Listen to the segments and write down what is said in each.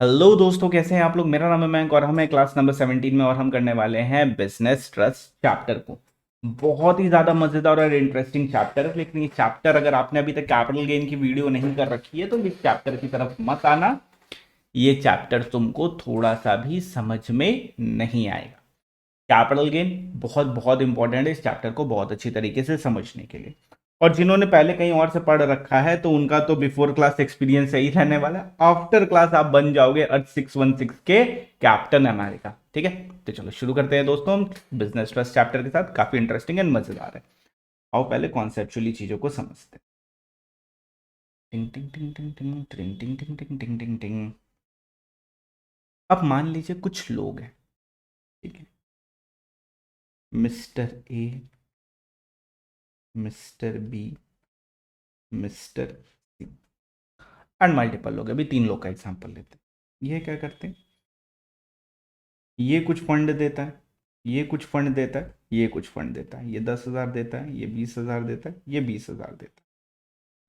Hello दोस्तों, कैसे हैं आप लोग। मेरा नाम है मयंक और हम हैं क्लास नंबर 17 में और हम करने वाले हैं बिजनेस ट्रस्ट चैप्टर को। बहुत ही ज़्यादा मज़ेदार और इंटरेस्टिंग चैप्टर है, लेकिन ये चैप्टर अगर आपने अभी तक कैपिटल गेन की वीडियो नहीं कर रखी है तो इस चैप्टर की तरफ मत आना। ये चैप्टर तुमको थोड़ा सा भी समझ में नहीं आएगा। कैपिटल गेन बहुत बहुत इंपॉर्टेंट है इस चैप्टर को बहुत अच्छी तरीके से समझने के लिए। और जिन्होंने पहले कहीं और से पढ़ रखा है तो उनका तो बिफोर क्लास एक्सपीरियंस सही रहने वाला है। आफ्टर क्लास आप बन जाओगे अर्थ 616 के कैप्टन अमेरिका। ठीक है, तो चलो शुरू करते हैं दोस्तों हम बिजनेस ट्रस्ट चैप्टर के साथ। काफी इंटरेस्टिंग एंड मजेदार है। आओ पहले कॉन्सेप्चुअली चीजों को समझते हैं। टिंग टिंग टिंग टिंग टिंग टिंग टिंग टिंग टिंग टिंग टिंग टिंग। अब मान लीजिए कुछ लोग हैं। ठीक है, mister A, mister B, mister C and multiple लोग। अभी तीन लोग का एग्जांपल लेते हैं। ये क्या करते हैं, ये कुछ फंड देता है, ये कुछ फंड देता है, ये कुछ फंड देता है, ये 10,000 देता है, ये 20,000 देता है, ये 20,000 देता है।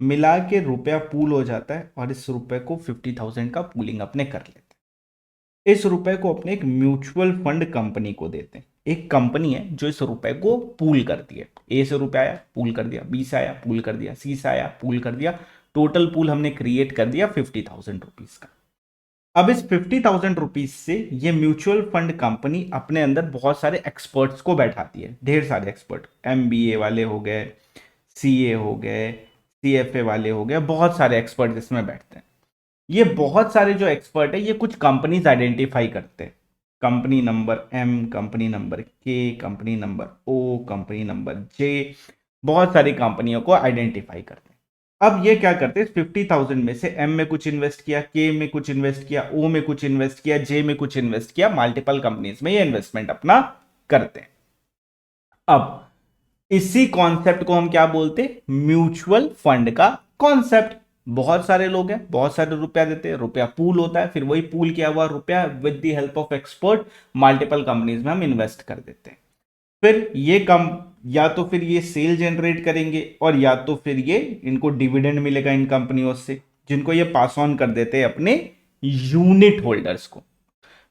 मिला के रुपया पूल हो जाता है और इस रुपए को 50,000 का पूलिंग अपने कर लेते हैं। इस रुपए को अपने एक म्यूचुअल फंड कंपनी को देते हैं। एक कंपनी है जो इस रुपए को पूल करती है। ए से रुपया आया, पूल कर दिया। बी से आया, पूल कर दिया। सी से आया, पूल कर दिया। टोटल पूल हमने क्रिएट कर दिया 50,000 रुपीज का। अब इस 50,000 रुपीज से ये म्यूचुअल फंड कंपनी अपने अंदर बहुत सारे एक्सपर्ट्स को बैठाती है। ढेर सारे एक्सपर्ट, एमबीए वाले हो गए, सीए हो गए, सीएफए वाले हो गए, बहुत सारे एक्सपर्ट इसमें बैठते हैं। ये बहुत सारे जो एक्सपर्ट है ये कुछ कंपनीज आइडेंटिफाई करते हैं। Company number M, company number K, company number O, company number J, बहुत सारी कंपनियों को आइडेंटिफाई करते हैं। अब ये क्या करते हैं, 50,000 में से एम में कुछ इन्वेस्ट किया, के में कुछ इन्वेस्ट किया, ओ में कुछ इन्वेस्ट किया, जे में कुछ इन्वेस्ट किया, मल्टीपल कंपनीज में ये इन्वेस्टमेंट अपना करते हैं। अब इसी कॉन्सेप्ट को हम क्या बोलते हैं, म्यूचुअल फंड का कॉन्सेप्ट। बहुत सारे लोग हैं, बहुत सारे रुपया देते हैं, रुपया पूल होता है, फिर वही पूल किया हुआ रुपया with the help of expert multiple companies में हम इन्वेस्ट कर देते हैं। फिर ये कम, या तो फिर ये सेल जनरेट करेंगे और या तो फिर ये इनको डिविडेंड मिलेगा इन कंपनियों से, जिनको ये पास ऑन कर देते हैं अपने यूनिट होल्डर्स को।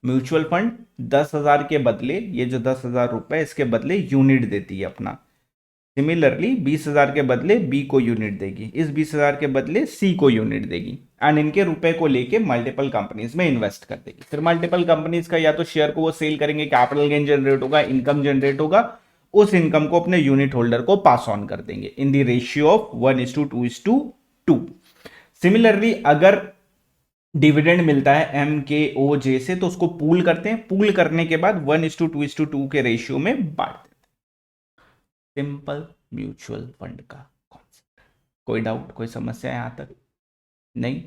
म्यूचुअल फंड 10,000 के बदले, ये जो 10,000 रुपए इसके बदले यूनिट देती है अपना। सिमिलरली 20,000 के बदले बी को यूनिट देगी, इस 20,000 के बदले सी को यूनिट देगी एंड इनके रुपए को लेके मल्टीपल कंपनीज में इन्वेस्ट कर देगी। फिर मल्टीपल कंपनीज का या तो शेयर को वो सेल करेंगे, कैपिटल गेन जनरेट होगा, इनकम जनरेट होगा। उस इनकम को अपने यूनिट होल्डर को पास ऑन कर देंगे in the ratio of 1:2:2। Similarly अगर डिविडेंड मिलता है एम के ओ जे से तो उसको पूल करते हैं, पूल करने के बाद 1:2:2 के रेशियो में बांट देते हैं। सिंपल म्यूचुअल फंड का कॉन्सेप्ट। कोई डाउट, कोई समस्या यहां तक नहीं।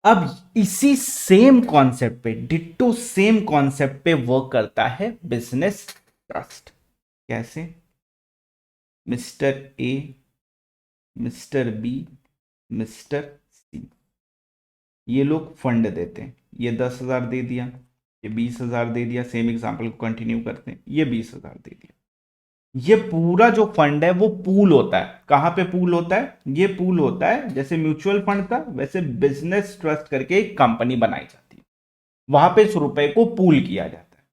अब इसी सेम कॉन्सेप्ट पे, डिट्टो सेम कॉन्सेप्ट पे वर्क करता है बिजनेस ट्रस्ट। कैसे, mister A, mister B, mister C, ये लोग फंड देते हैं। ये 10,000 दे दिया, ये 20,000 दे दिया। सेम एग्जांपल को कंटिन्यू करते हैं, ये 20,000 दे दिया। ये पूरा जो फंड है वो पूल होता है। कहां पे पूल होता है, ये पूल होता है जैसे म्यूचुअल फंड था वैसे बिजनेस ट्रस्ट करके एक कंपनी बनाई जाती है, वहां पे इस रुपए को पूल किया जाता है।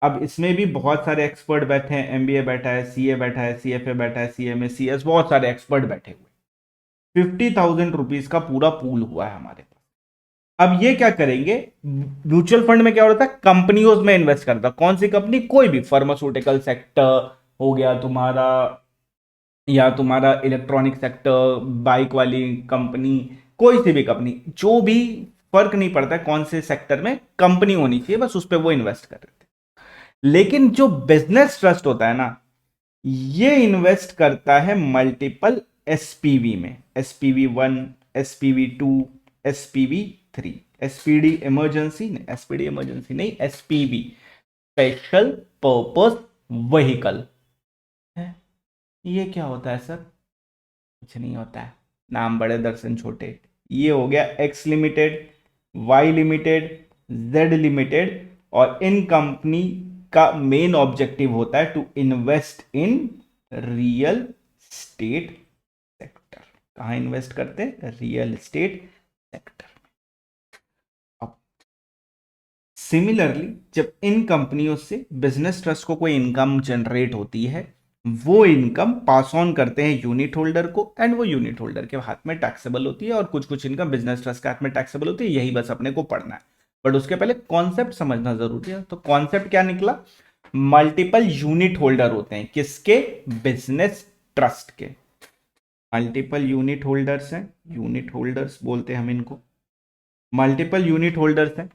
अब इसमें भी बहुत सारे एक्सपर्ट बैठे हैं, एमबीए बैठा है, सीए बैठा है, सीएफए बैठा है, सीएमए, सीएस, बहुत सारे एक्सपर्ट बैठे हुए। 50,000 रुपीज का पूरा पूल हुआ है हमारे पास। अब ये क्या करेंगे, म्यूचुअल फंड में क्या होता है, कंपनियों में इन्वेस्ट करता है। कौन सी कंपनी, कोई भी फार्मास्यूटिकल सेक्टर हो गया तुम्हारा, या तुम्हारा इलेक्ट्रॉनिक सेक्टर, बाइक वाली कंपनी, कोई सी भी कंपनी, जो भी, फर्क नहीं पड़ता है कौन से सेक्टर में कंपनी होनी चाहिए, बस उस पर वो इन्वेस्ट कर रहे थे। लेकिन जो बिजनेस ट्रस्ट होता है ना, ये इन्वेस्ट करता है मल्टीपल एसपीवी में, SPV 1, SPV 2, SPV 3। SPD emergency नहीं, एसपीडी इमरजेंसी नहीं, एसपीवी स्पेशल पर्पस व्हीकल है। ये क्या होता है सर, कुछ नहीं होता है, नाम बड़े दर्शन छोटे। ये हो गया X limited, Y limited, Z limited. और इन कंपनी का मेन ऑब्जेक्टिव होता है to invest in real estate sector. कहां इन्वेस्ट करते हैं, रियल स्टेट सेक्टर। सिमिलरली जब इन कंपनियों से बिजनेस ट्रस्ट को कोई इनकम जनरेट होती है, वो इनकम पास ऑन करते हैं यूनिट होल्डर को, एंड वो यूनिट होल्डर के हाथ में टैक्सेबल होती है, और कुछ कुछ इनकम बिजनेस ट्रस्ट के हाथ में टैक्सेबल होती है। यही बस अपने को पढ़ना है, बट उसके पहले कॉन्सेप्ट समझना जरूरी है। तो कॉन्सेप्ट क्या निकला? मल्टीपल यूनिट होल्डर होते हैं किसके? बिजनेस ट्रस्ट के। मल्टीपल यूनिट होल्डर्स हैं, यूनिट होल्डर्स बोलते हैं हम इनको। मल्टीपल यूनिट होल्डर्स हैं,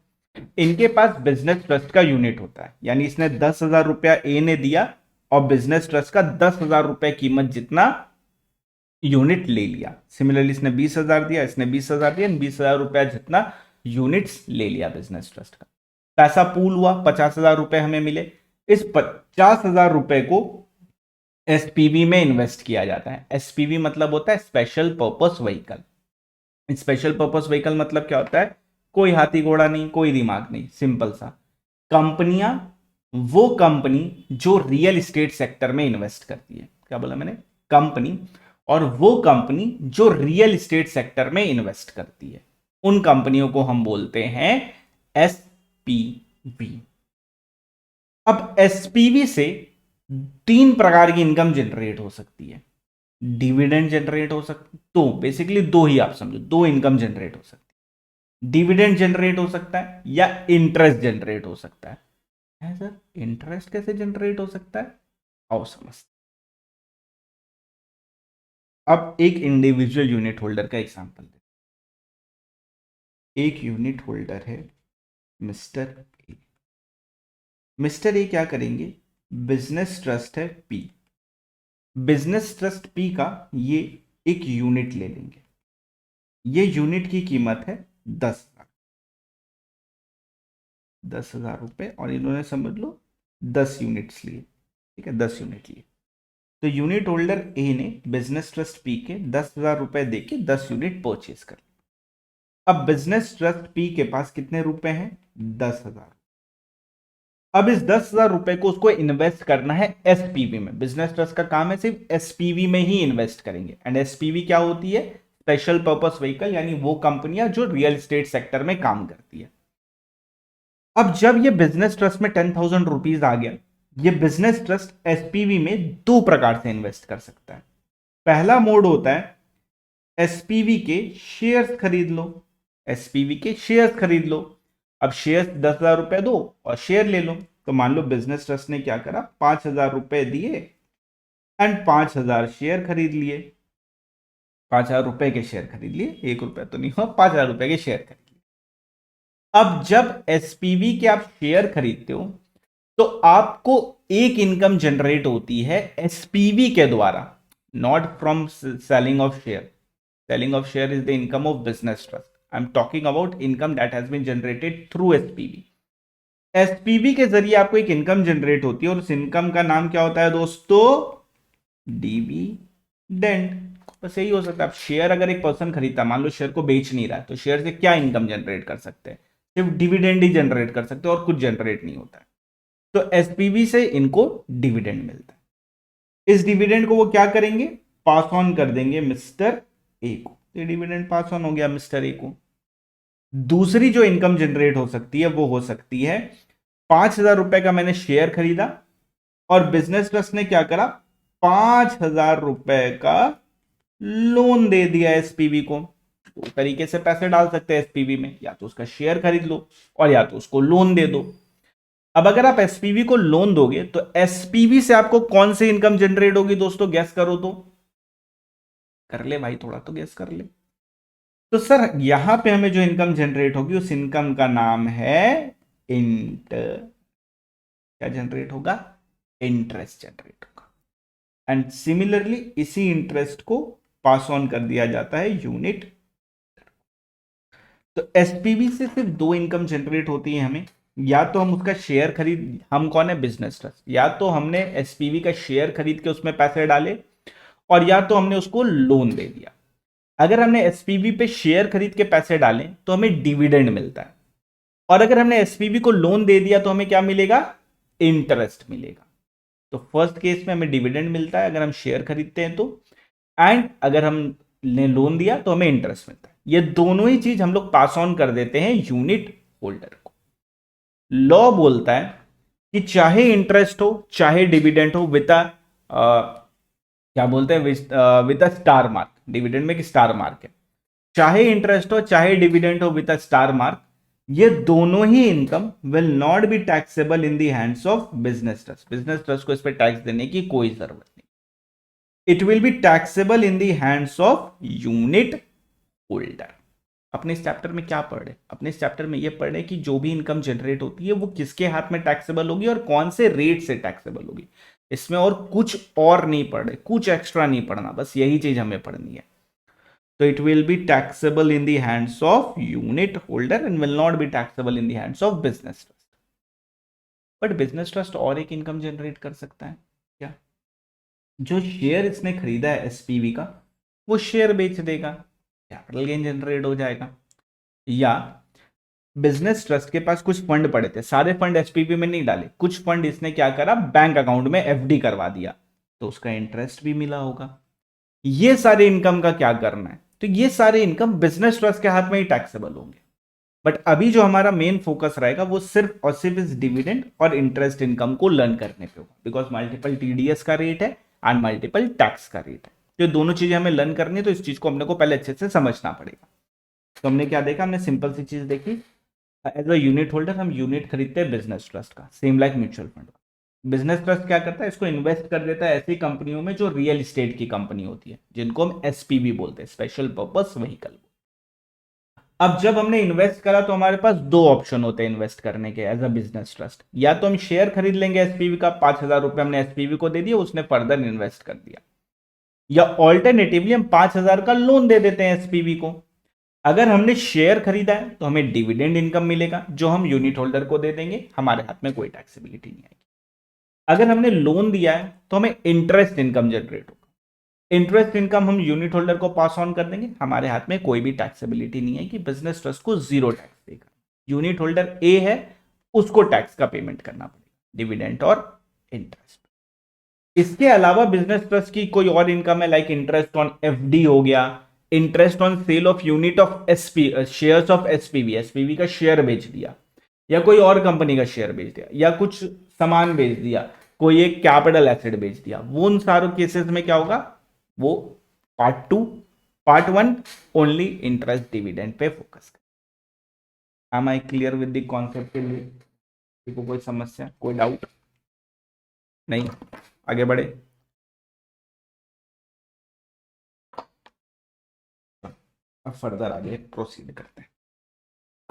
इनके पास बिजनेस ट्रस्ट का यूनिट होता है, यानी इसने 10,000 रुपया ए ने दिया और बिजनेस ट्रस्ट का 10,000 रुपए कीमत जितना यूनिट ले लिया। सिमिलरली इसने 20,000 दिया, इसने 20,000 दिया, 20,000 रुपया जितना यूनिट्स ले लिया बिजनेस ट्रस्ट का। पैसा पूल हुआ, 50,000 रुपए हमें मिले। इस 50,000 रुपए को एसपीवी में इन्वेस्ट किया जाता है। एसपीवी मतलब होता है special purpose vehicle. Special purpose vehicle मतलब क्या होता है? कोई हाथी घोड़ा नहीं, कोई दिमाग नहीं, सिंपल सा। कंपनियां, वो कंपनी जो रियल एस्टेट सेक्टर में इन्वेस्ट करती है। क्या बोला मैंने? कंपनी, और वो कंपनी जो रियल एस्टेट सेक्टर में इन्वेस्ट करती है, उन कंपनियों को हम बोलते हैं एसपीवी। अब एसपीवी से 3 प्रकार की इनकम जनरेट हो सकती है। डिविडेंड जनरेट हो सकती, तो बेसिकली दो ही आप समझो, दो इनकम जनरेट हो सकती है। डिविडेंड जनरेट हो सकता है या इंटरेस्ट जनरेट हो सकता है सर, इंटरेस्ट कैसे जनरेट हो सकता है? आओ समझते। अब एक इंडिविजुअल यूनिट होल्डर का एग्जांपल दे। एक यूनिट होल्डर है मिस्टर ए। मिस्टर ए क्या करेंगे? बिजनेस ट्रस्ट है पी। बिजनेस ट्रस्ट पी का ये एक यूनिट ले लेंगे। ये यूनिट की कीमत है 10,000, 10,000 रुपए, और इन्होंने समझ लो 10 यूनिट्स लिए। ठीक है, 10 यूनिट लिए। तो यूनिट होल्डर ए ने बिजनेस ट्रस्ट पी के 10,000 रुपए देके 10 यूनिट परचेज कर। अब बिजनेस ट्रस्ट पी के पास कितने रुपए हैं? 10,000। अब इस 10,000 रुपए को उसको इन्वेस्ट करना है एसपीवी में। बिजनेस ट्रस्ट का काम है सिर्फ एसपीवी में ही इन्वेस्ट करेंगे। एंड एसपीवी क्या होती है? स्पेशल पर्पस व्हीकल, यानी वो कंपनियां जो रियल एस्टेट सेक्टर में काम करती है। अब जब ये बिजनेस ट्रस्ट में 10,000 रुपीज आ गया, ये बिजनेस ट्रस्ट एसपीवी में दो प्रकार से इन्वेस्ट कर सकता है। पहला मोड होता है एसपीवी के शेयर्स खरीद लो। एसपीवी के शेयर्स खरीद लो। अब शेयर्स 10,000 रुपए दो और शेयर ले लो। तो मान लो बिजनेस ट्रस्ट ने क्या करा? 5,000 रुपए दिए एंड 5,000 शेयर खरीद लिए। 5,000 रुपए के शेयर खरीद लिए, 1 रुपया तो नहीं हुआ, 5,000 रुपए के शेयर खरीद लिए। अब जब एसपीवी के आप शेयर खरीदते हो तो आपको एक इनकम जनरेट होती है एसपीवी के द्वारा, not from selling of share. Selling of share is the income of business trust. I am talking about income that has been generated through SPV. SPV के जरिए आपको एक इनकम जनरेट होती है, और उस इनकम का नाम क्या होता है दोस्तों? डिविडेंड। बस यही हो सकता है। अब शेयर अगर एक पर्सन खरीदता है, मान लो शेयर को बेच नहीं रहा है, तो शेयर से क्या इनकम जनरेट कर सकते हैं? सिर्फ डिविडेंड ही जनरेट कर सकते हैं और कुछ जनरेट नहीं होता है। तो एसपीवी से इनको डिविडेंड मिलता है। इस डिविडेंड को वो क्या करेंगे? पास ऑन कर देंगे मिस्टर ए को। तो डिविडेंड पास ऑन हो गया मिस्टर ए को। दूसरी जो इनकम जनरेट हो सकती है वो हो सकती है 5,000 रुपए का मैंने शेयर खरीदा और बिजनेस ट्रस्ट ने क्या करा? 5,000 रुपए का लोन दे दिया एसपीवी को। दो तरीके से पैसे डाल सकते हैं एसपीवी में, या तो उसका शेयर खरीद लो और या तो उसको लोन दे दो। अब अगर आप एसपीवी को लोन दोगे तो एसपीवी से आपको कौन सी इनकम जनरेट होगी दोस्तों? गैस करो तो। कर ले भाई, थोड़ा तो गैस कर ले। तो सर यहां पे हमें जो इनकम जनरेट होगी उस इनकम का नाम है क्या जनरेट होगा? इंटरेस्ट जनरेट होगा। एंड सिमिलरली इसी इंटरेस्ट को पास ऑन कर दिया जाता है यूनिट। तो एसपीवी से सिर्फ दो इनकम जनरेट होती है हमें, या तो हम उसका शेयर खरीद, हम कौन है? Business trust. या तो हमने एसपीवी का शेयर खरीद के उसमें पैसे डाले, और या तो हमने उसको लोन दे दिया। अगर हमने एसपीवी पे शेयर खरीद के पैसे डाले तो हमें डिविडेंड मिलता है, और अगर हमने एसपीवी को लोन दे दिया तो हमें क्या मिलेगा? इंटरेस्ट मिलेगा। तो फर्स्ट केस में हमें डिविडेंड मिलता है अगर हम शेयर खरीदते हैं तो, एंड अगर हमने लोन दिया तो हमें इंटरेस्ट मिलता है। ये दोनों ही चीज हम लोग पास ऑन कर देते हैं यूनिट होल्डर को। लॉ बोलता है कि चाहे इंटरेस्ट हो चाहे डिविडेंड हो विद क्या बोलते हैं with a star mark, dividend में कि स्टार मार्क है, चाहे इंटरेस्ट हो चाहे डिविडेंड हो विद अ स्टार मार्क, ये दोनों ही income will not be taxable in the hands of business trust. Business trust को इस पर टैक्स देने की कोई जरूरत नहीं। It will be taxable in the hands of unit holder. अपने इस चैप्टर में क्या पढ़ रहे, अपने इस चैप्टर में ये पढ़ रहे कि जो भी इनकम जनरेट होती है वो किसके हाथ में टैक्सेबल होगी और कौन से रेट से टैक्सेबल होगी। इसमें और कुछ और नहीं पढ़ रहे, कुछ एक्स्ट्रा नहीं पढ़ना, बस यही चीज हमें पढ़नी है। तो it will be taxable in the hands of unit holder and will not be taxable in the hands of business trust. But business trust और एक इनकम जनरेट कर सकता है क्या? जो शेयर इसने खरीदा है एसपीवी का, वो शेयर बेच देगा, कैपिटल गेन जनरेट हो जाएगा। या बिजनेस ट्रस्ट के पास कुछ फंड पड़े थे, सारे फंड एसपीवी में नहीं डाले, कुछ फंड इसने क्या करा, बैंक अकाउंट में एफडी करवा दिया, तो उसका इंटरेस्ट भी मिला होगा। ये सारे इनकम का क्या करना है, तो ये सारे इनकम बिजनेस ट्रस्ट के हाथ में ही टैक्सेबल होंगे। बट अभी जो हमारा मेन फोकस रहेगा वो सिर्फ और सिर्फ इस डिविडेंड और इंटरेस्ट इनकम को लर्न करने पे होगा, बिकॉज मल्टीपल टीडीएस का रेट है एंड मल्टीपल टैक्स का रेट है। तो दोनों चीजें हमें लर्न करनी है, तो इस चीज को अपने को पहले अच्छे से समझना पड़ेगा। तो हमने क्या देखा, हमने सिंपल सी चीज देखी, एज अ यूनिट होल्डर हम यूनिट खरीदते हैं बिजनेस ट्रस्ट का, same like mutual fund. Business trust क्या करता है, इसको इन्वेस्ट कर देता है ऐसी कंपनियों में जो रियल एस्टेट की कंपनी होती है, जिनको हम एसपीवी बोलते हैं, स्पेशल पर्पस व्हीकल। अब जब हमने इन्वेस्ट करा तो हमारे पास दो ऑप्शन होते हैं इन्वेस्ट करने के एज अ बिजनेस ट्रस्ट। या तो हम शेयर खरीद लेंगे एसपीवी का, 5,000 रुपए हमने एसपीवी को दे दिया, उसने फर्दर इन्वेस्ट कर दिया। या ऑल्टरनेटिवली हम 5,000 का लोन दे देते हैं एसपीवी को। अगर हमने शेयर खरीदा है तो हमें डिविडेंड इनकम मिलेगा, जो हम यूनिट होल्डर को दे देंगे, हमारे हाथ में कोई टैक्सेबिलिटी नहीं आएगी। अगर हमने लोन दिया है तो हमें इंटरेस्ट इनकम जनरेट होगा, इंटरेस्ट इनकम हम यूनिट होल्डर को पास ऑन कर देंगे, हमारे हाथ में कोई भी टैक्सेबिलिटी नहीं है कि बिजनेस ट्रस्ट को जीरो टैक्स देगा। यूनिट होल्डर ए है, उसको टैक्स का पेमेंट करना पड़ेगा, डिविडेंड और इंटरेस्ट। इसके अलावा बिजनेस ट्रस्ट की कोई और इनकम है, लाइक इंटरेस्ट ऑन एफडी हो गया, interest on sale of unit of SP shares of SPV, SPV का शेयर बेच दिया, या कोई और कंपनी का शेयर बेच दिया, या कुछ सामान बेच दिया, कोई एक कैपिटल एसेट बेच दिया, वो उन सारों केसेस में क्या होगा, वो part 2, part 1 only interest dividend पे फोकस कर। Am I clear with the concept के लिए? को कोई समस्या, कोई डाउट नहीं? आगे बढ़े। अब फर्दर आगे प्रोसीड करते हैं।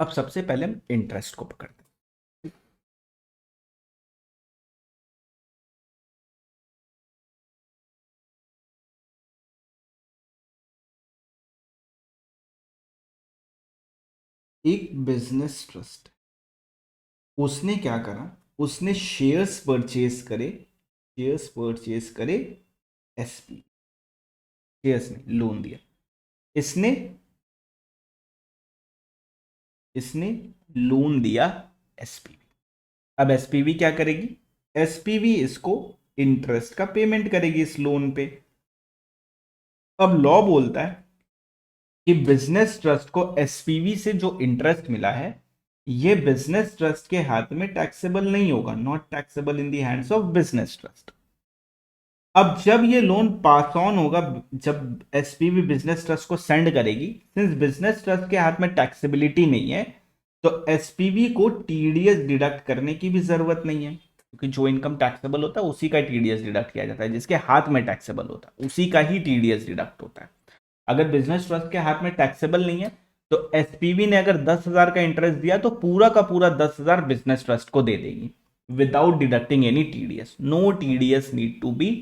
अब सबसे पहले हम इंटरेस्ट को पकड़ते हैं। एक बिजनेस ट्रस्ट, उसने क्या करा, उसने शेयर्स परचेज करे, शेयर्स परचेज करे एसपी, शेयर्स ने लोन दिया, इसने इसने लोन दिया एसपीवी। अब एसपीवी क्या करेगी, एसपीवी इसको इंटरेस्ट का पेमेंट करेगी इस लोन पे। अब लॉ बोलता है कि बिजनेस ट्रस्ट को एसपीवी से जो इंटरेस्ट मिला है, ये बिजनेस ट्रस्ट के हाथ में टैक्सेबल नहीं होगा, not taxable in the hands of business trust. अब जब ये लोन पास ऑन होगा, जब एसपीवी बिजनेस ट्रस्ट को सेंड करेगी, सिंस बिजनेस ट्रस्ट के हाथ में टैक्सेबिलिटी नहीं है, तो एसपीवी को टीडीएस डिडक्ट करने की भी जरूरत नहीं है, क्योंकि जो इनकम टैक्सेबल होता है उसी का टीडीएस डिडक्ट किया जाता है, जिसके हाथ में टैक्सेबल होता है उसी का ही टीडीएस डिडक्ट होता है। अगर बिजनेस ट्रस्ट के हाथ में टैक्सेबल नहीं है, तो एसपीवी ने अगर 10,000 का इंटरेस्ट दिया तो पूरा का पूरा 10,000 बिजनेस ट्रस्ट को दे देगी without deducting any TDS. No TDS need to be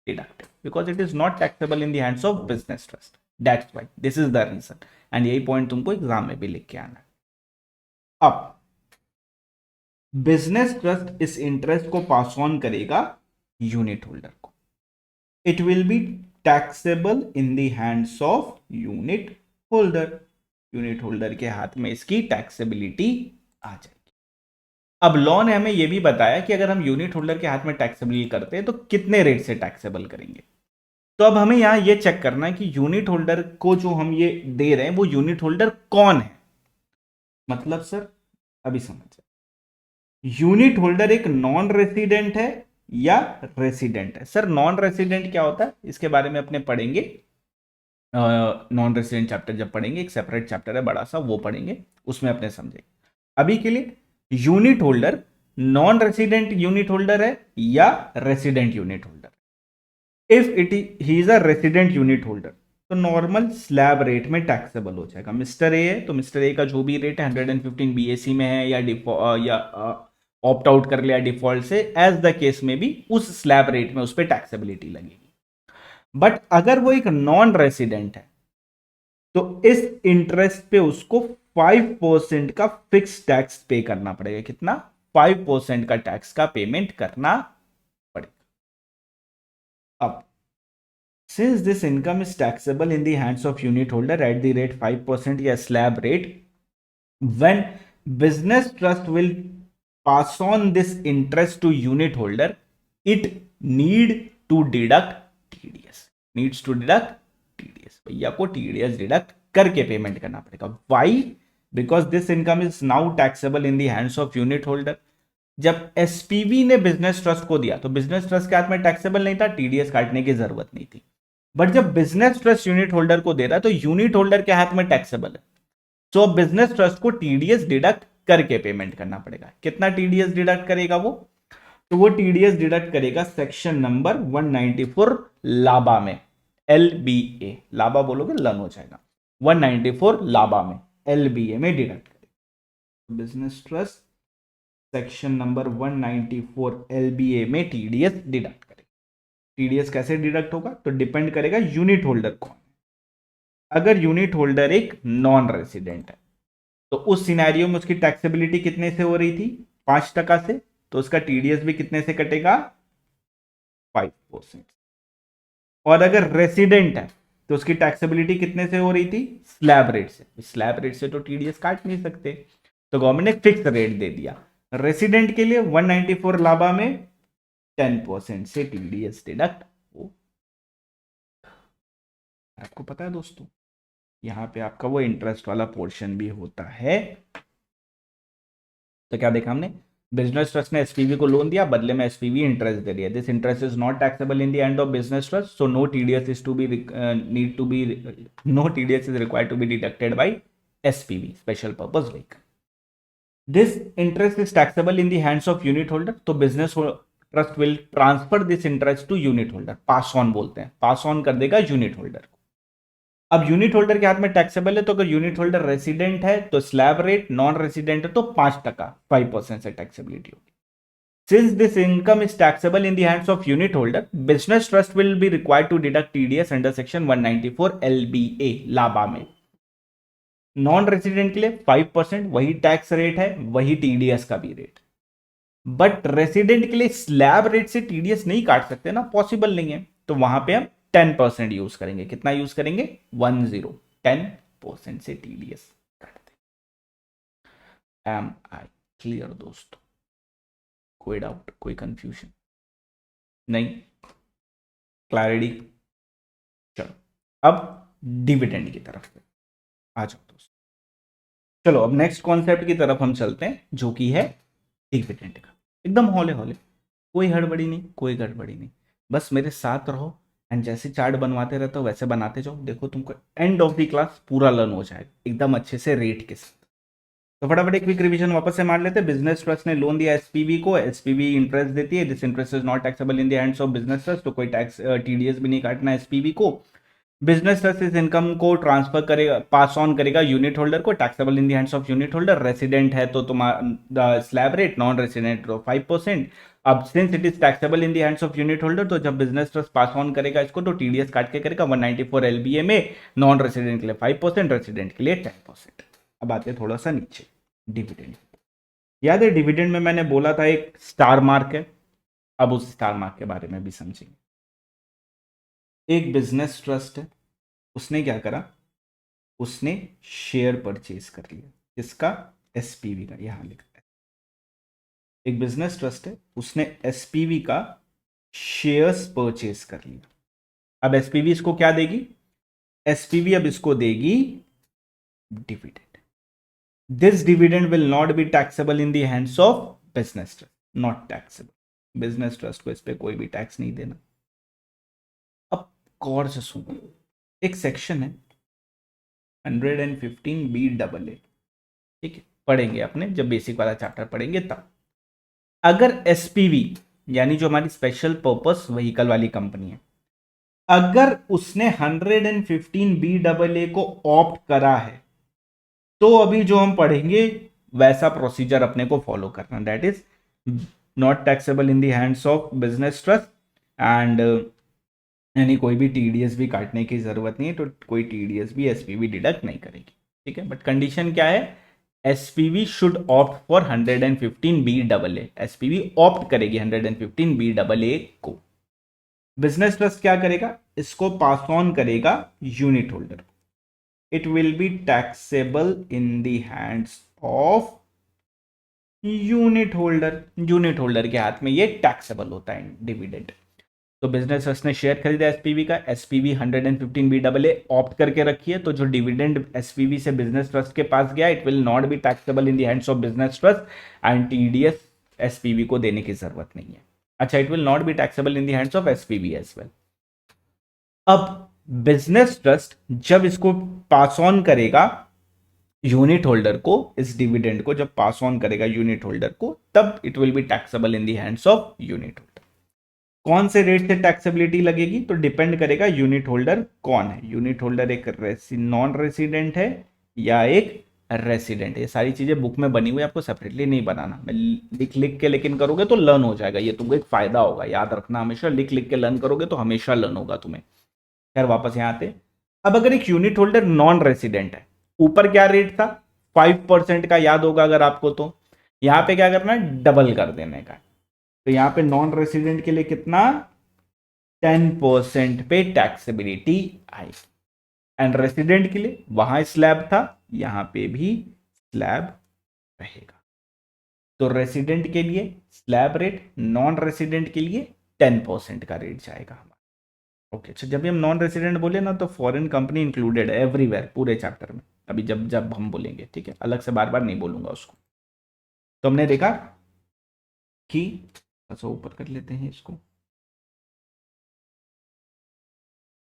deducted because it is not taxable in the hands of business trust. That's why this is the reason, and यही point तुमको exam में भी लिख के आना है। अब बिजनेस ट्रस्ट इस इंटरेस्ट को पास ऑन करेगा यूनिट होल्डर को, it will be taxable in the hands of unit holder, unit holder के हाथ में इसकी टैक्सेबिलिटी आ जाएगी। अब लॉ ने हमें यह भी बताया कि अगर हम यूनिट होल्डर के हाथ में टैक्सेबल करते हैं तो कितने रेट से टैक्सेबल करेंगे। तो अब हमें यहां यह चेक करना है कि यूनिट होल्डर को जो हम ये दे रहे हैं वो यूनिट होल्डर कौन है। मतलब सर अभी समझ, यूनिट होल्डर एक नॉन रेसिडेंट है या रेसिडेंट है? सर नॉन रेसिडेंट क्या होता है इसके बारे में अपने पढ़ेंगे, नॉन रेसिडेंट चैप्टर जब पढ़ेंगे, एक सेपरेट चैप्टर है बड़ा सा, वो पढ़ेंगे, उसमें अपने समझेंगे। अभी के लिए unit holder non resident unit holder है या resident unit holder? If it he is a resident unit holder तो नॉर्मल स्लैब रेट में टैक्सेबल हो जाएगा। मिस्टर ए है तो मिस्टर ए का जो भी रेट है 115 बीएसी में है या ऑप्ट आउट कर लिया डिफॉल्ट से, एज द केस में भी उस स्लैब रेट में उस पर टैक्सेबिलिटी लगेगी। बट अगर वो एक नॉन रेसिडेंट है तो इस इंटरेस्ट पे उसको 5% का फिक्स टैक्स पे करना पड़ेगा। कितना? 5% का टैक्स का पेमेंट करना पड़ेगा। अब since this income is taxable in the hands of unit holder at the rate 5% या slab rate, when business trust will pass on this interest to unit holder, it need to deduct TDS, needs to deduct TDS। भैया को TDS deduct करके payment करना पड़ेगा। Why? Because this income is now taxable in the hands of unit holder। जब SPV ने business trust को दिया तो बिजनेस ट्रस्ट के हाथ में टैक्सेबल नहीं था, टीडीएस काटने की जरूरत नहीं थी। बट जब बिजनेस ट्रस्ट यूनिट होल्डर को दे रहा है तो यूनिट होल्डर के हाथ में टैक्सेबल है, तो बिजनेस ट्रस्ट को टीडीएस डिडक्ट करके पेमेंट करना पड़ेगा। कितना टीडीएस डिडक्ट करेगा वो? तो वो टीडीएस डिडक्ट करेगा सेक्शन नंबर 194 लाबा में, एलबीए, लाबा बोलोगे लन हो जाएगा, 194 लाबा में एलबीए में डिडक्ट करेगा। Business trust section number 194 LBA में टीडीएस डिडक्ट करेगा। टीडीएस कैसे डिडक्ट होगा? तो डिपेंड करेगा यूनिट होल्डर कौन। अगर यूनिट होल्डर एक नॉन रेसिडेंट है तो उस सिनेरियो में उसकी टैक्सेबिलिटी कितने से हो रही थी? 5% से, तो उसका टीडीएस भी कितने से कटेगा? 5%। और अगर रेसिडेंट है तो उसकी टैक्सेबिलिटी कितने से हो रही थी? स्लैब रेट से। स्लैब रेट से तो टीडीएस काट नहीं सकते, तो गवर्नमेंट ने फिक्स रेट दे दिया। रेसिडेंट के लिए 194 लाबा में 10% से टीडीएस डिडक्ट हो। आपको पता है दोस्तों, यहां पे आपका वो इंटरेस्ट वाला पोर्शन भी होता है। तो क्या देखा हमने? बिजनेस ट्रस्ट ने एसपीवी को लोन दिया, बदले में एसपीवी इंटरेस्ट दे दिया। This interest is not taxable in the end of business trust, so no TDS is to be need to be no TDS is required to be deducted by SPV, special purpose vehicle. This interest is taxable in the hands of unit holder, तो business trust will transfer this interest to unit holder. Pass on बोलते हैं, pass on कर देगा unit holder को। अब unit holder के हाथ में टैक्सेबल है, तो अगर यूनिट होल्डर रेसिडेंट है तो स्लैब रेट, नॉन रेसिडेंट है तो 5%, 5% से टैक्सेबिलिटी होगी। Since this income is taxable in the hands of unit holder, business trust will be required to deduct TDS under section 194 LBA लाबा में। नॉन रेसिडेंट के लिए 5%, वही टैक्स रेट है, वही टीडीएस का भी रेट। बट रेसिडेंट के लिए स्लैब रेट से टीडीएस नहीं काट सकते ना, पॉसिबल नहीं है, तो वहां पे हम 10% यूज करेंगे। कितना यूज करेंगे? 10% से टीडीएस काटते। एम आई क्लियर दोस्तों? कोई डाउट, कोई कंफ्यूजन नहीं? क्लैरिटी? चलो अब डिविडेंड की तरफ आ जाओ दोस्तों। चलो अब नेक्स्ट कॉन्सेप्ट की तरफ हम चलते हैं, जो कि है डिविडेंड का। एकदम हौले हौले, कोई हड़बड़ी नहीं, कोई गड़बड़ी नहीं, बस मेरे साथ रहो एंड जैसे चार्ट बनवाते रहते हो वैसे बनाते जाओ। देखो तुमको एंड ऑफ द क्लास पूरा लर्न हो जाएगा एकदम अच्छे से रेट के साथ। तो फटाफट एक क्विक रिवीजन वापस से मार लेते हैं। बिजनेस ट्रस्ट ने लोन दिया एसपीवी को, एसपीवी इंटरेस्ट देती है। This interest is not taxable in the hands of business trust, तो कोई टैक्स टीडीएस भी नहीं काटना एसपीवी को। बिजनेस ट्रस्ट इस इनकम को ट्रांसफर करेगा, पास ऑन करेगा यूनिट होल्डर को, taxable in the hands of unit holder. Resident है तो तुम्हारा स्लैब रेट, नॉन रेसिडेंट तो 5%। अब since it is taxable in the hands of unit holder, तो जब बिजनेस ट्रस्ट पास ऑन करेगा इसको तो टीडीएस काट के करेगा 194 एलबीए में। नॉन रेसिडेंट के लिए 5%, रेसिडेंट के लिए 10%। अब आते हैं थोड़ा सा नीचे, डिविडेंड। याद है डिविडेंड में मैंने बोला था एक स्टार मार्क है, अब उस स्टार मार्क के बारे में भी समझेंगे। एक बिजनेस ट्रस्ट है, उसने क्या करा? उसने शेयर परचेज कर लिया। किसका? एसपीवी का, यहां लिखता है। एक बिजनेस ट्रस्ट है, उसने एसपीवी का शेयर्स परचेज कर लिया। अब एसपीवी इसको क्या देगी? एसपीवी अब इसको देगी dividend. This dividend will not be taxable in the hands of business trust, not taxable. Business trust को इस पे कोई भी टैक्स नहीं देना। अब गौर से सुनो, एक सेक्शन है 115 BAA, ठीक है, पढ़ेंगे अपने जब बेसिक वाला चैप्टर पढ़ेंगे तब। अगर एसपीवी यानी जो हमारी स्पेशल पर्पस व्हीकल वाली कंपनी है, अगर उसने 115 BAA को ऑप्ट करा है, तो अभी जो हम पढ़ेंगे वैसा प्रोसीजर अपने को फॉलो करना, that is not taxable in the hands of business trust and यानी कोई भी टीडीएस भी काटने की जरूरत नहीं है, तो कोई टीडीएस भी एसपीवी डिडक्ट नहीं करेगी, ठीक है। बट कंडीशन क्या है, SPV should opt for 115 BAA, SPV opt करेगी 115 BAA को। बिजनेस ट्रस्ट क्या करेगा, इसको पास ऑन करेगा unit holder. It will be taxable in the hands of unit holder. Unit holder के हाथ में ये टैक्सेबल होता है डिविडेंड। तो बिजनेस ट्रस्ट ने शेयर खरीदा एसपीवी का, एसपीवी 115 BAA ऑप्ट करके रखी है, तो जो डिविडेंड एसपीवी से बिजनेस ट्रस्ट के पास गया, it will not be taxable in the hands of business trust and TDS SPV को देने की जरूरत नहीं है। अच्छा, it will not be taxable in the hands of SPV as well. अब बिजनेस ट्रस्ट जब इसको पास ऑन करेगा यूनिट होल्डर को, इस डिविडेंड को जब पास ऑन करेगा यूनिट होल्डर को, तब it will be taxable in the hands of unit holder. कौन से रेट से टैक्सेबिलिटी लगेगी, तो डिपेंड करेगा यूनिट होल्डर कौन है। यूनिट होल्डर एक नॉन रेसिडेंट है या एक रेसिडेंट है। ये सारी चीजें बुक में बनी हुई, आपको सेपरेटली नहीं बनाना, मैं लिख लिख के लेकिन करोगे तो लर्न हो जाएगा, ये तुमको एक फायदा होगा, याद रखना हमेशा, लिख लिख के लर्न करोगे तो हमेशा लर्न होगा तुम्हें। खैर वापस यहाँ आते। अब अगर एक यूनिट होल्डर नॉन रेसिडेंट है, ऊपर क्या रेट था 5% का, याद होगा अगर आपको, तो यहां पे क्या करना है, डबल कर देने का। तो यहां पे नॉन रेसिडेंट के लिए कितना, 10% पे टैक्सेबिलिटी आई, एंड रेसिडेंट के लिए वहां स्लैब था, यहां पे भी स्लैब रहेगा। तो रेसिडेंट के लिए स्लैब रेट, नॉन रेसिडेंट के लिए 10% का रेट जाएगा हमारा। ओके, अच्छा, जब भी हम नॉन रेसिडेंट बोले ना, तो फॉरेन कंपनी इंक्लूडेड है एवरीवेयर, पूरे चैप्टर में, अभी जब जब हम बोलेंगे, ठीक है, अलग से बार बार नहीं बोलूंगा उसको। तो हमने देखा कि, अच्छा ऊपर कर लेते हैं इसको,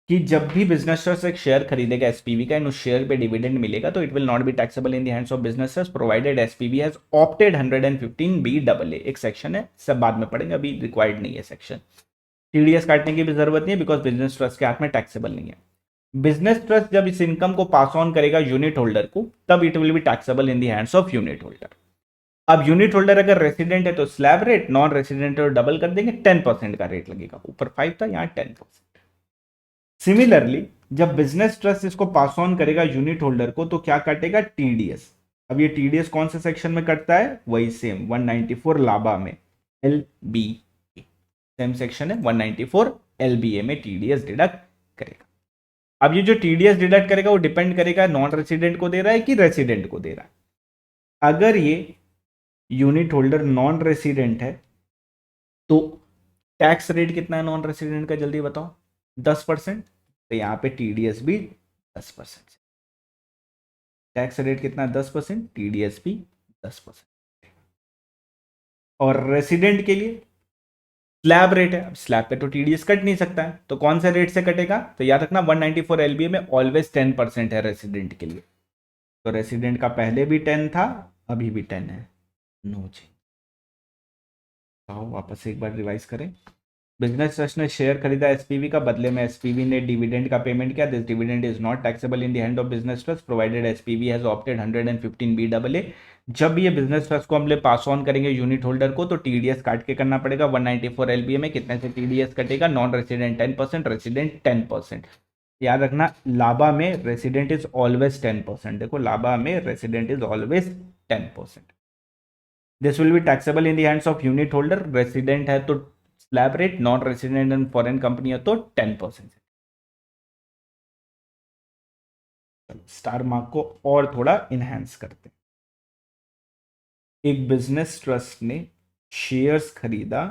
कि जब भी बिजनेस ट्रस्ट एक शेयर खरीदेगा एसपीवी का एंड उस शेयर पे डिविडेंड मिलेगा, तो it will not be taxable in the hands of business trust provided SPV has opted 115 BAA। एक सेक्शन है, सब बाद में पढ़ेंगे, अभी रिक्वायर्ड नहीं है सेक्शन। टीडीएस काटने की भी जरूरत नहीं है, बिकॉज बिजनेस ट्रस्ट के हाथ में टैक्सेबल नहीं है। बिजनेस ट्रस्ट जब इस इनकम को पास ऑन करेगा यूनिट होल्डर को, तब it will be taxable in the hands of unit holder. अब यूनिट होल्डर अगर रेसिडेंट है तो स्लैब रेट, नॉन रेसिडेंट है तो डबल कर देंगे, 10% का रेट लगेगा, ऊपर 5 था, यहाँ 10%। सिमिलरली जब बिजनेस ट्रस्ट इसको पास ऑन करेगा यूनिट होल्डर को, तो क्या काटेगा, टीडीएस। अब ये टीडीएस कौन से सेक्शन में कटता है, वही सेम 194 लाबा में, एलबी, सेम सेक्शन है 194 एलबीए में टीडीएस डिडक्ट करेगा। अब ये जो टीडीएस डिडक्ट करेगा वो डिपेंड करेगा नॉन रेसिडेंट को दे रहा है कि रेसिडेंट को दे रहा है। अगर ये यूनिट होल्डर नॉन रेसिडेंट है, तो टैक्स रेट कितना है नॉन रेसिडेंट का, जल्दी बताओ, 10%। तो यहां पे टीडीएस भी 10%, टैक्स रेट कितना, 10%, टीडीएस भी 10%। और रेसिडेंट के लिए स्लैब रेट है, अब स्लैब पे तो टीडीएस कट नहीं सकता है, तो कौन से रेट से कटेगा, तो याद रखना 194 एलबीए में ऑलवेज 10% है रेसिडेंट के लिए। तो रेसिडेंट का पहले भी 10 था, अभी भी 10 है, नो चेंज। आओ वापस एक बार रिवाइज करें। बिजनेस ट्रस्ट ने शेयर खरीदा एसपीवी का, बदले में एसपीवी ने डिविडेंड का पेमेंट किया। This dividend is not taxable in the hand of business trust provided SPV has opted 115 BAA। जब ये बिजनेस ट्रस्ट को हम ले पास ऑन करेंगे यूनिट होल्डर को, तो टीडीएस काट के करना पड़ेगा 194 एलबीए में। कितने से टीडीएस कटेगा, नॉन रेसिडेंट 10%, रेसिडेंट 10%। याद रखना लाबा में रेसिडेंट इज ऑलवेज 10%, देखो लाबा में resident is always 10%। This will be taxable in the hands of unit holder, resident है तो slab rate, non resident and foreign company है तो 10%। स्टार मार्क को और थोड़ा इनहेंस करते हैं। एक बिजनेस ट्रस्ट ने शेयर्स खरीदा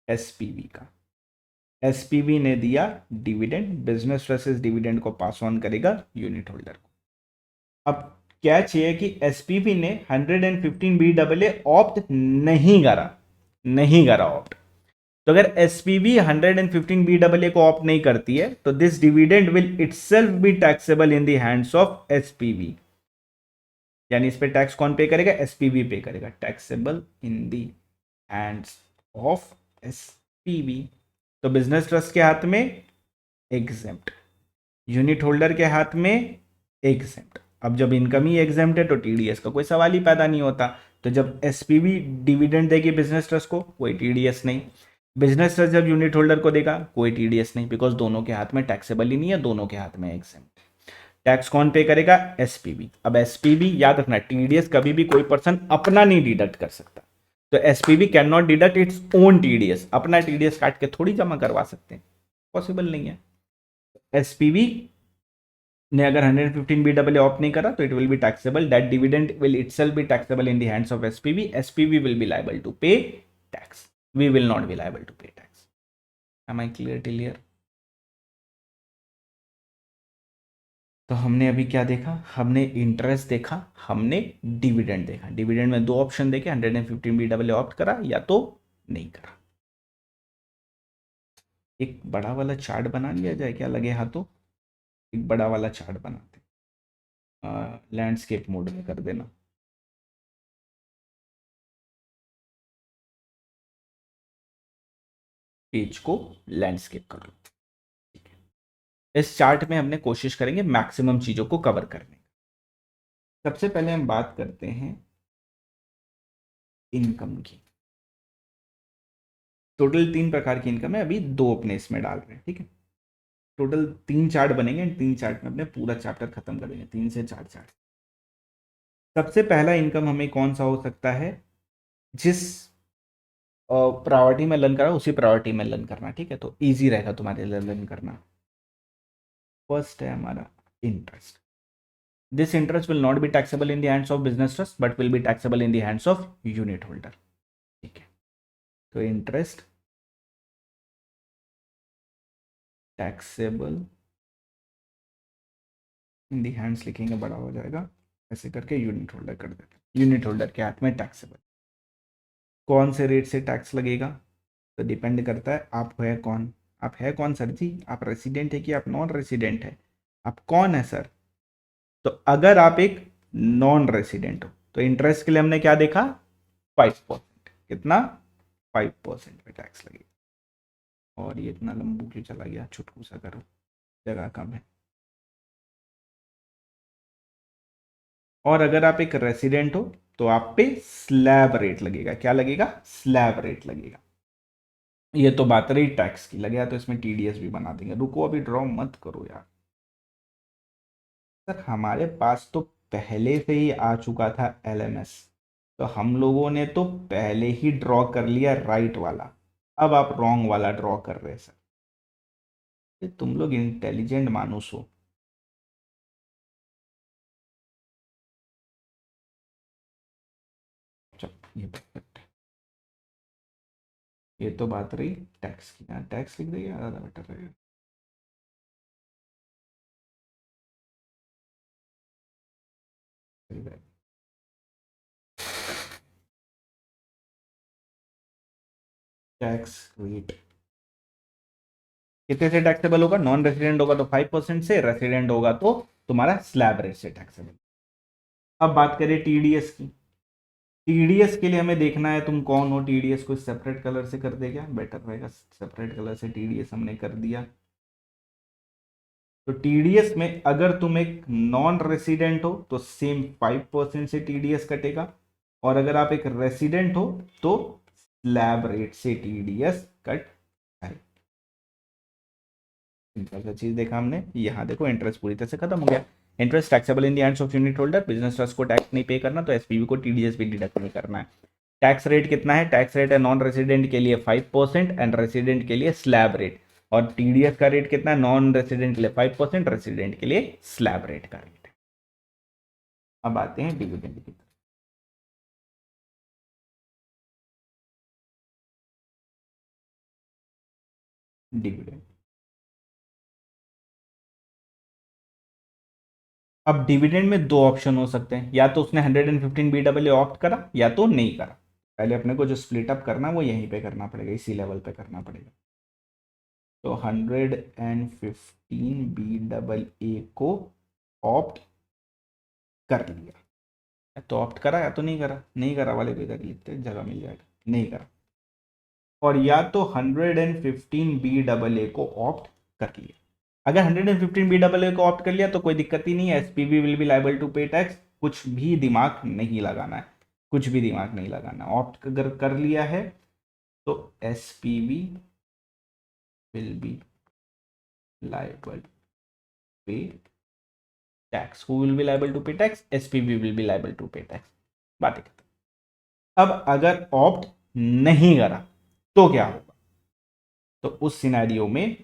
एसपीवी का, एसपीवी ने दिया डिविडेंड, बिजनेस ट्रस्ट इस डिविडेंड को पास ऑन करेगा यूनिट होल्डर को। अब कैच ये है कि एसपीबी ने 115 बी डबल ए ऑप्ट नहीं करा ऑप्ट। तो अगर एसपीबी 115 बी डबल ए को ऑप्ट नहीं करती है तो this dividend will itself be taxable in the hands of SPB. यानी इस पे टैक्स कौन पे करेगा? एसपीबी पे करेगा। Taxable in the hands of SPB. तो बिजनेस ट्रस्ट के हाथ में एग्जेम्प्ट, यूनिट होल्डर के हाथ में एग्जेम्प्ट। अब जब इनकम ही एग्जेम्प्ट है तो टीडीएस का कोई सवाल ही पैदा नहीं होता। तो जब एसपीबी डिविडेंड देगी बिजनेस ट्रस्ट को, कोई टीडीएस नहीं। बिजनेस ट्रस्ट जब यूनिट होल्डर को देगा, कोई टीडीएस नहीं, बिकॉज दोनों के हाथ में टैक्सेबल ही नहीं है, दोनों के हाथ में एग्जेम्प्ट। टैक्स कौन पे करेगा? एसपीबी। अब एसपीबी याद रखना, टीडीएस कभी भी कोई पर्सन अपना नहीं डिडक्ट कर सकता। तो SPB can not deduct its own TDS. अपना टीडीएस काट के थोड़ी जमा करवा सकते हैं, पॉसिबल नहीं है। एसपीबी ने अगर 115 बी डबल ऑप्ट नहीं करा तो it will be taxable. That dividend will itself be taxable in the hands of SPB. SPB will be liable to pay tax, we will not be liable to pay tax. Am I clear till? तो हमने अभी क्या देखा? हमने interest देखा, हमने dividend देखा। Dividend में दो ऑप्शन देखे, 115 बी डबल ऑप्ट करा या तो नहीं करा। एक बड़ा वाला चार्ट बना लिया जाए, क्या लगे हाथों? एक बड़ा वाला चार्ट बनाते, लैंडस्केप मोड में कर देना। पेज को लैंडस्केप कर लो। ठीक है, इस चार्ट में हमने कोशिश करेंगे मैक्सिमम चीजों को कवर करने की। सबसे पहले हम बात करते हैं इनकम की। टोटल 3 प्रकार की इनकम है, अभी 2 अपने इसमें डाल रहे हैं। ठीक है, टोटल 3 चार्ट बनेंगे, 3 चार्ट में अपने पूरा चैप्टर खत्म करेंगे, 3 से 4 चार्ट। सबसे पहला इनकम हमें कौन सा हो सकता है? जिस प्रायोरिटी में लर्न करा उसी प्रायोरिटी में लर्न करना। ठीक है, तो इजी रहेगा तुम्हारे लिए लर्न करना। फर्स्ट है हमारा interest. This interest will not be taxable in the hands of business trust but will be taxable in the hands of unit holder. ठीक है, तो interest taxable in the hands लिखेंगे, बड़ा हो जाएगा, ऐसे करके यूनिट होल्डर कर देते। यूनिट होल्डर के हाथ में टैक्सेबल। कौन से रेट से टैक्स लगेगा? तो डिपेंड करता है आप है कौन। आप है कौन सर जी? आप रेसिडेंट है कि आप नॉन रेसिडेंट है? आप कौन है सर? तो अगर आप एक नॉन रेसिडेंट हो तो इंटरेस्ट के लिए हमने क्या देखा? 5%। कितना? 5% पे टैक्स लगेगा। और ये इतना लंबू क्यों चला गया? छुटकू सा करो, जगह कम है। और अगर आप एक रेसिडेंट हो तो आप पे स्लैब रेट लगेगा। क्या लगेगा? स्लैब रेट लगेगा। ये तो बात रही टैक्स की, लगेगा तो इसमें टीडीएस भी बना देंगे। रुको, अभी ड्रॉ मत करो यार। सर हमारे पास तो पहले से ही आ चुका था एलएमएस, तो हम लोगों ने तो पहले ही ड्रॉ कर लिया राइट वाला। अब आप रॉन्ग वाला ड्रॉ कर रहे हैं सर। ये तुम लोग इंटेलिजेंट मानुस हो। चलो ये परफेक्ट है। ये तो बात रही टैक्स की, यहाँ टैक्स लिख देगा ज़्यादा बेटर रहेगा। टैक्स रेट कितने से टैक्सेबल होगा? नॉन रेसिडेंट होगा तो 5% से, रेसिडेंट होगा तो तुम्हारा स्लैब रेट से टैक्सेबल। अब बात करें टीडीएस की। टीडीएस के लिए हमें देखना है तुम कौन हो। टीडीएस को सेपरेट कलर से कर देगा, बेटर रहेगा। सेपरेट कलर से टीडीएस हमने कर दिया। तो टीडीएस में अगर तुम एक नॉन रेसिडेंट हो तो सेम 5% से टीडीएस कटेगा, और अगर आप एक रेसिडेंट हो तो स्लैब रेट से टीडीएस कट जाएगा। सिंपल सा चीज देखा हमने। यहाँ देखो इंटरेस्ट पूरी तरह से खत्म हो गया। Interest taxable in the hands of unit holder. Business trust को टैक्स नहीं पे करना तो एसपीवी को टीडीएस भी डिडक्ट नहीं करना है। टैक्स रेट कितना है? टैक्स रेट है नॉन रेसिडेंट के लिए 5% एंड रेसिडेंट के लिए स्लैब रेट। और टीडीएस का रेट कितना है? नॉन रेसिडेंट के लिए 5%, रेसिडेंट के लिए स्लैब रेट का रेट है। अब आते हैं डिविडेंड की तरफ। डिविडेंड अब डिविडेंड में दो ऑप्शन हो सकते हैं, या तो उसने 115 BAA ऑप्ट करा या तो नहीं करा। पहले अपने को जो स्प्लिट अप करना वो यहीं पे करना पड़ेगा, इसी लेवल पे करना पड़ेगा। तो 115 BAA को ऑप्ट कर लिया, या तो ऑप्ट करा या तो नहीं करा। नहीं करा वाले को इधर लिखते हैं, जगह मिल जाएगा। नहीं करा, और या तो 115 BAA को ऑप्ट कर लिया। अगर 115 BAA को ऑप्ट कर लिया तो कोई दिक्कत ही नहीं है, SPV will be liable to pay tax. कुछ भी दिमाग नहीं लगाना है, कुछ भी दिमाग नहीं लगाना। ऑप्ट अगर कर लिया है तो SPV will be liable pay tax. Who will be liable to pay tax? SPV will be liable to pay tax. बात खत्म। अब अगर ऑप्ट नहीं करा तो क्या होगा? तो उस सिनेरियो में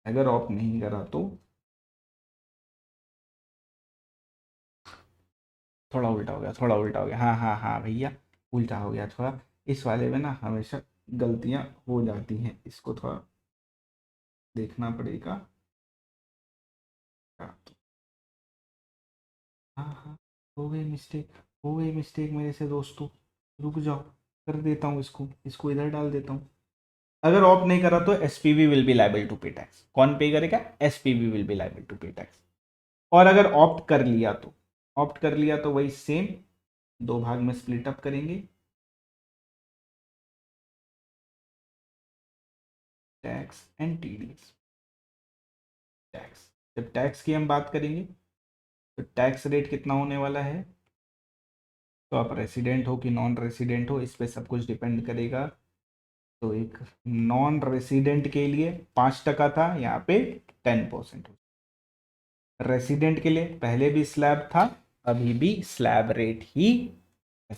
अगर ऑप्ट नहीं करा तो थोड़ा उल्टा हो गया, थोड़ा उल्टा हो गया। हाँ हाँ हाँ भैया, उल्टा हो गया थोड़ा। इस वाले में ना हमेशा गलतियां हो जाती हैं, इसको थोड़ा देखना पड़ेगा। हाँ हाँ हाँ, हो गई मिस्टेक मेरे से दोस्तों। रुक जाओ, कर देता हूँ इसको, इसको इधर डाल देता हूँ। अगर ऑप्ट नहीं करा तो SPV will be liable to pay tax. कौन पे करेगा? SPV will be liable to pay tax. और अगर ऑप्ट कर लिया तो, ऑप्ट कर लिया तो वही सेम, दो भाग में स्प्लिट अप करेंगे, टैक्स एंड टीडीएस। टैक्स, जब टैक्स की हम बात करेंगे तो टैक्स रेट कितना होने वाला है? तो आप रेसिडेंट हो कि नॉन रेसिडेंट हो, इस पे सब कुछ डिपेंड करेगा। तो एक नॉन रेसिडेंट के लिए 5% था, यहाँ पे 10% हो। रेसिडेंट के लिए पहले भी स्लैब था, अभी भी स्लैब रेट ही है।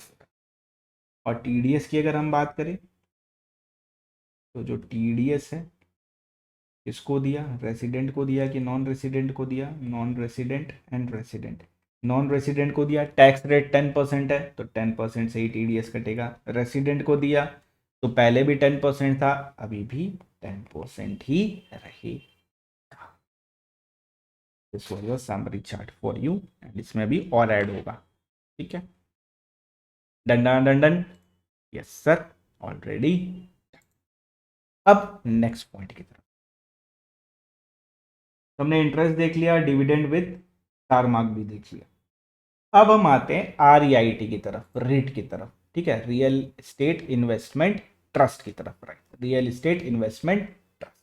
और टीडीएस की अगर हम बात करें तो जो टीडीएस है किसको दिया? रेसिडेंट को दिया कि नॉन रेसिडेंट को दिया? Non resident and resident. Non resident को दिया, टैक्स रेट 10% है तो 10% से ही टीडीएस कटेगा। रेसिडेंट को दिया तो पहले भी 10% था, अभी भी 10% ही रहेगा। This was your summary chart for you, and इसमें भी और ऐड होगा। ठीक है, done done done done. Yes sir, already. अब नेक्स्ट पॉइंट की तरफ। हमने इंटरेस्ट देख लिया, डिविडेंड विद स्टार मार्क भी देख लिया। अब हम आते हैं आरईआईटी की तरफ, रीट की तरफ। ठीक है, रियल एस्टेट इन्वेस्टमेंट ट्रस्ट की तरफ। Right, real estate investment trust.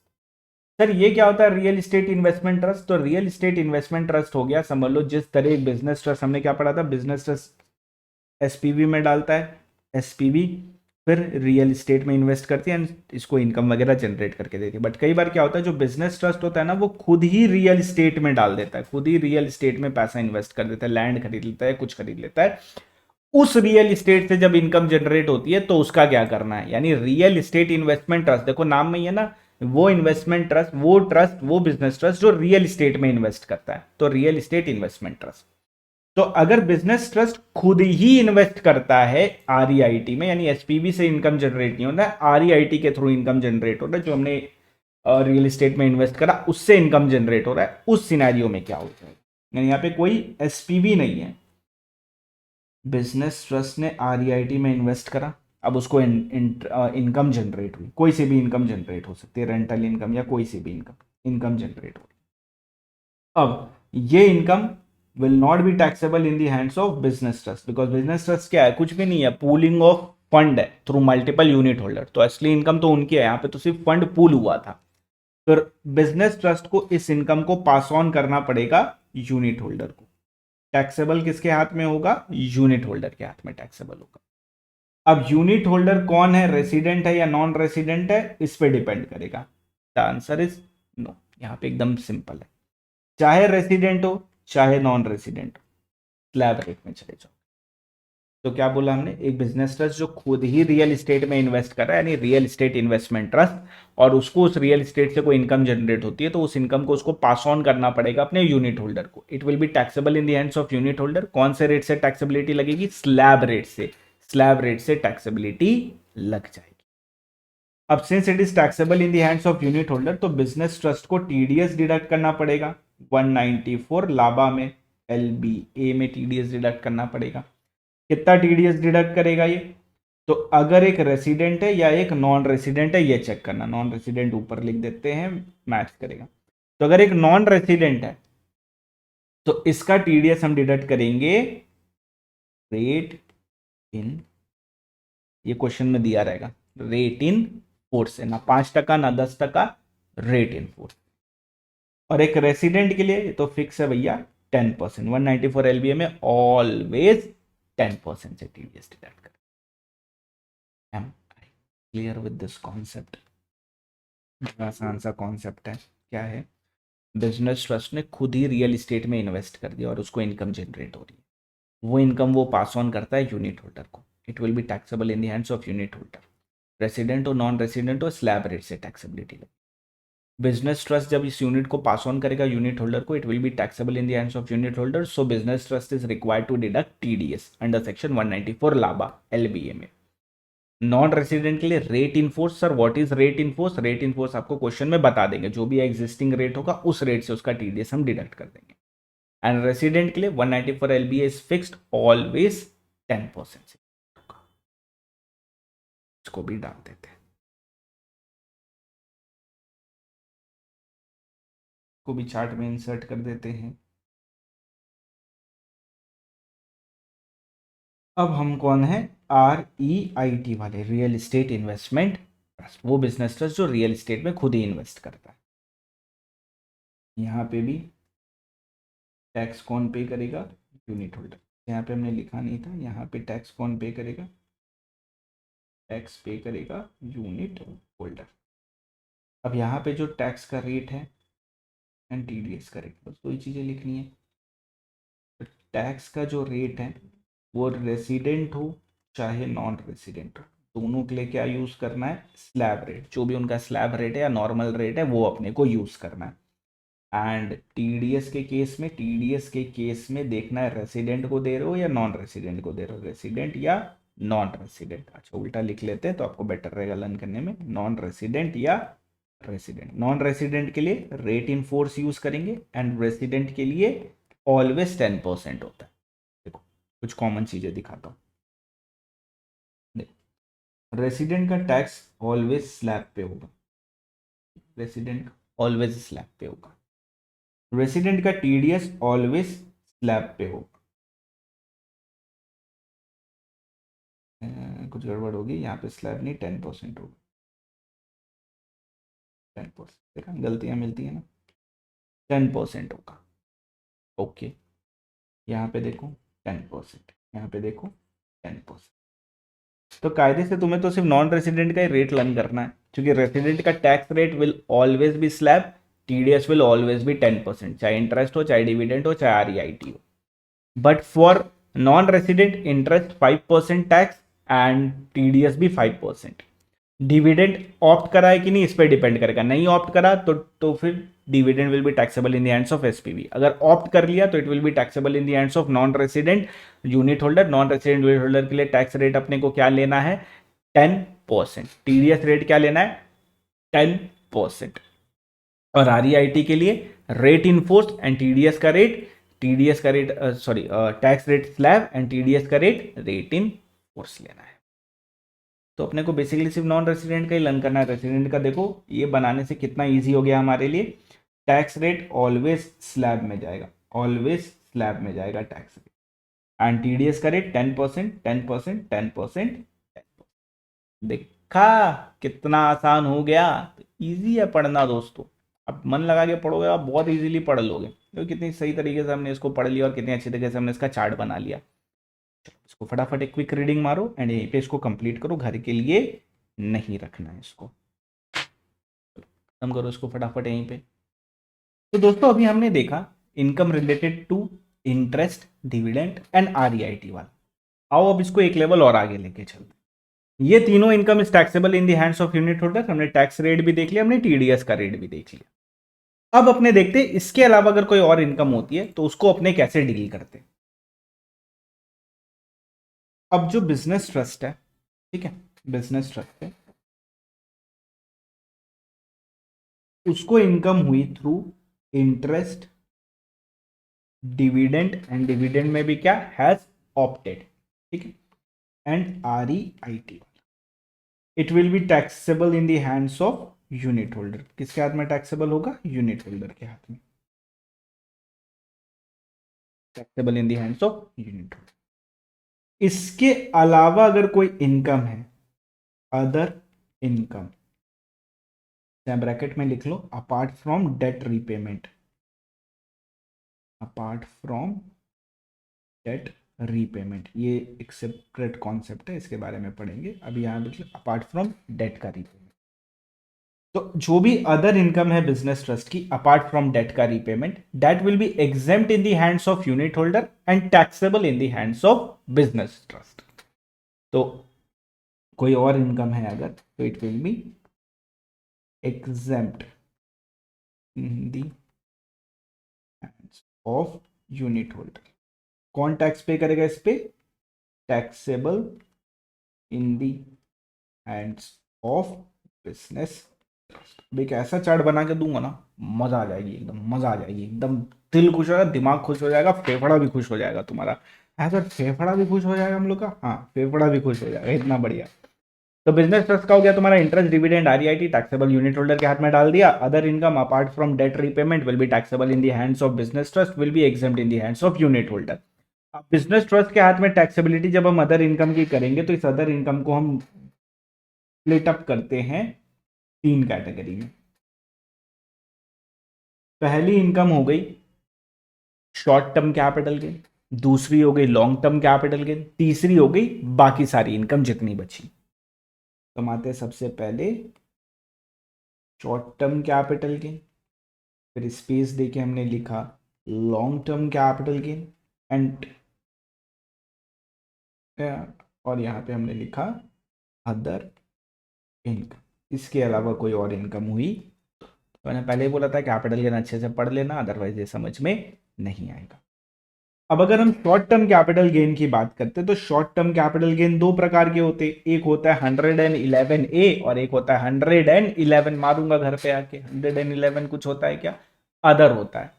Sir ये क्या होता है रियल एस्टेट इन्वेस्टमेंट ट्रस्ट? तो रियल एस्टेट इन्वेस्टमेंट ट्रस्ट हो गया, समझ लो जिस तरह एक बिजनेस ट्रस्ट, हमने क्या पढ़ा था, बिजनेस ट्रस्ट एसपीवी में डालता है, एसपीवी फिर रियल एस्टेट में इन्वेस्ट करती है एंड इसको इनकम वगैरह जनरेट करके देती है। बट कई बार क्या होता है, जो बिजनेस ट्रस्ट होता है ना, वो खुद ही रियल एस्टेट में डाल देता है, खुद ही रियल एस्टेट में पैसा इन्वेस्ट कर देता है, लैंड खरीद लेता है, कुछ खरीद लेता है। उस रियल एस्टेट से जब इनकम जनरेट होती है तो उसका क्या करना है? यानी रियल एस्टेट इन्वेस्टमेंट ट्रस्ट, देखो नाम में ही है ना, वो इन्वेस्टमेंट ट्रस्ट, वो ट्रस्ट, वो बिजनेस ट्रस्ट जो रियल एस्टेट में इन्वेस्ट करता है, तो रियल एस्टेट इन्वेस्टमेंट ट्रस्ट। तो अगर बिजनेस ट्रस्ट खुद ही इन्वेस्ट करता है आरईआईटी में, यानी एसपीवी से इनकम जनरेट नहीं होता है, आरईआईटी के थ्रू इनकम जनरेट हो रहा है, जो हमने रियल एस्टेट में इन्वेस्ट करा उससे इनकम जनरेट हो रहा है, उस सिनेरियो में क्या होता है? यानी यहाँ पे कोई एसपीवी नहीं है, बिजनेस ट्रस्ट ने आरईआईटी में इन्वेस्ट करा, अब उसको इनकम जनरेट हुई, कोई से भी इनकम जनरेट हो सकती है, रेंटल इनकम या कोई से भी इनकम इनकम जनरेट हो रही। अब ये income will not be taxable in the hands of business trust, because business trust क्या है? कुछ भी नहीं है, पूलिंग ऑफ फंड है थ्रू मल्टीपल यूनिट होल्डर। तो असली इनकम तो उनकी है, यहाँ पे तो सिर्फ फंड पूल हुआ था। फिर बिजनेस ट्रस्ट को इस इनकम को पास ऑन करना पड़ेगा यूनिट होल्डर को। टैक्सेबल किसके हाथ में होगा? यूनिट होल्डर के हाथ में टैक्सेबल होगा। अब यूनिट होल्डर कौन है, रेसिडेंट है या नॉन रेसिडेंट है, इस पे डिपेंड करेगा। The answer is no. यहां पे एकदम सिंपल है, चाहे रेसिडेंट हो चाहे नॉन रेसिडेंट हो, स्लैब रेट में चले जाओ। तो क्या बोला हमने? एक बिजनेस ट्रस्ट जो खुद ही रियल एस्टेट में इन्वेस्ट कर रहा है, यानी रियल एस्टेट इन्वेस्टमेंट ट्रस्ट, और उसको उस रियल एस्टेट से कोई इनकम जनरेट होती है, तो उस इनकम को उसको पास ऑन करना पड़ेगा अपने यूनिट होल्डर को। It will be taxable in the hands of unit holder. कौन से रेट से टैक्सेबिलिटी लगेगी? स्लैब रेट से। स्लैब रेट से टैक्सेबिलिटी लग जाएगी। अब since it is taxable in the hands of unit holder, तो बिजनेस ट्रस्ट को टीडीएस डिडक्ट करना पड़ेगा 194 लाबा में, एलबीए में टीडीएस डिडक्ट करना पड़ेगा। कितना टीडीएस डिडक्ट करेगा ये? तो अगर एक रेसिडेंट है या एक नॉन रेसिडेंट है, ये चेक करना। नॉन रेसिडेंट ऊपर लिख देते हैं, मैच करेगा। तो अगर एक नॉन रेसिडेंट है तो इसका टीडीएस हम डिडक्ट करेंगे रेट इन, ये क्वेश्चन में दिया रहेगा, रेट इन फोर्स से, ना 5% ना 10%, रेट इन फोर्स। और एक रेसिडेंट के लिए तो फिक्स है भैया 10%। 194 एलबीए में ऑलवेज 10% से टीडीएस डिडक्ट करें। Am I clear with this concept? आसान सा कॉन्सेप्ट है। क्या है? बिजनेस ट्रस्ट ने खुद ही रियल एस्टेट में इन्वेस्ट कर दिया और उसको इनकम जनरेट हो रही है। वो इनकम वो पास ऑन करता है यूनिट होल्डर को। It will be taxable in the hands of unit holder. Resident हो नॉन रेसिडेंट हो, स्लैब रेट से टैक्सेबिलिटी लगे। बिजनेस ट्रस्ट जब इस यूनिट को पास ऑन करेगा यूनिट होल्डर को, it will be taxable in the hands of unit holder. So business trust is required to deduct TDS under section 194 लाबा LBA में। Non resident के लिए rate in force. Sir what is rate in force? Rate in force आपको question में बता देंगे, जो भी एग्जिस्टिंग रेट होगा उस रेट से उसका टीडीएस हम डिडक्ट कर देंगे। एंड रेसिडेंट के लिए 194 एलबीए इज फिक्स्ड ऑलवेज 10% से। इसको भी डाल देते हैं, को भी चार्ट में इंसर्ट कर देते हैं। अब हम कौन है? REIT वाले, रियल एस्टेट इन्वेस्टमेंट ट्रस्ट, वो बिजनेस ट्रस्ट जो रियल एस्टेट में खुद ही इन्वेस्ट करता है। यहाँ पे भी टैक्स कौन पे करेगा? Unit holder. यहाँ पे हमने लिखा नहीं था, यहाँ पे टैक्स कौन पे करेगा? टैक्स पे करेगा यूनिट होल्डर। अब यहाँ पे जो टैक्स का रेट है एंड टीडीएस का रेट, बस वही चीज़ें लिखनी है। तो टैक्स का जो रेट है वो रेसिडेंट हो चाहे नॉन रेसिडेंट हो, दोनों के लिए क्या यूज़ करना है? Slab rate. जो भी उनका स्लैब रेट है या नॉर्मल रेट है वो अपने को यूज़ करना है। एंड टीडीएस के केस में, टीडीएस के केस में देखना है रेसिडेंट को दे रहे हो या नॉन रेसिडेंट को दे रहे हो, रेसिडेंट या नॉन रेसिडेंट। अच्छा उल्टा लिख लेते हैं तो आपको बेटर रहेगा लर्न करने में, नॉन रेसिडेंट या रेसिडेंट। नॉन रेसिडेंट के लिए रेट इन फोर्स यूज करेंगे एंड रेसिडेंट के लिए ऑलवेज 10% होता है। देखो कुछ कॉमन चीजें दिखाता हूँ। रेसिडेंट का टैक्स ऑलवेज स्लैब पे होगा, रेसिडेंट ऑलवेज स्लैब पे होगा। रेसिडेंट का टीडीएस ऑलवेज स्लैब पे होगा। कुछ गड़बड़ होगी यहाँ पे, स्लैब नहीं 10% होगा। 10%, देखा गलतियाँ मिलती है ना, 10% होगा। ओके यहाँ पे देखो 10%, यहाँ पे देखो 10%। तो कायदे से तुम्हें तो सिर्फ नॉन रेसिडेंट का ही रेट लर्न करना है, क्योंकि रेसिडेंट का tax rate will always be slab, TDS will always be 10%, चाहे इंटरेस्ट हो, चाहे डिविडेंड हो, चाहे आरईआईटी हो। But for non resident interest 5% tax and TDS भी 5%। डिविडेंड ऑप्ट करा है कि नहीं इस पर डिपेंड करेगा, नहीं ऑप्ट करा तो फिर dividend will be taxable in the hands of SPV. अगर ऑप्ट कर लिया तो it will be taxable in the hands of non resident unit holder. Non resident unit holder के लिए टैक्स रेट अपने को क्या लेना है? 10%। टीडीएस रेट क्या लेना है? 10%। और आरईआईटी के लिए rate in force and TDS का rate sorry tax rate slab and TDS का रेट इन फोर्स लेना है। तो अपने को बेसिकली सिर्फ नॉन रेसिडेंट का ही लर्न करना है। रेसिडेंट का देखो ये बनाने से कितना इजी हो गया हमारे लिए। टैक्स रेट ऑलवेज स्लैब में जाएगा, ऑलवेज स्लैब में जाएगा टैक्स रेट। एंड टीडीएस का रेट 10%, 10%, 10%। देखा कितना आसान हो गया। तो ईजी है पढ़ना दोस्तों, अब मन लगा के पढ़ोगे आप बहुत इजीली पढ़ लोगे। तो कितनी सही तरीके से हमने इसको पढ़ लिया और कितने अच्छे तरीके से हमने इसका चार्ट बना लिया। इसको फटाफट एक क्विक रीडिंग मारो एंड यहीं पे इसको कंप्लीट करो, घर के लिए नहीं रखना है इसको। खत्म करो इसको फटाफट यहीं पे। तो दोस्तों अभी हमने देखा income related to interest, dividend and REIT वाला। आओ अब इसको एक लेवल और आगे लेके चलते। ये तीनों income is taxable in the hands of unit holder. हमने टैक्स रेट भी देख लिया, हमने टीडीएस का रेट भी देख लिया। अब अपने देखते इसके अलावा अगर कोई और इनकम होती है तो उसको अपने कैसे डील करते हैं। अब जो बिजनेस ट्रस्ट है, ठीक है, बिजनेस ट्रस्ट है, उसको इनकम हुई through interest, dividend, and dividend में भी क्या हैज ऑप्टेड, ठीक है, and REIT, it will be taxable in the hands of unit holder. किसके हाथ में टैक्सेबल होगा? यूनिट होल्डर के हाथ में, taxable in the hands of unit holder. इसके अलावा अगर कोई इनकम है, अदर इनकम, ब्रैकेट में लिख लो, apart from debt repayment, apart from debt repayment, ये एक सेपरेट कॉन्सेप्ट है, इसके बारे में पढ़ेंगे। अभी यहां लिख लो अपार्ट फ्रॉम डेट का रीपेमेंट। तो जो भी अदर इनकम है बिजनेस ट्रस्ट की अपार्ट फ्रॉम डेट का repayment, that will be exempt in the hands of unit holder and taxable in the hands of business trust. तो कोई और इनकम है अगर, तो it will be exempt in the hands of unit holder. कौन tax पे करेगा इस पे? Taxable in the hands of business. एक ऐसा चार्ट बना के दूंगा ना, मजा आ जाएगी, एकदम मजा आ जाएगी, एकदम दिल खुश हो जाएगा, दिमाग खुश हो जाएगा, फेफड़ा भी खुश हो जाएगा तुम्हारा। ऐसा फेफड़ा भी खुश हो जाएगा हम लोग का, हाँ फेफड़ा भी खुश हो जाएगा, इतना बढ़िया। तो बिजनेस ट्रस्ट का हो गया तुम्हारा interest, dividend, REIT taxable unit holder के हाथ में डाल दिया। Other income apart from debt repayment will be taxable in the hands of business trust, will be exempt in the hands of unit holder. अब बिजनेस ट्रस्ट के हाथ में taxability जब हम अदर इनकम की करेंगे, तो इस अदर इनकम को हम स्प्लिट अप करते हैं 3 कैटेगरी में। पहली इनकम हो गई शॉर्ट टर्म कैपिटल गेन, दूसरी हो गई लॉन्ग टर्म कैपिटल गेन, तीसरी हो गई बाकी सारी इनकम जितनी बची। कमाते हैं सबसे पहले शॉर्ट टर्म कैपिटल गेन, फिर स्पेस देके हमने लिखा long term capital gain and, और यहां पे हमने लिखा अदर इनकम। इसके अलावा कोई और इनकम हुई तो मैंने पहले ही बोला था कैपिटल गेन अच्छे से पढ़ लेना, अदरवाइज ये समझ में नहीं आएगा। अब अगर हम शॉर्ट टर्म कैपिटल गेन की बात करते हैं, तो शॉर्ट टर्म कैपिटल गेन 2 प्रकार के होते हैं, एक होता है 111A और एक होता है 111, मारूंगा घर पे आके, 111 कुछ होता है क्या? अदर होता है।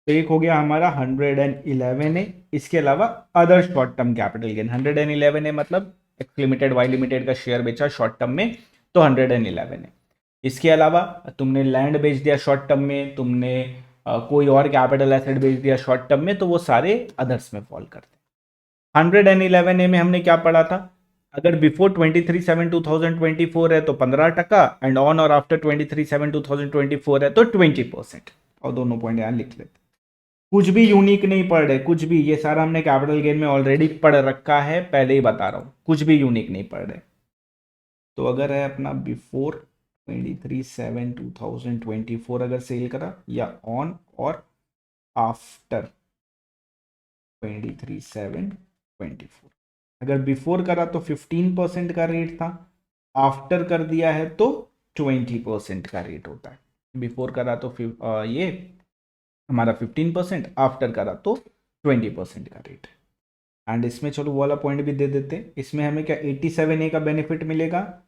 तो एक हो गया हमारा 111A, इसके अलावा other short term capital gain. 111A मतलब एक्स लिमिटेड वाई लिमिटेड का शेयर बेचा शॉर्ट टर्म में, तो 111 है। इसके अलावा तुमने लैंड बेच दिया शॉर्ट टर्म में, तुमने कोई और कैपिटल एसेट बेच दिया शॉर्ट टर्म में, तो वो सारे अदर्स में फॉल करते हैं। 111A में हमने क्या पढ़ा था? अगर बिफोर 23/7/2024 है तो 15%, एंड ऑन और आफ्टर 23/7/2024 है तो 20%। और दोनों पॉइंट यहां लिख लेते। कुछ भी यूनिक नहीं पढ़ रहे, कुछ भी, ये सारा हमने कैपिटल गेन में ऑलरेडी पढ़ रखा है, पहले ही बता रहा हूं, कुछ भी यूनिक नहीं पढ़ रहे। तो अगर है अपना बिफोर 23/7/2024 अगर सेल करा, या ऑन और आफ्टर 23/7/24, अगर बिफोर करा तो 15% का रेट था, आफ्टर कर दिया है तो 20% का रेट होता है। बिफोर करा तो ये हमारा 15%, आफ्टर करा तो 20% का रेट है। एंड इसमें चलो वो वाला पॉइंट भी दे देते हैं, इसमें हमें क्या 87A का बेनिफिट मिलेगा?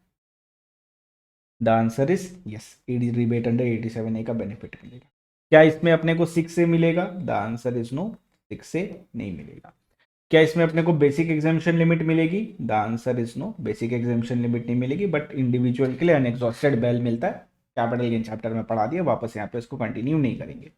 The answer is yes, rebate under 87A का बेनिफिट मिलेगा। क्या इसमें अपने को 6A मिलेगा? The answer is no, 6A नहीं मिलेगा। क्या इसमें अपने को बेसिक एग्जामिशन लिमिट मिलेगी? The answer is no, basic exemption limit नहीं मिलेगी, बट इंडिविजुअल के लिए अनएग्जॉस्टेड बेल मिलता है। कैपिटल गेन चैप्टर में पढ़ा दिया, वापस यहाँ पे इसको कंटिन्यू नहीं करेंगे।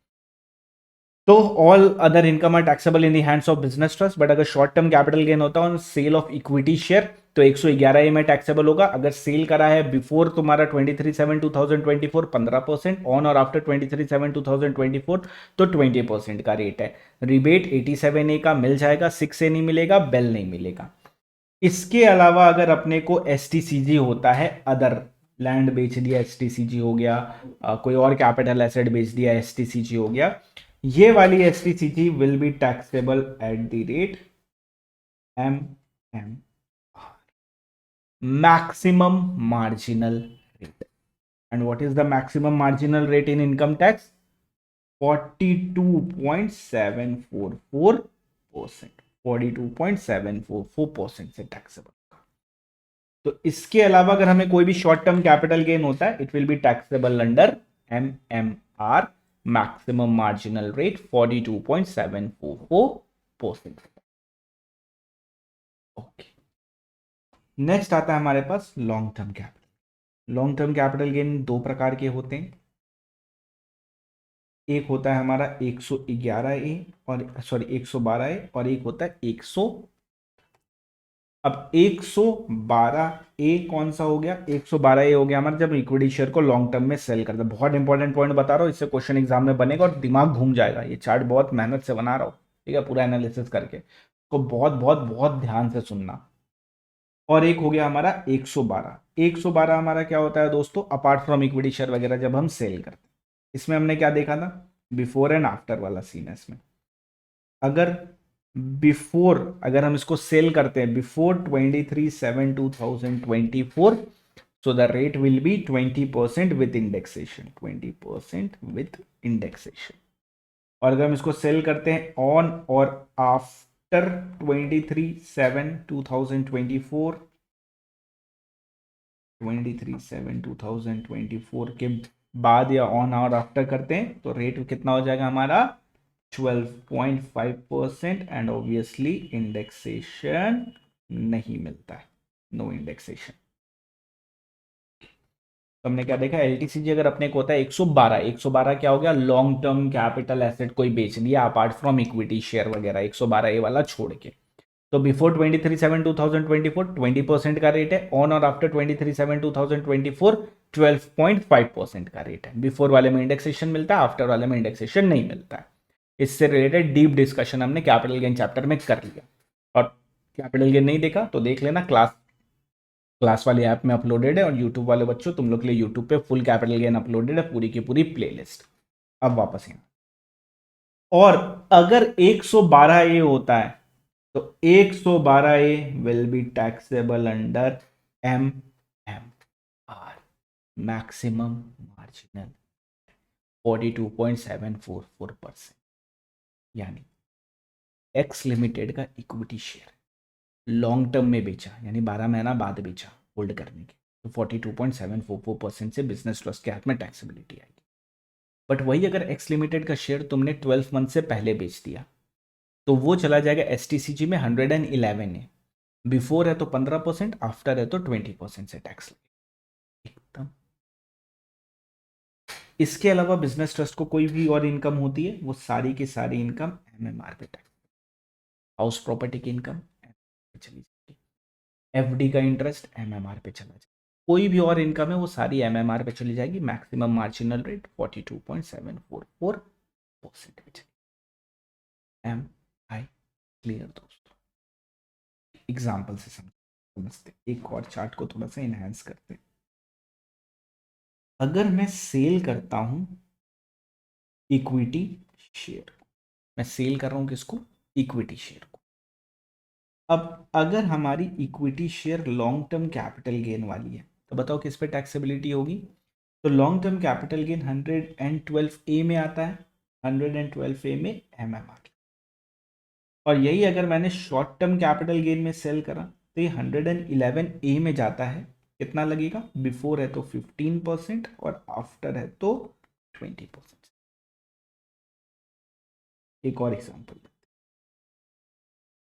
तो all other income are taxable in the hands of business trust, but अगर शॉर्ट टर्म कैपिटल गेन होता है on sale of equity share, तो 111A में टैक्सेबल होगा। अगर सेल करा है बिफोर तुम्हारा 23/7/2024 15%, ऑन और आफ्टर 23/7/2024 तो 20% का रेट है। रिबेट 87A का मिल जाएगा, 6A नहीं मिलेगा, बेल नहीं मिलेगा। इसके अलावा अगर अपने को STCG होता है, अदर लैंड बेच दिया STCG हो गया, कोई और कैपिटल एसेट बेच दिया STCG हो गया, ये वाली STCG will be taxable at the rate MMR, maximum marginal rate. And what is the maximum marginal rate in income tax? 42.744%, 42.744% से टैक्सेबल। तो इसके अलावा अगर हमें कोई भी शॉर्ट टर्म कैपिटल गेन होता है, it will be taxable under MMR maximum marginal rate 42.744%। Okay, next आता है हमारे पास long term capital. Long term capital gain दो प्रकार के होते हैं। एक होता है हमारा 111A और सॉरी 112A और एक होता है 100। अब 112A कौन सा हो गया? 112A हो गया हमारा जब इक्विटी शेयर को लॉन्ग टर्म में सेल करता है। बहुत इंपॉर्टेंट पॉइंट बता रहा हूँ, इससे क्वेश्चन एग्जाम में बनेगा और दिमाग घूम जाएगा। ये चार्ट बहुत मेहनत से बना रहा हूँ, ठीक है, पूरा एनालिसिस करके, तो बहुत बहुत बहुत ध्यान से सुनना। और एक हो गया हमारा 112। 112 हमारा क्या होता है दोस्तों? अपार्ट फ्रॉम इक्विटी शेयर वगैरह जब हम सेल करते हैं, इसमें हमने क्या देखा था? बिफोर एंड आफ्टर वाला सीन है इसमें। अगर बिफोर, अगर हम इसको सेल करते हैं before 23/7/2024, so the rate will be 20% with indexation, 20% with indexation। और अगर हम इसको सेल करते हैं ऑन और आफ्टर 23/7/2024, 23/7/2024 के बाद या ऑन और आफ्टर करते हैं तो रेट कितना हो जाएगा हमारा? 12.5%। एंड ऑब्वियसली इंडेक्सेशन नहीं मिलता है, नो इंडेक्सेशन। तो हमने क्या देखा? एलटीसीजी अगर अपने को होता है 112, 112 क्या हो गया? लॉन्ग टर्म कैपिटल एसेट कोई बेच लिया अपार्ट फ्रॉम इक्विटी शेयर वगैरह, 112 ए वाला छोड़ के। तो बिफोर 23/7/2024 20% का रेट है, ऑन और आफ्टर 23/7/2024 12.5% का रेट है। बिफोर वाले में इंडेक्सेशन मिलता है, आफ्टर वाले में इंडेक्सेशन नहीं मिलता है। इससे रिलेटेड डीप डिस्कशन हमने कैपिटल गेन चैप्टर में कर लिया। और कैपिटल गेन नहीं देखा तो देख लेना, क्लास वाली ऐप में अपलोडेड है। और यूट्यूब वाले बच्चों, तुम लोग के लिए यूट्यूब पे फुल कैपिटल गेन अपलोडेड है, पूरी की पूरी प्लेलिस्ट। अब वापस यहाँ, और अगर 112A होता है तो 112A will be taxable under MMR maximum marginal 42.744%। यानी एक्स लिमिटेड का इक्विटी शेयर लॉन्ग टर्म में बेचा, यानी 12 महीना बाद बेचा होल्ड करने के, तो 42.744% से बिजनेस ट्रस्ट के हाथ में टैक्सेबिलिटी आएगी। बट वही अगर एक्स लिमिटेड का शेयर तुमने 12 मंथ से पहले बेच दिया तो वो चला जाएगा एसटीसीजी में 111 है। बिफोर है तो 15%, आफ्टर है तो 20% से टैक्स लगेगा एकदम। इसके अलावा बिजनेस ट्रस्ट को कोई भी और इनकम होती है, वो सारी की सारी इनकम एमएमआर पे टैक्स, हाउस प्रॉपर्टी की इनकम चली जाएगी, एफडी का इंटरेस्ट एमएमआर पे चला जाएगा, कोई भी और इनकम है वो सारी एमएमआर पे चली जाएगी। मैक्सिमम मार्जिनल रेट 42.744% पे चली। एम आई क्लियर दोस्तों? एग्जाम्पल से समझते, एक और चार्ट को थोड़ा सा इनहेंस करते। अगर मैं सेल करता हूं इक्विटी शेयर, मैं सेल कर रहा हूं किसको? इक्विटी शेयर को। अब अगर हमारी equity share long term capital gain वाली है तो बताओ किस पे टैक्सेबिलिटी होगी? तो long term capital gain 112A में आता है, 112A में एमएमआर। और यही अगर मैंने शॉर्ट टर्म कैपिटल गेन में सेल करा तो ये 111A में जाता है। कितना लगेगा? बिफोर है तो 15% और आफ्टर है तो 20%। एक और एग्जांपल,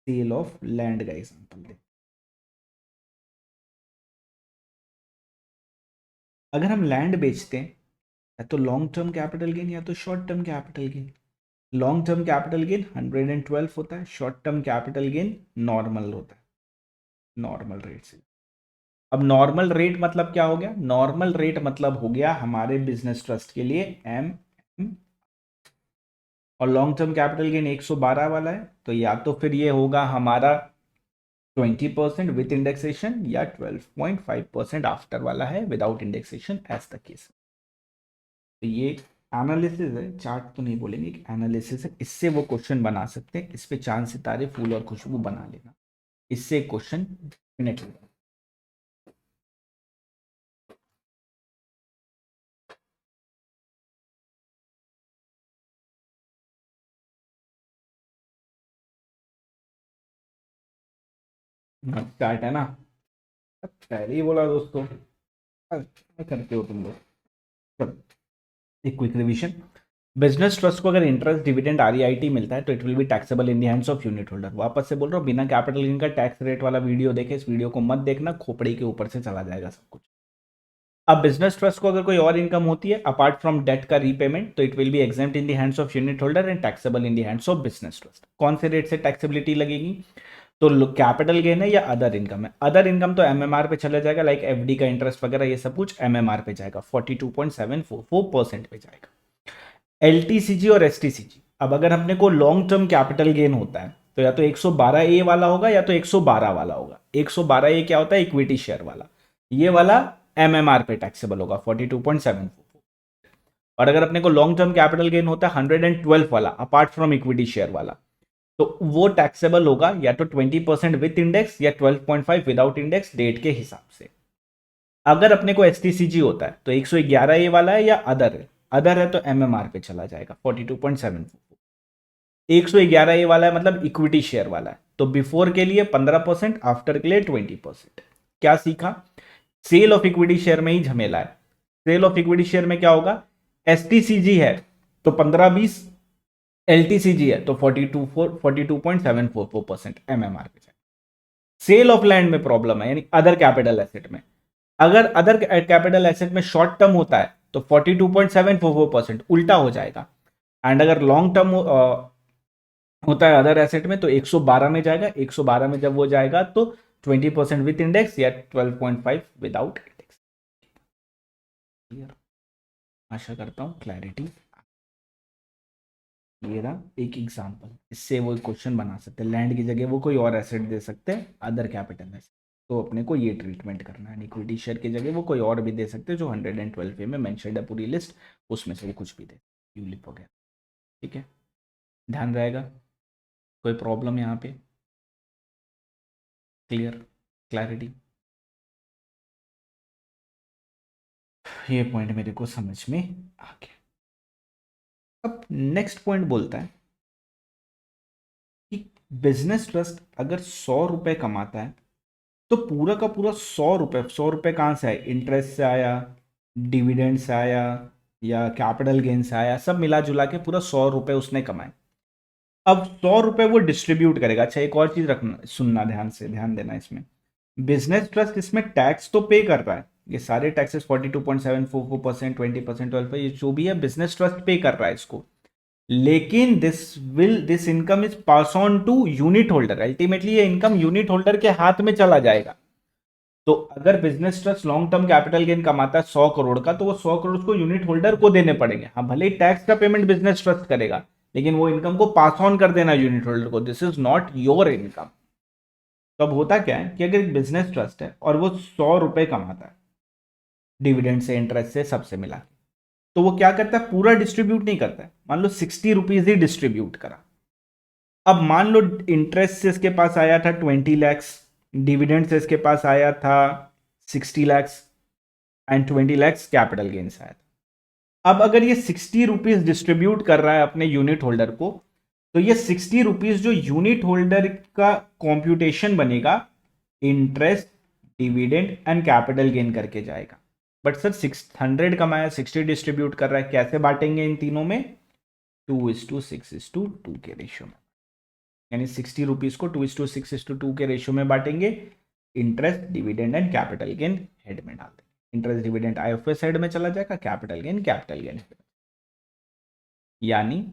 सेल ऑफ लैंड का एग्जांपल दे। अगर हम लैंड बेचते हैं या तो लॉन्ग टर्म कैपिटल गेन या तो short term capital gain. Long term capital gain 112 होता है, short term capital gain normal होता है, नॉर्मल रेट से। अब नॉर्मल रेट मतलब क्या हो गया? नॉर्मल रेट मतलब हो गया हमारे बिजनेस ट्रस्ट के लिए एम, और लॉन्ग टर्म कैपिटल गेन 112 वाला है तो या तो फिर ये होगा हमारा 20% विथ इंडेक्सेशन या 12.5% आफ्टर वाला है without indexation as the case. तो ये एनालिसिस है, चार्ट तो नहीं बोलेंगे, एक एनालिसिस है। इससे वो क्वेश्चन बना सकते हैं, इस पे चांद सितारे फूल और खुशबू बना लेना, इससे क्वेश्चन डेफिनेटली। स्टार्ट है ना? पहले ही बोला दोस्तों, क्या करते हो तुम लोग? चलो। एक क्विक रिवीजन, बिजनेस ट्रस्ट को अगर इंटरेस्ट डिविडेंड आरईआईटी मिलता है तो it will be taxable in the hands of unit holder. वापस से बोल रहा हूँ, बिना कैपिटल गेन का टैक्स रेट वाला वीडियो देखे, इस वीडियो को मत देखना, खोपड़ी के ऊपर से चला जाएगा सब कुछ। अब बिजनेस ट्रस्ट को अगर कोई और इनकम होती है अपार्ट फ्रॉम डेट का रीपेमेंट, तो it will be exempt in the hands of unit holder and taxable in the hands of business trust. कौन से रेट से टैक्सेबिलिटी लगेगी? तो कैपिटल गेन है या अदर इनकम है? अदर इनकम तो एमएमआर पे चला जाएगा, लाइक एफडी का इंटरेस्ट वगैरह ये सब कुछ एमएमआर पे जाएगा, 42.744% पे जाएगा। एलटीसीजी और एसटीसीजी, अब अगर अपने को लॉन्ग टर्म कैपिटल गेन होता है तो या तो 112A वाला होगा या तो 112 वाला होगा। 112A क्या होता है? इक्विटी शेयर वाला। ये वाला एमएमआर पे टैक्सेबल होगा 42.7। और अगर अपने को लॉन्ग टर्म कैपिटल गेन होता है 112 वाला अपार्ट फ्रॉम इक्विटी शेयर वाला, तो वो टैक्सेबल होगा या तो 20% विथ इंडेक्स या 12.5 विदाउट इंडेक्स डेट के हिसाब से। अगर अपने को एसटीसीजी होता है तो 111A वाला है या अदर है? अदर है तो एमएमआर पे चला जाएगा 42.74। 111A वाला है मतलब इक्विटी शेयर वाला है, तो बिफोर के लिए 15%, आफ्टर के लिए 20%। क्या सीखा? सेल ऑफ इक्विटी शेयर में ही झमेला है। सेल ऑफ इक्विटी शेयर में क्या होगा? एसटीसीजी है तो 15-20, एलटीसीजी है तो 42.744% एमएमआर पे जाएगा। सेल ऑफ लैंड में प्रॉब्लम है, यानी अदर कैपिटल एसेट में। अगर अदर कैपिटल एसेट में शॉर्ट टर्म होता है तो 42.744% उल्टा हो जाएगा। एंड अगर लॉन्ग टर्म होता है अदर एसेट में तो 112 में जाएगा। 112 में जब वो जाएगा तो 20% विथ इंडेक्स या 12.5 विदाउट इंडेक्स। क्लियर? आशा करता हूं क्लैरिटी। ये रहा एक एग्जांपल, इससे वो क्वेश्चन बना सकते हैं। लैंड की जगह वो कोई और एसेट दे सकते हैं, अदर कैपिटल एसेट, तो अपने को ये ट्रीटमेंट करना है। इक्विटी शेयर की जगह वो कोई और भी दे सकते हैं जो 112A में मेंशन्ड है पूरी लिस्ट, उसमें से वो कुछ भी दे, यूलिप वगैरह। ठीक है, ध्यान रहेगा। कोई प्रॉब्लम यहाँ पे? क्लियर? क्लैरिटी? ये पॉइंट मेरे को समझ में आ गया। अब नेक्स्ट पॉइंट बोलता है कि बिजनेस ट्रस्ट अगर 100 रुपए कमाता है तो पूरा का पूरा 100 रुपए, 100 रुपए कहाँ से आए? इंटरेस्ट से आया, डिविडेंड से आया या कैपिटल गेन से आया, सब मिला जुला के पूरा 100 रुपए उसने कमाए। अब 100 रुपए वो डिस्ट्रीब्यूट करेगा। अच्छा, एक और चीज रखना, सुनना ध्यान से, ध्यान देना इसमें। बिजनेस ट्रस्ट इसमें टैक्स तो पे कर रहा है, ये सारे टैक्सेस 42.744%, 20%, 12%, ये जो भी है बिजनेस ट्रस्ट पे कर रहा है इसको। लेकिन this income is pass on to unit holder. Ultimately ये इनकम यूनिट होल्डर के हाथ में चला जाएगा। तो अगर business trust long term capital gain कमाता है 100 करोड़ का, तो वो 100 करोड़ उसको यूनिट होल्डर को देने पड़ेंगे। हाँ, भले ही टैक्स का पेमेंट बिजनेस ट्रस्ट करेगा, लेकिन वो इनकम को पास ऑन कर देना यूनिट होल्डर को। This is not your income. तो अब होता क्या है कि अगर बिजनेस ट्रस्ट है और वो 100 रुपए कमाता है डिविडेंड से, इंटरेस्ट से, सबसे मिला के, तो वो क्या करता है? पूरा डिस्ट्रीब्यूट नहीं करता है। मान लो 60 रुपीज ही डिस्ट्रीब्यूट करा। अब मान लो इंटरेस्ट से इसके पास आया था 20 lakhs, डिविडेंड से इसके पास आया था 60 lakhs and 20 lakhs capital gain से आया था। अब अगर ये 60 रुपीज डिस्ट्रीब्यूट कर रहा है अपने यूनिट होल्डर को, तो ये 60 रुपीज जो यूनिट होल्डर का कॉम्प्यूटेशन बनेगा, interest, dividend and capital gain करके जाएगा। बट सर 600 कमाया, 60 डिस्ट्रीब्यूट कर रहा है, कैसे बांटेंगे इन तीनों में? 2:6:2 के रेशियो में, यानी 60 रुपीज को 2:6:2 के रेशियो में बांटेंगे। Interest, dividend and capital gain head में डाल देंगे। इंटरेस्ट डिविडेंड आईएफएस हेड में चला जाएगा, कैपिटल गेन हेड में। यानी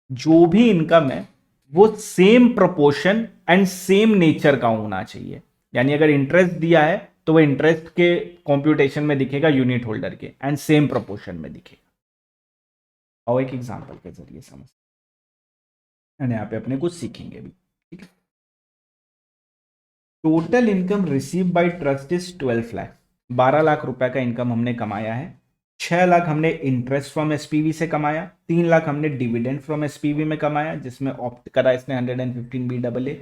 जो भी इनकम है वो same proportion and same nature का होना चाहिए। यानी अगर इंटरेस्ट दिया है तो वो इंटरेस्ट के कॉम्प्यूटेशन में दिखेगा यूनिट होल्डर के, एंड सेम प्रोपोर्शन में दिखेगा। और एक एग्जांपल के जरिए समझ, एंड यहाँ पे अपने कुछ सीखेंगे भी। ठीक है, total income receive by trust is 12 lakh. 12 lakh रुपए का इनकम हमने कमाया है। 6 लाख हमने इंटरेस्ट फ्रॉम एसपीवी से कमाया, 3 लाख हमने डिविडेंड फ्रॉम एसपीवी में कमाया, जिसमें ऑप्ट करा इसने 115BAA।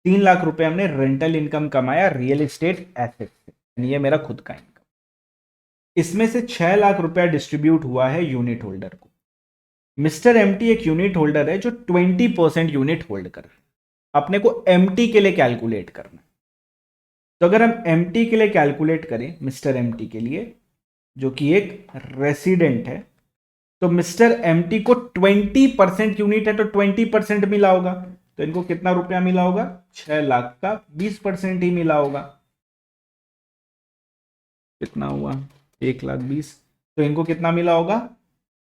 3 लाख रुपए हमने रेंटल इनकम कमाया रियल एस्टेट एसेट से, ये मेरा खुद का इनकम। इसमें से 6 लाख रुपया डिस्ट्रीब्यूट हुआ है यूनिट होल्डर को। मिस्टर एमटी एक यूनिट होल्डर है जो 20% यूनिट होल्ड कर रहा है। अपने को एमटी के लिए कैलकुलेट करना है। तो अगर हम एमटी के लिए कैलकुलेट करें, मिस्टर एमटी के लिए, जो कि एक रेसिडेंट है, तो मिस्टर एमटी को 20% यूनिट है तो 20% मिला होगा, तो इनको कितना रुपया मिला होगा? 6 लाख का 20% ही मिला होगा। कितना हुआ? 1,20,000। तो इनको कितना मिला होगा?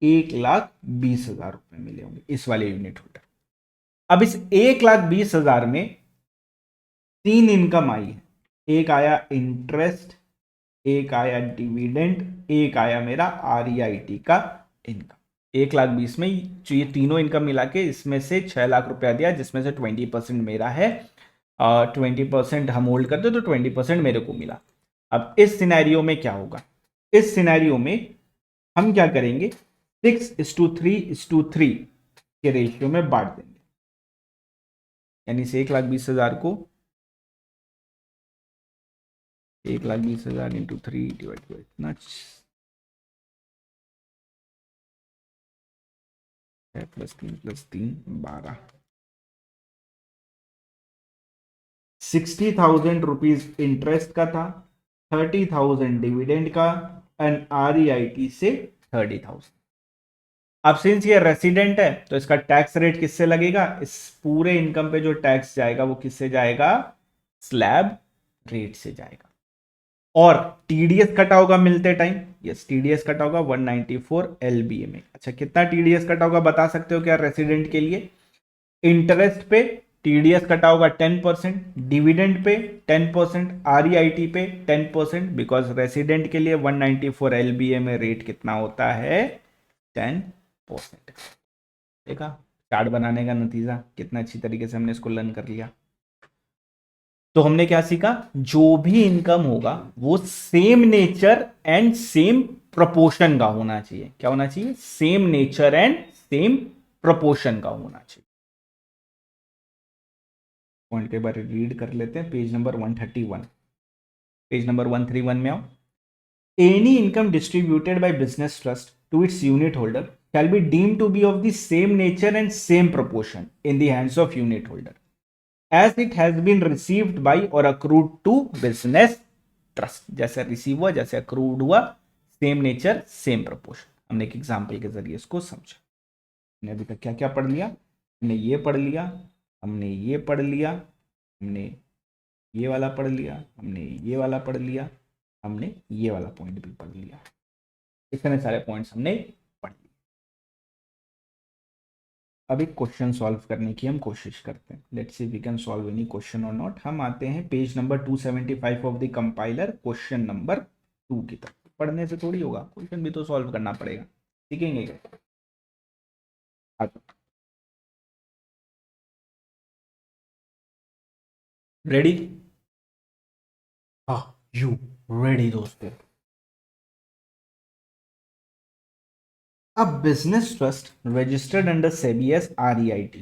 1,20,000 रुपए मिले होंगे इस वाले यूनिट होल्डर। अब इस 1,20,000 में 3 इनकम आई है, एक आया इंटरेस्ट, एक आया डिविडेंड, एक आया मेरा आरईआईटी का इनकम। 1,20,000 में ये तीनों इनकम मिला के इसमें से 6 लाख रुपया दिया, जिसमें से 20% मेरा है, 20% हम होल्ड करते तो 20% मेरे को मिला। अब इस सिनेरियो में क्या होगा? इस सिनेरियो में हम क्या करेंगे? 6:3:3 के रेशियो में बांट देंगे, यानी से 1,20,000 को 1,20,000 इंटू 3 डिवाइड बाई इतना, 6 + 3 + 3 12, 60,000 रुपीज इंटरेस्ट का था, 30,000 डिविडेंड का, एंड आरईआईटी से 30,000। अब सिंस ये रेसिडेंट है तो इसका टैक्स रेट किससे लगेगा? इस पूरे इनकम पे जो टैक्स जाएगा वो किससे जाएगा? स्लैब रेट से जाएगा। और टीडीएस कटा होगा मिलते टाइम, यस टीडीएस कटा होगा 194 एलबीए में। अच्छा कितना टीडीएस कटा होगा बता सकते हो क्या रेसिडेंट के लिए? इंटरेस्ट पे टीडीएस कटा होगा 10%, डिविडेंड पे 10%, आरईआईटी पे 10%, बिकॉज रेसिडेंट के लिए 194 एलबीए में रेट कितना होता है? 10%। देखा चार्ट बनाने का नतीजा कितना अच्छी तरीके से हमने इसको लर्न कर लिया। तो हमने क्या सीखा? जो भी इनकम होगा वो same nature and same proportion का होना चाहिए। क्या होना चाहिए? Same nature and same proportion का होना चाहिए। पॉइंट के बारे रीड कर लेते हैं, पेज नंबर 131। पेज नंबर 131 में आओ। Any income distributed by business trust to its unit holder shall be deemed to be of the same nature and same proportion in the hands of unit holder as it has been received by or accrued to business trust। जैसे receive हुआ, जैसे accrued हुआ, same nature same proportion. हमने एक example के जरिए इसको समझा। हमने अभी तक क्या क्या पढ़ लिया? हमने ये पढ़ लिया, हमने ये पढ़ लिया, हमने ये वाला पढ़ लिया, हमने ये वाला पढ़ लिया, हमने ये वाला पॉइंट भी पढ़ लिया। इतने सारे पॉइंट्स हमने पढ़ लिए। अब एक क्वेश्चन सॉल्व करने की हम कोशिश करते हैं। Let's see we can solve any question और नॉट। हम आते हैं page number 275 of the compiler, question number 2 की तरफ। पढ़ने से थोड़ी होगा, क्वेश्चन भी तो सॉल्व करना पड़ेगा, सीखेंगे क्या? रेडी? हाँ यू रेडी दोस्तों? A business trust registered under SEBI as REIT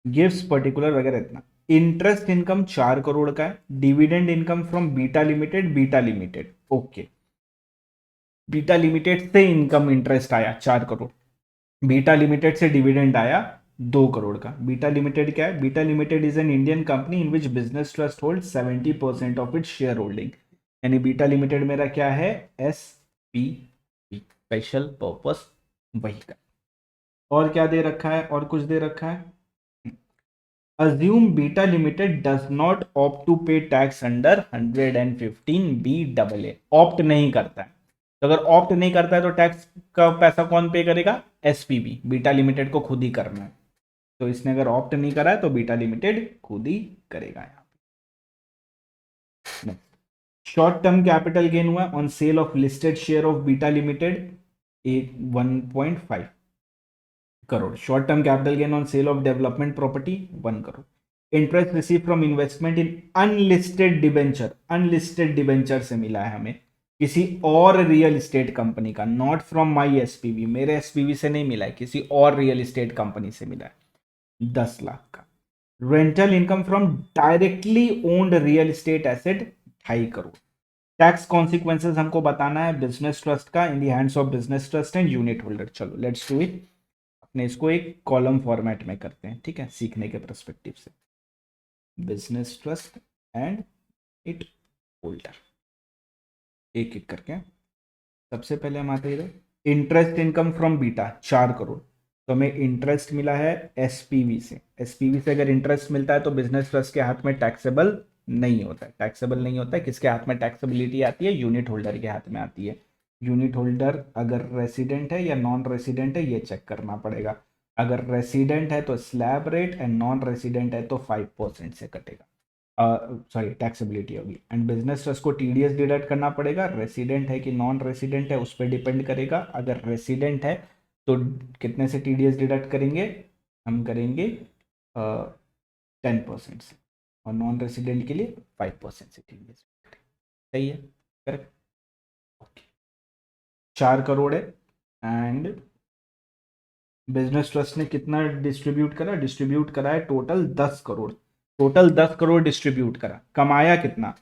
gives particular वगैरह इतना इंटरेस्ट इनकम 4 करोड़ का है, dividend income from beta limited, beta limited okay, beta limited से इनकम इंटरेस्ट आया 4 करोड़, बीटा लिमिटेड से डिविडेंड आया 2 करोड़ का। बीटा लिमिटेड क्या है? Beta limited is an Indian company in which business trust hold 70% of its share holding. यानी beta limited मेरा क्या है? S P special purpose vehicle. और क्या दे रखा है? और कुछ दे रखा है। Assume Beta Limited does not opt to pay tax under 115BAA। Opt नहीं करता है, तो अगर ऑप्ट नहीं करता है तो टैक्स का पैसा कौन पे करेगा? एसपीबी, बीटा लिमिटेड को खुद ही करना है। तो इसने अगर ऑप्ट नहीं करा है तो बीटा लिमिटेड खुद ही करेगा। यहाँ पे शॉर्ट टर्म कैपिटल गेन हुआ on sale of listed share of beta limited 1.5 crore. Short term capital gain on sale of development property 1 crore. Interest receive from investment in unlisted debenture, unlisted debenture से मिला है हमें किसी और रियल एस्टेट कंपनी का, not from my SPV, मेरे SPV से नहीं मिला है, किसी और रियल एस्टेट कंपनी से मिला है 10 लाख का। Rental income from directly owned real estate asset 2.5 crore. Tax consequences हमको बताना है बिजनेस ट्रस्ट का इन the hands of business trust and unit holder. चलो लेट्स डू इट। अपने इसको एक कॉलम फॉर्मेट में करते हैं, ठीक है, सीखने के पर्सपेक्टिव से। Business trust and it holder, एक एक करके। सबसे पहले हम आते हैं interest income from beta 4 crore, तो हमें इंटरेस्ट मिला है एसपीवी से। एसपीवी से अगर इंटरेस्ट मिलता है तो बिजनेस ट्रस्ट के हाथ में टैक्सेबल नहीं होता है, टैक्सेबल नहीं होता है। किसके हाथ में टैक्सेबिलिटी आती है? यूनिट होल्डर के हाथ में आती है। यूनिट होल्डर अगर रेसिडेंट है या नॉन रेसिडेंट है ये चेक करना पड़ेगा। अगर रेसिडेंट है तो slab rate and non resident है तो 5% से कटेगा, सॉरी टैक्सेबिलिटी होगी। एंड बिजनेस ट्रस्ट को टीडीएस डिडक्ट करना पड़ेगा। रेसिडेंट है कि नॉन रेसिडेंट है उस पर डिपेंड करेगा। अगर रेसिडेंट है तो कितने से टीडीएस डिडक्ट करेंगे? हम करेंगे 10% से, और नॉन रेसिडेंट के लिए 5% से टीडीएस। सही है, करेक्ट। ओके, 4 करोड़ है। एंड बिजनेस ट्रस्ट ने कितना डिस्ट्रीब्यूट करा? डिस्ट्रीब्यूट करा है total 10 crore. Total 10 crore distribute करा। कमाया कितना?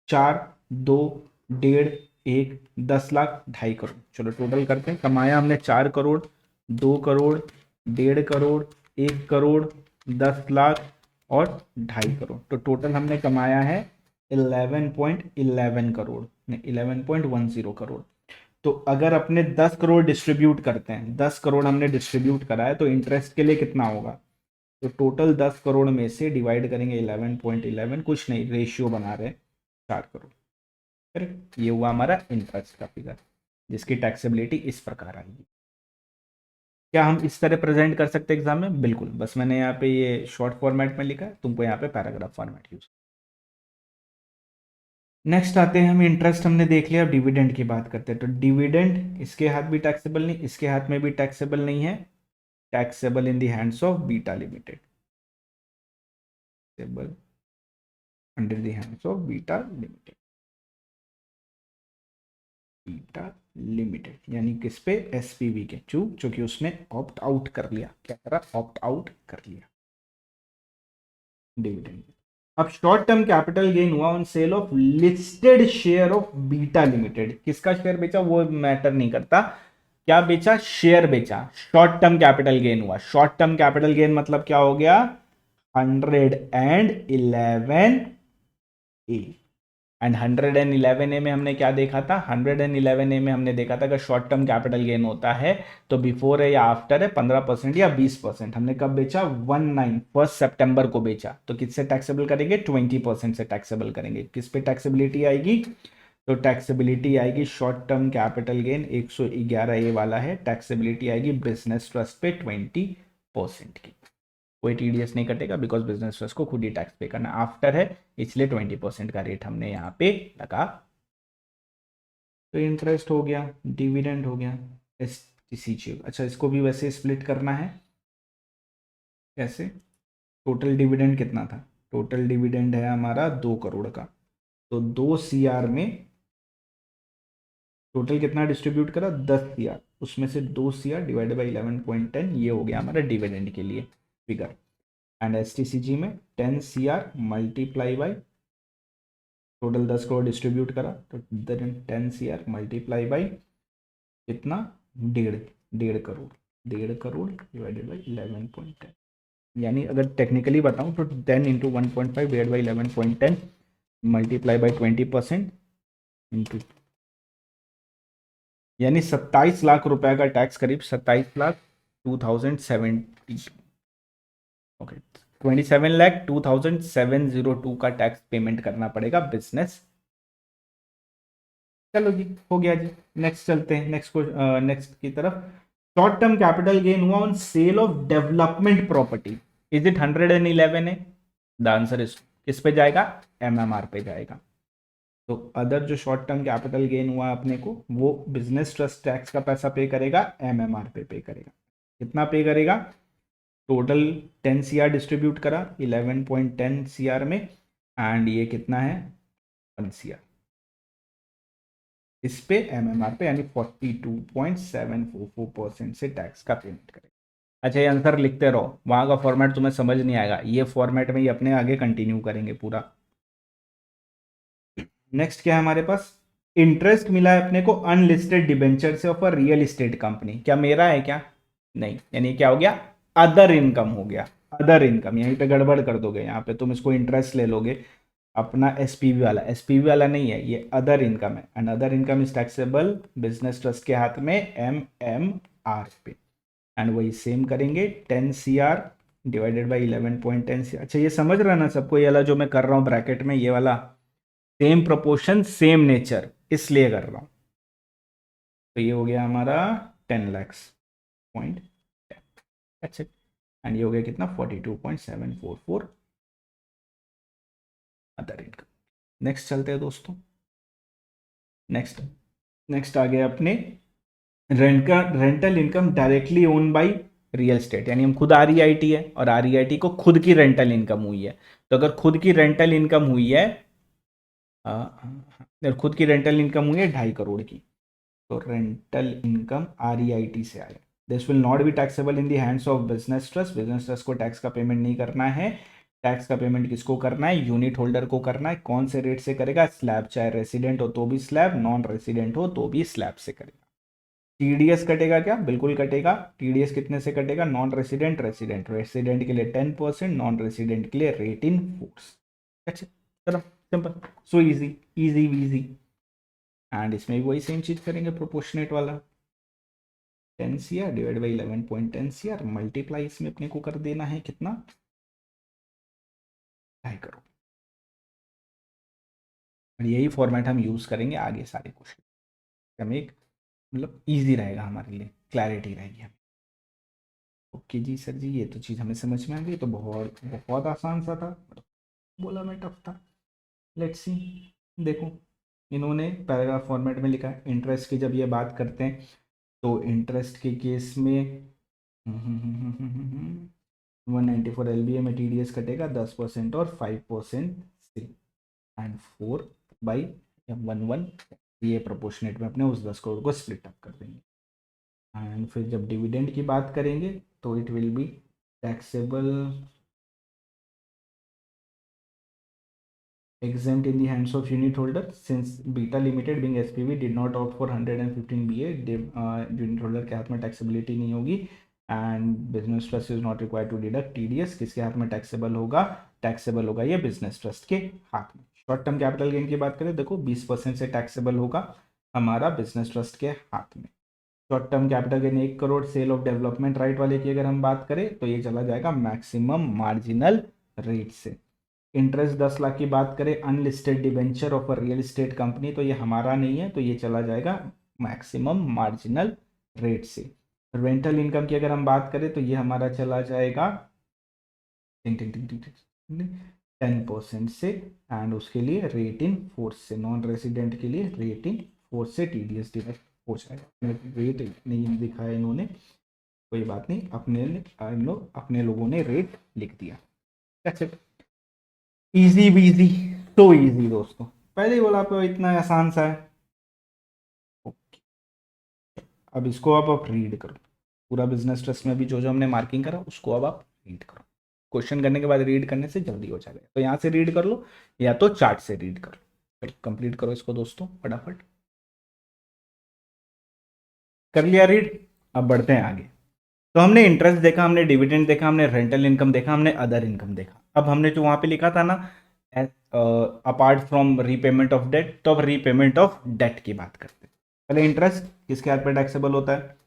4, 2, 1.5, 1, 10 लाख, 2.5 करोड़। चलो टोटल करते हैं। कमाया हमने 4 करोड़, 2 करोड़, 1.5 करोड़, 1 करोड़, 10 लाख और 2.5 करोड़। तो टोटल हमने कमाया है 11.11 करोड़, 11.10 करोड़। तो अगर अपने 10 करोड़ डिस्ट्रीब्यूट करते हैं, 10 करोड़ हमने डिस्ट्रीब्यूट करा है, तो इंटरेस्ट के लिए कितना होगा? तो टोटल 10 करोड़ में से डिवाइड करेंगे 11.11, कुछ नहीं, रेशियो बना रहे 4 करोड़। करेक्ट, ये हुआ हमारा इंटरेस्ट का फिगर, जिसकी टैक्सेबिलिटी इस प्रकार आएगी। क्या हम इस तरह प्रेजेंट कर सकते हैं एग्जाम में? बिल्कुल, बस मैंने यहाँ पे ये शॉर्ट फॉर्मेट में लिखा है, तुमको यहाँ पे पैराग्राफ फॉर्मेट यूज। नेक्स्ट आते हैं हम, इंटरेस्ट हमने देख लिया, अब डिविडेंड की बात करते हैं। तो डिविडेंड इसके हाथ भी टैक्सेबल नहीं, इसके हाथ में भी टैक्सेबल नहीं है। Taxable in the hands of beta limited, taxable under the hands of beta limited. Beta limited यानी किस पे? एसपीवी के, चूंकि उसने ऑप्ट आउट कर लिया। क्या करा? ऑप्ट आउट कर लिया डिविडेंड। अब शॉर्ट टर्म कैपिटल गेन हुआ on sale of listed share of beta limited. किसका शेयर बेचा वो मैटर नहीं करता, क्या बेचा? शेयर बेचा। शॉर्ट टर्म कैपिटल गेन हुआ। शॉर्ट टर्म कैपिटल गेन मतलब क्या हो गया? 111A। एंड 111A में हमने क्या देखा था? 111A में हमने देखा था कि शॉर्ट टर्म कैपिटल गेन होता है तो बिफोर है या आफ्टर है 15% या 20%। हमने कब बेचा? 1 सितंबर को बेचा। तो किससे टैक्सेबल करेंगे? 20% से टैक्सेबल करेंगे। किस पे टैक्सेबिलिटी आएगी? तो टैक्सेबिलिटी आएगी short term capital gain 111A वाला है, टैक्सेबिलिटी आएगी बिजनेस ट्रस्ट पे 20% की। कोई टीडीएस नहीं कटेगा बिकॉज बिजनेस ट्रस्ट को खुद ही टैक्स पे करना। आफ्टर है इसलिए 20% का रेट हमने यहाँ पे लगा। तो इंटरेस्ट हो गया, डिविडेंड हो गया, एसटीसीजी। अच्छा, इसको भी वैसे स्प्लिट करना है। कैसे? टोटल डिविडेंड कितना था? टोटल डिविडेंड है हमारा 2 करोड़ का। तो 2 CR में टोटल कितना डिस्ट्रीब्यूट करा? 10 CR। उसमें से 2 CR डिवाइडेड बाई 11.10, ये हो गया हमारा डिविडेंड के लिए फिगर। एंड एसटीसीजी में 10 CR multiply by total 10 crore distribute करा, तो 10 CR मल्टीप्लाई बाई कितना? 1.5 करोड़। 1.5 करोड़ डिवाइडेड बाई 11.10, यानी अगर टेक्निकली बताऊं तो 10 into 1.5 divide by 11.10 multiply by 20% into, यानी 27 लाख रुपए का टैक्स, करीब 27,02,070, ओके 27,02,702 का टैक्स पेमेंट करना पड़ेगा बिजनेस। चलो जी, हो गया जी। नेक्स्ट चलते हैं, नेक्स्ट की तरफ। शॉर्ट टर्म कैपिटल गेन हुआ on sale of development property. Is it 111 है? द आंसर इज, किस पे जाएगा? एमएमआर पे जाएगा। तो अदर जो शॉर्ट टर्म कैपिटल गेन हुआ अपने को, वो बिजनेस ट्रस्ट टैक्स का पैसा पे करेगा, एमएमआर पे करेगा। कितना पे करेगा? टोटल 10 CR डिस्ट्रीब्यूट करा 11.10 CR में, एंड ये कितना है? 1 CR। इस पे एमएमआर पे यानी 42.744% से टैक्स का पेमेंट करेगा। अच्छा, ये आंसर लिखते रहो, वहां का फॉर्मेट तुम्हें समझ नहीं आएगा, ये फॉर्मेट में ही अपने आगे कंटिन्यू करेंगे पूरा। नेक्स्ट क्या है हमारे पास? इंटरेस्ट मिला है अपने को अनलिस्टेड डिबेंचर से of a real estate company. क्या मेरा है क्या? नहीं, यानी क्या हो गया? अदर इनकम हो गया। अदर इनकम, यहीं पे गड़बड़ कर दोगे, यहाँ पे तुम इसको इंटरेस्ट ले लोगे अपना एसपीवी वाला, एसपीवी वाला नहीं है, ये अदर इनकम है, and other income is taxable business trust के हाथ में एमएमआर पे, एंड वही सेम करेंगे 10 CR डिवाइडेड बाई 11.10 CR। अच्छा ये समझ रहा ना सबको, ये वाला जो मैं कर रहा हूँ ब्रैकेट में, ये वाला सेम प्रोपोर्शन सेम नेचर इसलिए कर रहा हूँ। तो ये हो गया हमारा 10 lakhs अच्छा, एंड ये हो गया कितना 42.744 अदर इनकम। नेक्स्ट चलते हैं दोस्तों, नेक्स्ट नेक्स्ट आ गया अपने rental income directly own by real estate, यानी हम खुद आरईआईटी है और आरईआईटी को खुद की रेंटल इनकम हुई है। तो अगर खुद की रेंटल इनकम हुई है, अगर खुद की रेंटल इनकम हुई है 2.5 करोड़ की, तो रेंटल इनकम आरईआईटी से आए, this will not be taxable in the hands of business trust. Business trust को टैक्स का पेमेंट नहीं करना है। टैक्स का पेमेंट किसको करना है? यूनिट होल्डर को करना है। कौन से रेट से करेगा? स्लैब, चाहे रेसिडेंट हो तो भी स्लैब, नॉन रेसिडेंट हो तो भी स्लैब से करेगा। टीडीएस कटेगा क्या? बिल्कुल कटेगा। टीडीएस कितने से कटेगा? नॉन रेसिडेंट, रेसिडेंट, रेसिडेंट के लिए 10%, नॉन रेसिडेंट के लिए रेट इन फोर्स। अच्छा चलो simple, so easy, easy easy. And इसमें भी वही सेम चीज करेंगे, प्रोपोर्शनेट वाला 10 CR divide by 11.10 CR multiply इसमें अपने को कर देना है कितना? 2.5 करोड़। और यही फॉर्मेट हम यूज करेंगे आगे सारे क्वेश्चन, हमें एक मतलब इजी रहेगा, हमारे लिए क्लैरिटी रहेगी हमें। ओके जी सर जी, ये तो चीज़ हमें समझ में आ गई, तो बहुत बहुत आसान सा था, बोला मैं टफ था। लेट्स सी, देखो इन्होंने पैराग्राफ फॉर्मेट में लिखा है इंटरेस्ट की, जब ये बात करते हैं तो इंटरेस्ट के केस में 194 LBA में TDS कटेगा 10% और 5% से, एंड 4/11 ये प्रोपोर्शनेट में अपने उस 10 करोड़ को स्प्लिट अप कर देंगे। एंड फिर जब डिविडेंड की बात करेंगे तो it will be taxable exempt in the hands of unit holder since Beta Limited being SPV did not opt for 115 BA, unit holder के हाथ में टैक्सेबिलिटी नहीं होगी, and business trust is not required to deduct TDS। किसके हाथ में taxable होगा? Taxable होगा ये बिजनेस ट्रस्ट के हाथ में। शॉर्ट टर्म कैपिटल गेन की बात करें, देखो 20% से टैक्सेबल होगा हमारा बिजनेस ट्रस्ट के हाथ में। Short term capital gain 1 crore, sale of development right वाले की अगर हम बात करें तो ये चला जाएगा मैक्सिमम मार्जिनल रेट से। इंटरेस्ट 10 लाख की बात करें, unlisted debenture of a real estate company, तो ये हमारा नहीं है, तो ये चला जाएगा मैक्सिमम मार्जिनल रेट से। रेंटल इनकम की अगर हम बात करें तो ये हमारा चला जाएगा 10% से, एंड उसके लिए रेट इन फोर्स से, नॉन रेसिडेंट के लिए रेट इन फोर्स से TDS डिडक्ट हो जाएगा। रेट नहीं दिखाया इन्होंने, कोई बात नहीं, अपने लोगों ने रेट लिख दिया। That's it. इजी वीजी, तो इजी दोस्तों, पहले ही बोला आपको इतना आसान सा है। ओके, अब इसको आप रीड करो, पूरा बिजनेस ट्रस्ट में भी जो जो हमने मार्किंग करा उसको अब आप रीड करो। क्वेश्चन करने के बाद रीड करने से जल्दी हो जाएगा, तो यहाँ से रीड कर लो या तो चार्ट से रीड कर लो। चलो कंप्लीट करो इसको दोस्तों फटाफट। कर लिया रीड? अब बढ़ते हैं आगे। तो हमने इंटरेस्ट देखा, हमने डिविडेंड देखा, हमने रेंटल इनकम देखा, हमने अदर इनकम देखा। अब हमने जो वहां पे लिखा था ना, apart from repayment of debt, तो अब रीपेमेंट ऑफ डेट की बात करते हैं। पहले इंटरेस्ट किसके हाथ पे टैक्सेबल होता है?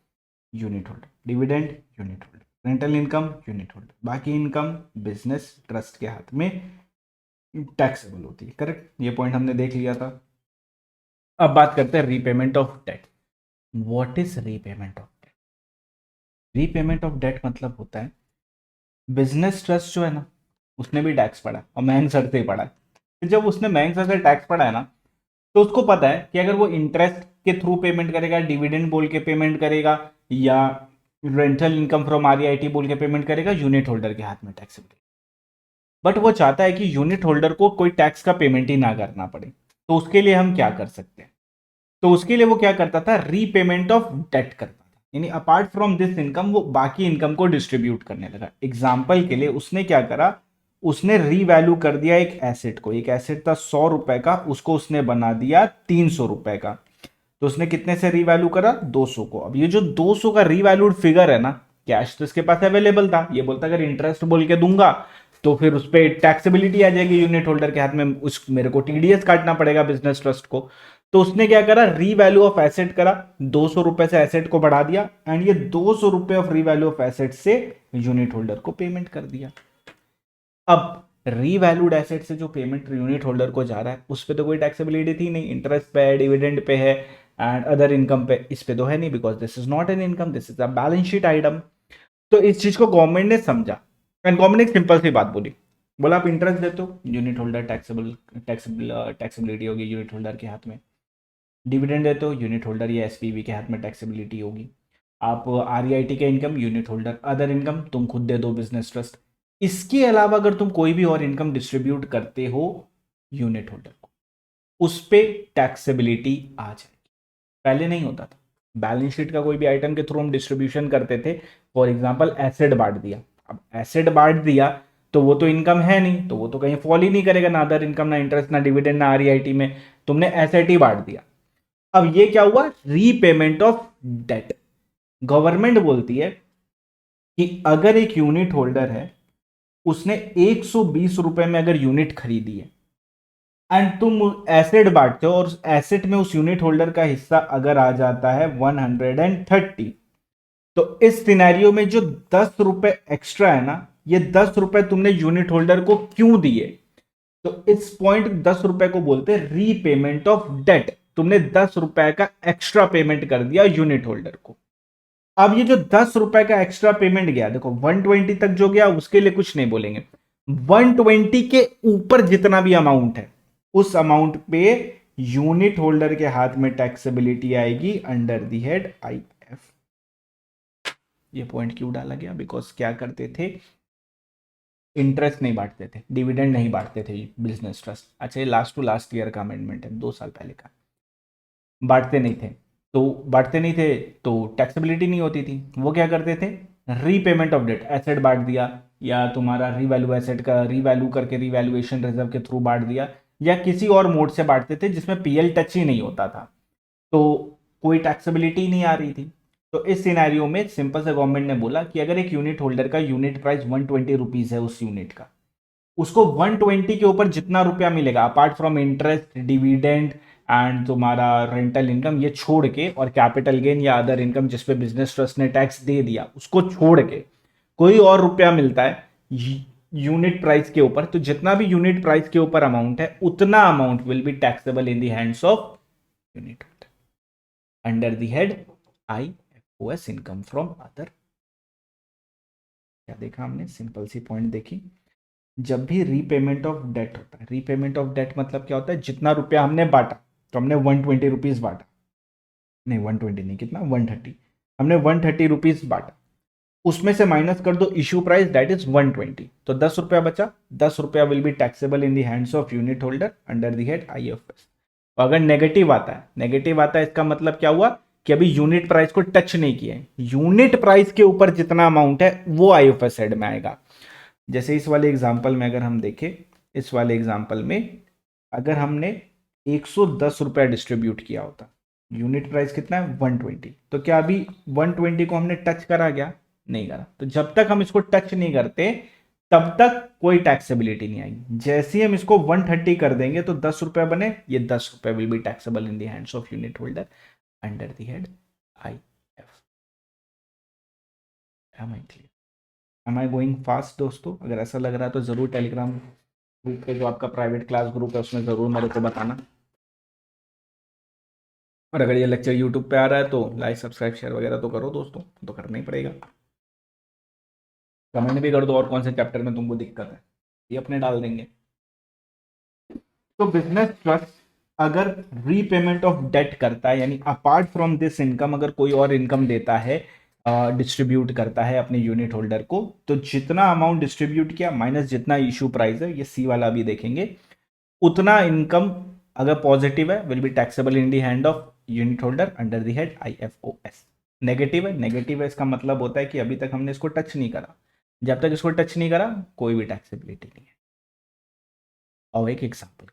Unit holder. Dividend unit holder, rental income unit holder, बाकी इनकम बिजनेस ट्रस्ट के हाथ में टैक्सेबल होती है। करेक्ट, ये पॉइंट हमने देख लिया था। अब बात करते हैं repayment of debt. What is repayment of debt? Repayment of debt मतलब होता है बिजनेस ट्रस्ट जो है ना, उसने भी टैक्स पढ़ा और महंग सर से ही पढ़ा है। फिर जब उसने महंग सर से टैक्स पढ़ा है ना, तो उसको पता है कि अगर वो इंटरेस्ट के थ्रू पेमेंट करेगा, डिविडेंड बोल के पेमेंट करेगा, या रेंटल इनकम फ्रॉम आरईआईटी बोल के पेमेंट करेगा, यूनिट होल्डर के हाथ में टैक्स है। बट वो चाहता है कि यूनिट होल्डर को कोई टैक्स का पेमेंट ही ना करना पड़े, तो उसके लिए हम क्या कर सकते हैं? तो उसके लिए वो क्या करता था? रीपेमेंट ऑफ डेट करता था, यानी अपार्ट फ्रॉम दिस इनकम वो बाकी इनकम को डिस्ट्रीब्यूट करने लगा। एग्जाम्पल के लिए उसने क्या करा, उसने रीवैल्यू कर दिया एक एसेट को। एक एसेट था 100 रुपए का, उसको उसने बना दिया 300 रुपए का। तो उसने कितने से रीवैल्यू करा? 200 को। अब ये जो 200 का रीवैल्यूड फिगर है ना, कैश तो इसके पास अवेलेबल था, ये बोलता अगर इंटरेस्ट बोल के दूंगा तो फिर उस पर टैक्सेबिलिटी आ जाएगी यूनिट होल्डर के हाथ में, उस मेरे को टीडीएस काटना पड़ेगा बिजनेस ट्रस्ट को। तो उसने क्या करा, रीवैल्यू ऑफ एसेट करा, 200 रुपए से एसेट को बढ़ा दिया, एंड ये 200 रुपए ऑफ रीवैल्यू ऑफ एसेट से यूनिट होल्डर को पेमेंट कर दिया। अब रीवैल्यूड एसेट से जो पेमेंट यूनिट होल्डर को जा रहा है उस पर तो कोई टैक्सेबिलिटी थी नहीं, इंटरेस्ट पे है, डिविडेंड पे है एंड अदर इनकम पे, इस पे तो है नहीं, because this is not an income, this is a balance sheet item. तो इस चीज को गवर्नमेंट ने समझा एंड गवर्नमेंट ने एक सिंपल सी बात बोली, बोला आप इंटरेस्ट देते हो, यूनिट होल्डर टैक्सेबिलिटी होगी यूनिट होल्डर के हाथ में। डिविडेंड देते हो, यूनिट होल्डर या एसपीवी के हाथ में टैक्सेबिलिटी होगी। आप आरईआईटी के income, unit holder, other income तुम खुद दे दो बिजनेस ट्रस्ट। इसके अलावा अगर तुम कोई भी और इनकम डिस्ट्रीब्यूट करते हो यूनिट होल्डर को, उस पे टैक्सेबिलिटी आ जाएगी। पहले नहीं होता था, बैलेंस शीट का कोई भी आइटम के थ्रू हम डिस्ट्रीब्यूशन करते थे, फॉर एग्जांपल एसेट बांट दिया। अब एसेट बांट दिया तो वो तो इनकम है नहीं, तो वो तो कहीं फॉल ही नहीं करेगा, ना अदर इनकम, ना इंटरेस्ट, ना डिविडेंड, ना आरईआईटी में, तुमने एसेट ही बांट दिया। अब ये क्या हुआ, रीपेमेंट ऑफ डेट। गवर्नमेंट बोलती है कि अगर एक यूनिट होल्डर है, उसने 120 रुपए में अगर यूनिट खरीदी है एंड तुम एसेट बांटते हो और एसेट में उस यूनिट होल्डर का हिस्सा अगर आ जाता है 130, तो इस सिनेरियो में जो 10 रुपए एक्स्ट्रा है ना, ये 10 रुपए तुमने यूनिट होल्डर को क्यों दिए, तो इस पॉइंट 10 रुपए को बोलते हैं रीपेमेंट ऑफ डेट। तुमने 10 रुपए का एक्स्ट्रा पेमेंट कर दिया यूनिट होल्डर को। अब ये जो 10 रुपए का एक्स्ट्रा पेमेंट गया, देखो 120 तक जो गया उसके लिए कुछ नहीं बोलेंगे, 120 के ऊपर जितना भी अमाउंट है उस अमाउंट पे यूनिट होल्डर के हाथ में टैक्सेबिलिटी आएगी अंडर दी हेड आईएफ। ये पॉइंट क्यों डाला गया, बिकॉज क्या करते थे, इंटरेस्ट नहीं बांटते थे, डिविडेंड नहीं बांटते थे बिजनेस ट्रस्ट। अच्छा, ये लास्ट टू लास्ट ईयर का अमेंडमेंट है, 2 साल पहले का। बांटते नहीं थे, तो बांटते नहीं थे तो टैक्सेबिलिटी नहीं होती थी। वो क्या करते थे, रीपेमेंट ऑफ डेट, एसेट बांट दिया, या तुम्हारा रीवैल्यू एसेट का रीवैल्यू करके रीवैल्यूएशन रिजर्व के थ्रू बांट दिया, या किसी और मोड से बांटते थे जिसमें पीएल टच ही नहीं होता था, तो कोई टैक्सेबिलिटी नहीं आ रही थी। तो इस सिनेरियो में सिंपल से गवर्नमेंट ने बोला कि अगर एक यूनिट होल्डर का यूनिट प्राइस 120 रुपीज है उस यूनिट का, उसको 120 के ऊपर जितना रुपया मिलेगा apart from interest, dividend and तुम्हारा रेंटल इनकम, ये छोड़ के, और कैपिटल गेन या अदर इनकम जिसपे बिजनेस ट्रस्ट ने टैक्स दे दिया उसको छोड़ के, कोई और रुपया मिलता है यूनिट प्राइस के ऊपर, तो जितना भी यूनिट प्राइस के ऊपर अमाउंट है उतना amount will be taxable in the hands of unit under the head IFOS, income from other. क्या देखा हमने, सिंपल सी पॉइंट देखी। जब भी रीपेमेंट ऑफ डेट होता है, रीपेमेंट ऑफ डेट मतलब क्या होता है, जितना रुपया हमने बांटा, तो हमने 120 रुपीज बांटा, नहीं 120 नहीं, कितना, 130, हमने 130 रुपीज बांटा, उसमें से माइनस कर दो इशू प्राइस दैट इज 120, तो 10 रुपया बचा, 10 रुपया will be taxable in the hands of unit holder under the head IFS. अगर नेगेटिव आता है, नेगेटिव आता है, इसका मतलब क्या हुआ कि अभी यूनिट प्राइस को टच नहीं किया है, यूनिट प्राइस के ऊपर जितना अमाउंट है वो आईएफएस हेड में आएगा। जैसे इस वाले एग्जाम्पल में अगर हम देखें, इस वाले एग्जाम्पल में अगर हमने 110 रुपया डिस्ट्रीब्यूट किया होता, यूनिट प्राइस कितना है 120, तो क्या अभी 120 को हमने टच करा क्या, नहीं करा। तो जब तक हम इसको टच नहीं करते तब तक कोई टैक्सेबिलिटी नहीं आएगी। जैसे ही हम इसको 130 कर देंगे तो 10 रुपया बने, ये 10 रुपया will be taxable in the hands of unit holder under the head IF. Am I clear, am I going fast दोस्तों? अगर ऐसा लग रहा है तो ज़रूर टेलीग्राम ग्रुप पे, जो आपका प्राइवेट क्लास ग्रुप है, उसमें ज़रूर मेरे को बताना। और अगर ये लेक्चर यूट्यूब पे आ रहा है तो लाइक, सब्सक्राइब, शेयर वगैरह तो करो दोस्तों, तो करना ही पड़ेगा। कमेंट भी कर दो और कौन से चैप्टर में तुमको दिक्कत है, ये अपने डाल देंगे। तो बिजनेस ट्रस्ट अगर रीपेमेंट ऑफ डेट करता है, यानी अपार्ट फ्रॉम दिस इनकम अगर कोई और इनकम देता है, डिस्ट्रीब्यूट करता है अपने यूनिट होल्डर को, तो जितना अमाउंट डिस्ट्रीब्यूट किया माइनस जितना इशू प्राइस है, ये सी वाला भी देखेंगे, उतना इनकम अगर पॉजिटिव है will be taxable in the hand of unit holder under the head IFOS. Negative है, नेगेटिव है इसका मतलब होता है कि अभी तक हमने इसको टच नहीं करा, जब तक इसको टच नहीं करा कोई भी टैक्सेबिलिटी नहीं है। और एक example,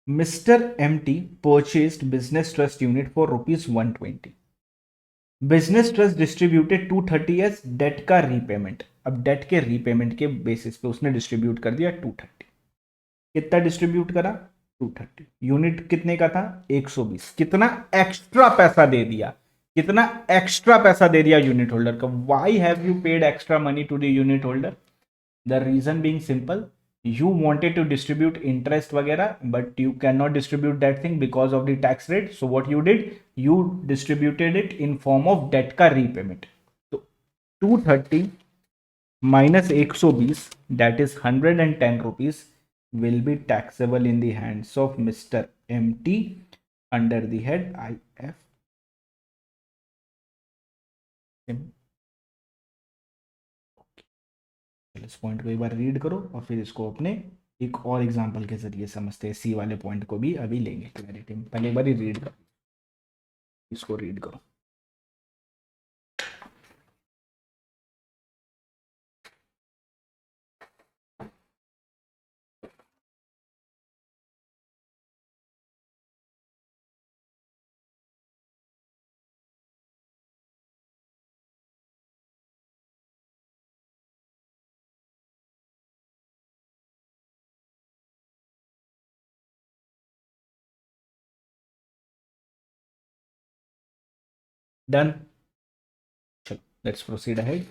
mister M T purchased business trust unit for rupees 120। Business trust distributed 230 as debt का रीपेमेंट। अब डेट के रीपेमेंट के बेसिस पे उसने डिस्ट्रीब्यूट कर दिया 230। कितना डिस्ट्रीब्यूट करा? 230। यूनिट कितने का था? 120। कितना एक्स्ट्रा पैसा दे दिया? कितना एक्स्ट्रा पैसा दे दिया यूनिट होल्डर का? Why have you paid extra money to the unit holder? The reason being simple, you wanted to distribute interest वगैरह, but you cannot distribute that thing because of the tax rate. So what you did, you distributed it in form of debt का repayment. तो 230 minus 120, that is 110 rupees, will be taxable in the hands of Mr. MT under the head IF. इस point को एक बार read करो और फिर इसको अपने एक और एग्जांपल के जरिए समझते हैं। सी वाले पॉइंट को भी अभी लेंगे क्लैरिटी में, पहले एक बार रीड करो, इसको रीड करो। डन, चलो लेट्स प्रोसीड अहेड।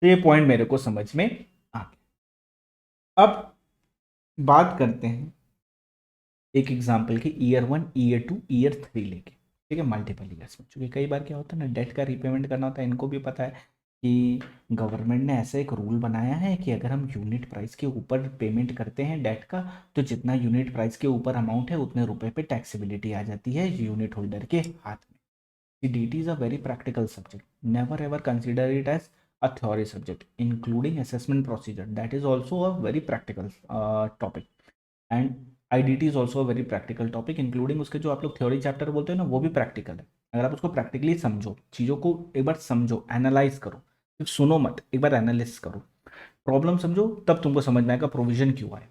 तो ये पॉइंट मेरे को समझ में आ गया। अब बात करते हैं एक एग्जांपल की, ईयर 1, ईयर 2, ईयर 3 लेके, ठीक है, मल्टीपल ईयर्स में। क्योंकि कई बार क्या होता है ना, डेट का रीपेमेंट करना होता है, इनको भी पता है कि गवर्नमेंट ने ऐसा एक रूल बनाया है कि अगर हम यूनिट प्राइस के ऊपर पेमेंट करते हैं डेट का, तो जितना यूनिट प्राइस के ऊपर अमाउंट है उतने रुपए पे टैक्सेबिलिटी आ जाती है यूनिट होल्डर के हाथ में। DT is a very practical subject. Never ever consider it as a theory subject, including assessment procedure. That is also a very practical topic. And IDT is also a very practical topic, including उसके जो आप लोग theory chapter बोलते हैं ना, वो भी practical है। अगर आप उसको प्रैक्टिकली समझो, चीज़ों को एक बार समझो, एनालाइज करो, सिर्फ सुनो मत, एक बार एनालिसिस करो, प्रॉब्लम समझो, तब तुमको समझ में आएगा प्रोविजन क्यों आए।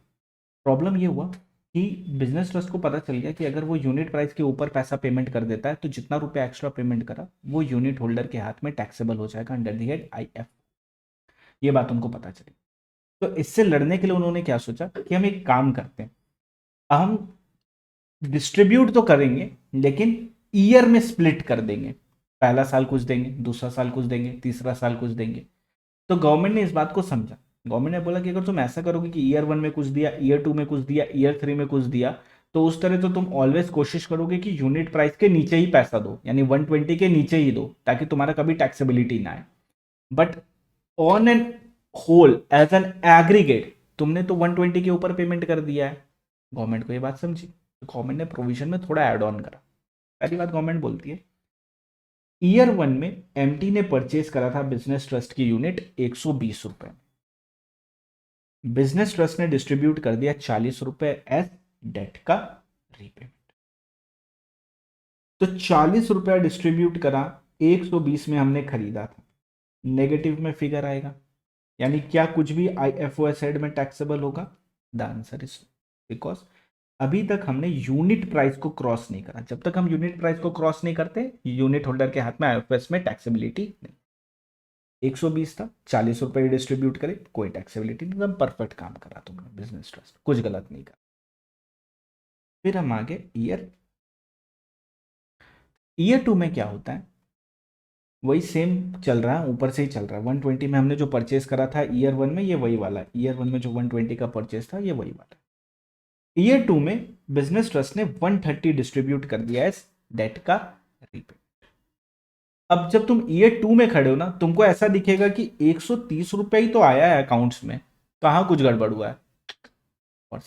प्रॉब्लम ये हुआ कि बिजनेस ट्रस्ट को पता चल गया कि अगर वो यूनिट प्राइस के ऊपर पैसा पेमेंट कर देता है तो जितना रुपया एक्स्ट्रा पेमेंट करा वो यूनिट होल्डर के हाथ में टैक्सेबल हो जाएगा अंडर दी हेड IF। ये बात उनको पता चली। तो इससे लड़ने के लिए उन्होंने क्या सोचा कि हम एक काम करते हैं, हम डिस्ट्रीब्यूट तो करेंगे लेकिन ईयर में स्प्लिट कर देंगे। पहला साल कुछ देंगे, दूसरा साल कुछ देंगे, तीसरा साल कुछ देंगे। तो गवर्नमेंट ने इस बात को समझा। गवर्नमेंट ने बोला कि अगर तुम ऐसा करोगे कि ईयर 1 में कुछ दिया, ईयर 2 में कुछ दिया, ईयर 3 में कुछ दिया, तो उस तरह तो तुम ऑलवेज कोशिश करोगे कि यूनिट प्राइस के नीचे ही पैसा दो, यानी 120 के नीचे ही दो, ताकि तुम्हारा कभी टैक्सेबिलिटी ना आए। But on an whole, as an aggregate, तुमने तो 120 के ऊपर पेमेंट कर दिया है। गवर्नमेंट को ये बात समझी, तो गवर्नमेंट ने प्रोविजन में थोड़ा एड ऑन करा। पहली बात गवर्नमेंट बोलती है, ईयर 1 में एमटी ने परचेज करा था बिजनेस ट्रस्ट की यूनिट 120 रुपए में। बिजनेस ट्रस्ट ने डिस्ट्रीब्यूट कर दिया 40 रुपए एज डेट का रीपेमेंट। तो 40 रुपया डिस्ट्रीब्यूट करा, 120 में हमने खरीदा था, नेगेटिव में फिगर आएगा, यानी क्या कुछ भी IFOS हेड में टैक्सेबल होगा? द आंसर इज बिकॉज अभी तक हमने यूनिट प्राइस को क्रॉस नहीं करा। जब तक हम यूनिट प्राइस को क्रॉस नहीं करते, यूनिट होल्डर के हाथ में IFOS में टैक्सेबिलिटी नहीं। 120 था, 40 रुपए डिस्ट्रीब्यूट करे, कोई टैक्सेबिलिटी नहीं, एकदम परफेक्ट काम करा तुमने बिजनेस ट्रस्ट, कुछ गलत नहीं करा। फिर हम आगे ईयर 2 में क्या होता है, वही सेम चल रहा है, ऊपर से ही चल रहा है। 120 में हमने जो परचेस करा था ईयर 1 में, ये वही वाला है। ईयर 1 में जो 120 का परचेस था, ये वही वाला है। ईयर 2 में बिजनेस ट्रस्ट ने 130 डिस्ट्रीब्यूट कर दिया है डेट का रीपेमेंट। अब जब तुम ईयर 2 में खड़े हो ना, तुमको ऐसा दिखेगा कि 130 रुपए ही तो आया है अकाउंट्स में, कहाँ कुछ गड़बड़ हुआ है। और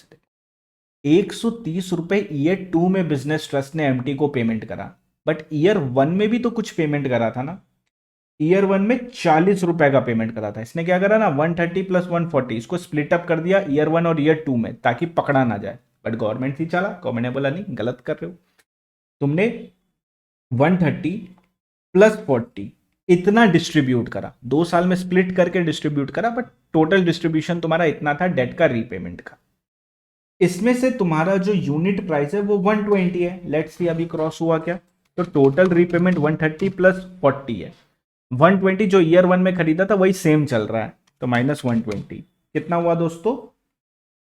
130 रुपए ईयर 2 में बिजनेस ट्रस्ट ने एमटी को पेमेंट करा, बट ईयर 1 में भी तो कुछ पेमेंट करा था ना। ईयर 1 में 40 रुपए का पेमेंट करा था। इसने क्या करा ना, 130 प्लस 140, इसको स्प्लिट अप कर दिया ईयर 1 और ईयर 2 में, ताकि पकड़ा ना जाए। बट गवर्नमेंट थी चला, गवर्नमेंट ने बोला नहीं, गलत कर रहे हो, तुमने 130 प्लस 40 इतना डिस्ट्रीब्यूट करा, 2 साल में स्प्लिट करके डिस्ट्रीब्यूट करा, बट टोटल डिस्ट्रीब्यूशन तुम्हारा इतना था डेट का रीपेमेंट का। इसमें से तुम्हारा जो यूनिट प्राइस है वो 120 है। लेट्स सी अभी क्रॉस हुआ क्या? तो टोटल रीपेमेंट 130 प्लस 40 है। 120 जो ईयर 1 में खरीदा था वही सेम चल रहा है, तो माइनस 120 कितना हुआ दोस्तों?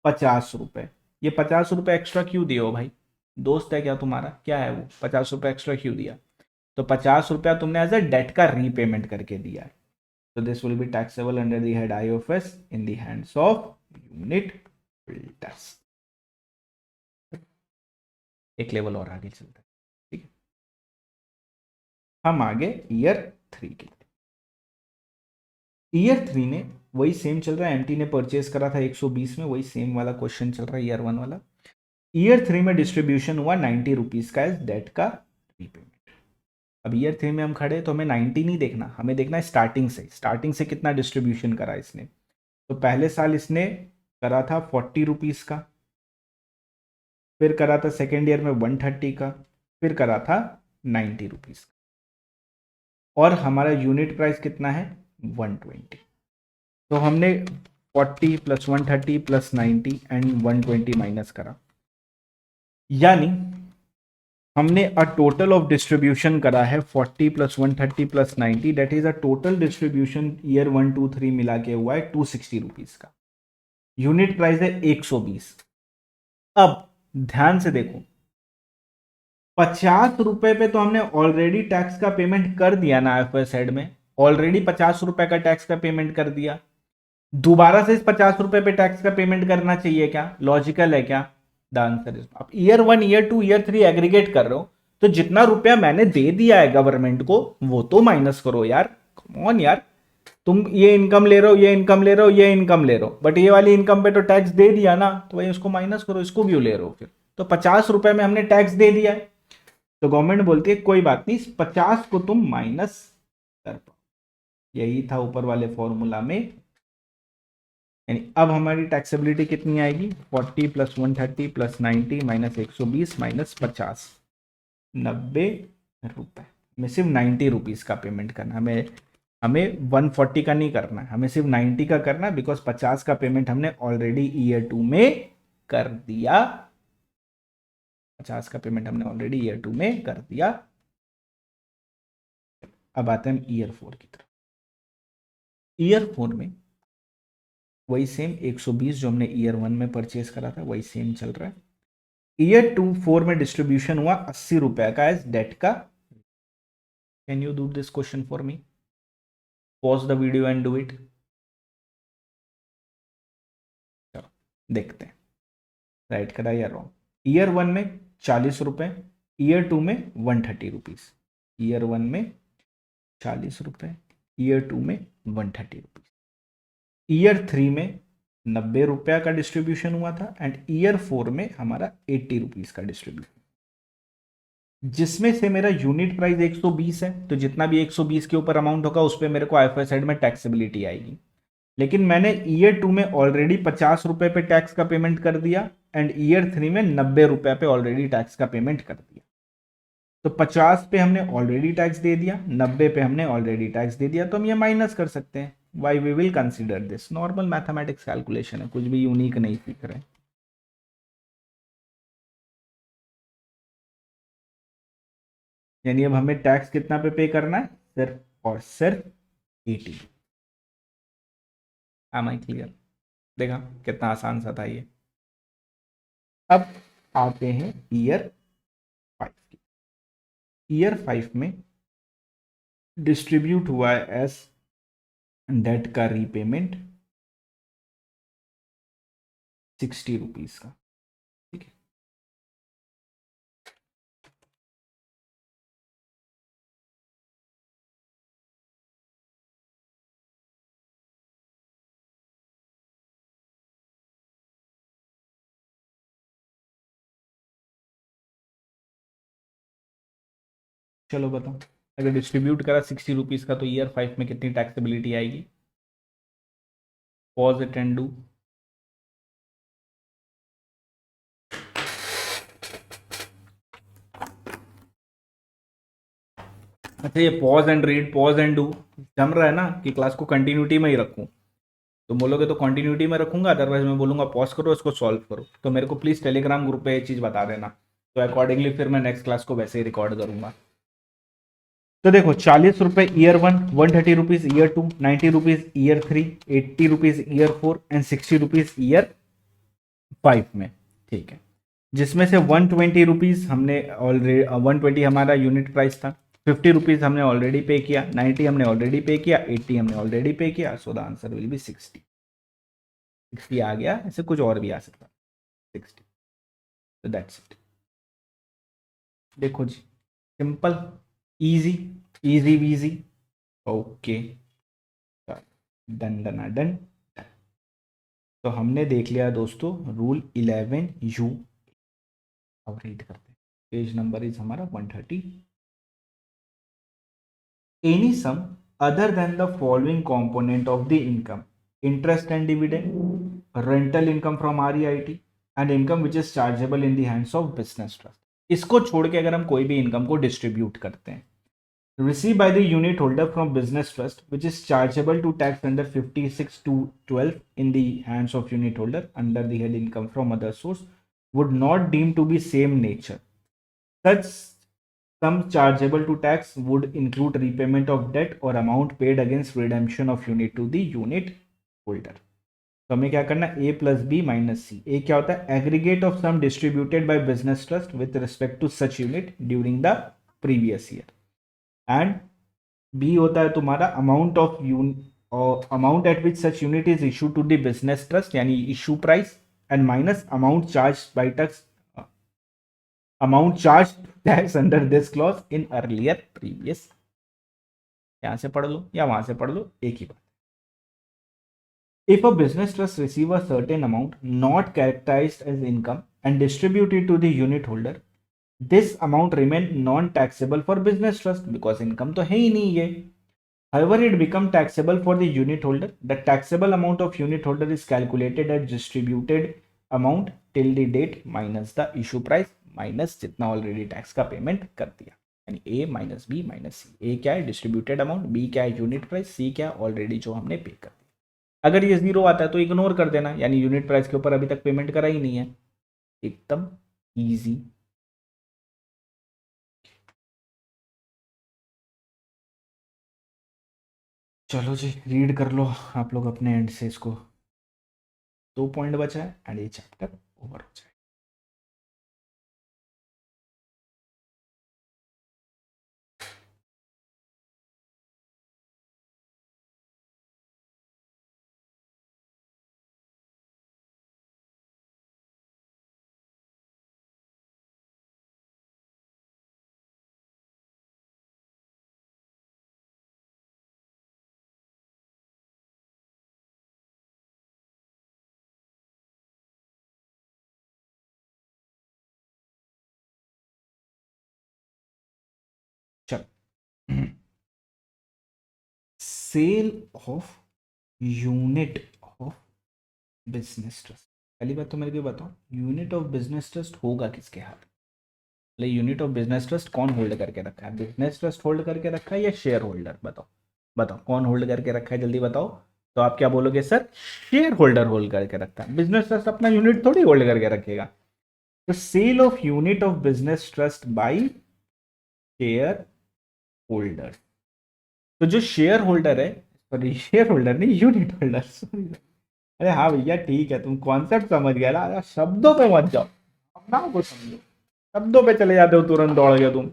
50 रुपए। ये 50 रुपए एक्स्ट्रा क्यों दिए हो भाई? दोस्त है क्या तुम्हारा? क्या है वो? 50 रुपए एक्स्ट्रा क्यों दिया? तो 50 रुपया तुमने एज अ डेट का रीपेमेंट करके दिया है। तो this will be taxable under the head IOFS in the hands of unit builders. एक लेवल और आगे चलते हैं, ठीक है। हम आगे ईयर 3 के लिए। ईयर 3 ने वही सेम चल रहा है, एमटी ने परचेज करा था 120 में, वही सेम वाला क्वेश्चन चल रहा है ईयर 1 वाला। ईयर 3 में डिस्ट्रीब्यूशन हुआ 90 रुपीज का एज डेट का रीपेमेंट। अब ईयर 3 में हम खड़े तो हमें 90 नहीं देखना, हमें देखना है स्टार्टिंग से कितना डिस्ट्रीब्यूशन करा इसने। तो पहले साल इसने करा था 40 रुपीज का, फिर करा था सेकेंड ईयर में 130 का, फिर करा था 90 रुपीज। और हमारा यूनिट प्राइस कितना है? 120। तो हमने 40 प्लस 130 प्लस 90 एंड 120 माइनस करा, यानी हमने अ टोटल ऑफ डिस्ट्रीब्यूशन करा है 40 plus 130 plus 90, that is a total distribution year 1 2 3 मिला के हुआ है 260 रुपीज का। यूनिट प्राइस है 120। अब ध्यान से देखो, 50 रुपए पे तो हमने ऑलरेडी टैक्स का पेमेंट कर दिया ना आईएफएस हेड में, ऑलरेडी 50 रुपए का टैक्स का पेमेंट कर दिया। दोबारा से इस 50 रुपए पे टैक्स का पेमेंट करना चाहिए क्या? लॉजिकल है क्या? द आंसर इज, आप ईयर 1 ईयर 2 ईयर 3 एग्रीगेट कर रहे हो, तो जितना रुपया मैंने दे दिया है गवर्नमेंट को वो तो माइनस करो यार। कम ऑन यार, तुम ये इनकम ले रहे हो, ये इनकम ले रहे हो, ये इनकम ले रहे हो, बट ये वाली इनकम पे तो टैक्स दे दिया ना, तो भाई उसको माइनस करो, इसको क्यों ले रहे हो फिर? तो 50 रुपए में हमने टैक्स दे दिया है, तो गवर्नमेंट बोलती है कोई बात नहीं, 50 को तुम माइनस कर पाओ। यही था ऊपर वाले फॉर्मूला में। यानी अब हमारी टैक्सेबिलिटी कितनी आएगी? 40 प्लस 130 प्लस 90 माइनस 120 माइनस 50, 90 रुपए में सिर्फ 90 रुपीज का पेमेंट करना। हमें 140 का नहीं करना है, हमें सिर्फ 90 का करना है, बिकॉज 50 का पेमेंट हमने ऑलरेडी ईयर 2 में कर दिया। 50 का पेमेंट हमने ऑलरेडी ईयर 2 में कर दिया। अब आते हैं ईयर 4 की तरफ। ईयर 4 में वही सेम 120 जो हमने ईयर 1 में परचेज करा था वही सेम चल रहा है। ईयर 2 4 में डिस्ट्रीब्यूशन हुआ 80 रुपए का एज डेट का। Can you do this question for me? Pause the video and do it. चलो देखते हैं राइट करा या रॉन्ग। ईयर 1 में 40 रुपए, ईयर 2 में 130 रुपीज। ईयर 1 में 40 रुपए, ईयर 2 में 130 रुपीज। ईयर 3 में 90 रुपया का डिस्ट्रीब्यूशन हुआ था एंड ईयर 4 में हमारा 80 रुपीज का डिस्ट्रीब्यूशन, जिसमें से मेरा यूनिट प्राइस 120 है, तो जितना भी 120 के ऊपर अमाउंट होगा उस पर मेरे को आईएफएस हेड में टैक्सेबिलिटी आएगी। लेकिन मैंने ईयर 2 में ऑलरेडी 50 रुपए पे टैक्स का पेमेंट कर दिया एंड ईयर 3 में 90 रुपए पे ऑलरेडी टैक्स का पेमेंट कर दिया। तो 50 पे हमने ऑलरेडी टैक्स दे दिया, 90 पे हमने ऑलरेडी टैक्स दे दिया, तो हम ये माइनस कर सकते हैं। Why we will consider this normal mathematics calculation है, कुछ भी यूनिक नहीं सीख रहे। यानी अब हमें टैक्स कितना पे करना है? सिर्फ और सिर्फ 80। Am I clear? देखा कितना आसान सा था ये। अब आते हैं ईयर 5 की। ईयर 5 में डिस्ट्रीब्यूट हुआ है एज डेट का रीपेमेंट 60 रुपीज का, ठीक है। चलो बताओ, अगर डिस्ट्रीब्यूट करा 60 रुपीज का तो ईयर 5 में कितनी टैक्सेबिलिटी आएगी? Pause it and do. अच्छा, ये pause and read pause and do जम रहा है ना कि क्लास को कंटिन्यूटी में ही रखूं? तो बोलोगे तो कंटिन्यूटी में रखूंगा, अदरवाइज मैं बोलूंगा पॉज करो इसको सॉल्व करो। तो मेरे को प्लीज़ टेलीग्राम ग्रुप पे ये चीज़ बता देना, तो अकॉर्डिंगली फिर मैं नेक्स्ट क्लास को वैसे ही रिकॉर्ड करूंगा। तो देखो 40 रुपए year 1, 130 rupees year 2, 90 rupees year 3, 80 rupees year 4 and 60 rupees year 5 में। ठीक है, जिसमें से 120 रुपीज हमने ऑलरेडी 120 हमारा यूनिट प्राइस था, 50 रुपीज हमने ऑलरेडी पे किया, 90 हमने ऑलरेडी पे किया, 80 हमने ऑलरेडी पे किया, so the answer will be 60 आ गया, ऐसे कुछ और भी आ सकता है 60। तो दैट्स इट। देखो जी, सिंपल, इजी, इजी वीजी। Okay, done done done. तो हमने देख लिया दोस्तों रूल 11U। अब रीड करते हैं, पेज नंबर इज हमारा 130। Any sum other than the following component of the income, interest and dividend, rental income from REIT and income which is chargeable in the hands of business trust. इसको छोड़ के अगर हम कोई भी income को distribute करते हैं, received by the unit holder from business trust which is chargeable to tax under 56 to 12 in the hands of unit holder under the head income from other source would not deem to be same nature. Such sum chargeable to tax would include repayment of debt or amount paid against redemption of unit to the unit holder. तो हमें क्या करना है, A plus B minus C. A क्या होता है, aggregate of sum distributed by business trust with respect to such unit during the previous year, and B होता है तुम्हारा amount of amount at which such unit is issue to the business trust यानी issue price, and minus amount charge by tax, amount charge tax under this clause in earlier previous. यहां से पढ़ लो या वहां से पढ़ लो, एक ही बात। If a business trust receive a certain amount not characterized as income and distribute it to the unit holder, this amount remain non-taxable for business trust because income तो है ही नहीं ये। However, it become taxable for the unit holder. The taxable amount of unit holder is calculated as distributed amount till the date minus the issue price minus जितना already tax का payment कर दिया, यानी A minus B minus C. A क्या है, distributed amount, B क्या है, unit price, C क्या है, ऑलरेडी जो हमने पे कर दिया। अगर ये जीरो आता है तो इग्नोर कर देना, यानी यूनिट प्राइस के ऊपर अभी तक पेमेंट करा ही नहीं है। एकदम इजी। चलो जी, रीड कर लो आप लोग अपने एंड से इसको। 2 पॉइंट बचा है एंड ये चैप्टर ओवर हो जाए। चल, sale of unit of business trust. पहली बात तो मेरे को बताओ, यूनिट ऑफ बिजनेस ट्रस्ट होगा किसके हाथ? यूनिट ऑफ बिजनेस ट्रस्ट कौन होल्ड करके रखा है? बिजनेस ट्रस्ट होल्ड करके रखा है या शेयर होल्डर? बताओ बताओ, कौन होल्ड करके रखा है, जल्दी बताओ। तो आप क्या बोलोगे, सर शेयर होल्डर होल्ड करके रखता है। बिजनेस ट्रस्ट अपना यूनिट थोड़ी होल्ड करके रखेगा। तो sale of unit of business trust by share holder. तो जो शेयर होल्डर है, सॉरी शेयर होल्डर नहीं, यूनिट होल्डर, सॉरी। अरे हाँ भैया ठीक है, तुम कॉन्सेप्ट समझ गया ना, शब्दों पे मत जाओ, अपना को समझो। शब्दों पे चले जाते हो तुरंत, दौड़ गए तुम।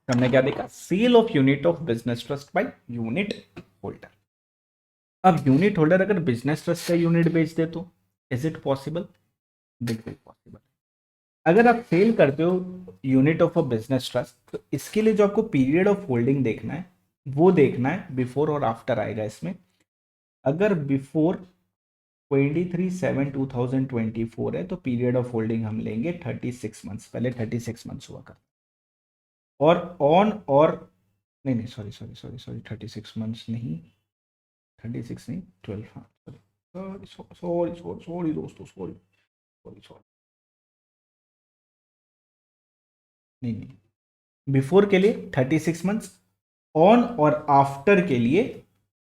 हमने क्या देखा, sale of unit of business trust by unit holder. अब यूनिट होल्डर अगर बिजनेस ट्रस्ट का यूनिट बेच दे तो इज इट पॉसिबल? बिल्कुल पॉसिबल। अगर आप सेल करते हो unit of a business trust, तो इसके लिए जो आपको पीरियड ऑफ होल्डिंग देखना है वो देखना है, बिफोर और आफ्टर आएगा इसमें। अगर बिफोर 23/7/2024 है तो पीरियड ऑफ होल्डिंग हम लेंगे 36 मंथ्स, पहले 36 मंथ्स हुआ कर। और ऑन और नहीं नहीं, sorry sorry sorry sorry, 36 months नहीं, 36 नहीं, 12, हाँ सॉरी सॉरी सॉरी सॉरी दोस्तों, सॉरी सॉरी सॉरी, नहीं नहीं, बिफोर के लिए 36 मंथ्स, ऑन और आफ्टर के लिए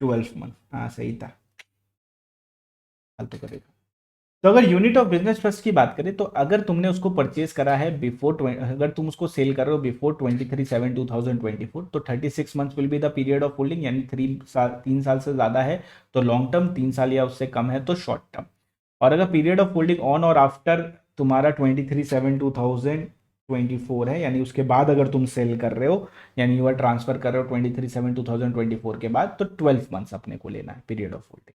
12 मंथ। हाँ सही था, फालतू करेगा। तो अगर यूनिट ऑफ बिजनेस ट्रस्ट की बात करें तो अगर तुमने उसको परचेज करा है अगर तुम उसको सेल कर रहे हो बिफोर 23/7/2024 तो 36 months will be the period of holding, यानी 3 साल से ज्यादा है तो लॉन्ग टर्म, 3 साल या उससे कम है तो शॉर्ट टर्म। और अगर पीरियड ऑफ होल्डिंग ऑन और आफ्टर तुम्हारा 23/7/2024 है, यानी उसके बाद अगर तुम सेल कर रहे हो, यानी यू आर ट्रांसफर कर रहे हो 23/7/2024 के बाद, तो 12 मंथ्स अपने को लेना है पीरियड ऑफ होल्डिंग।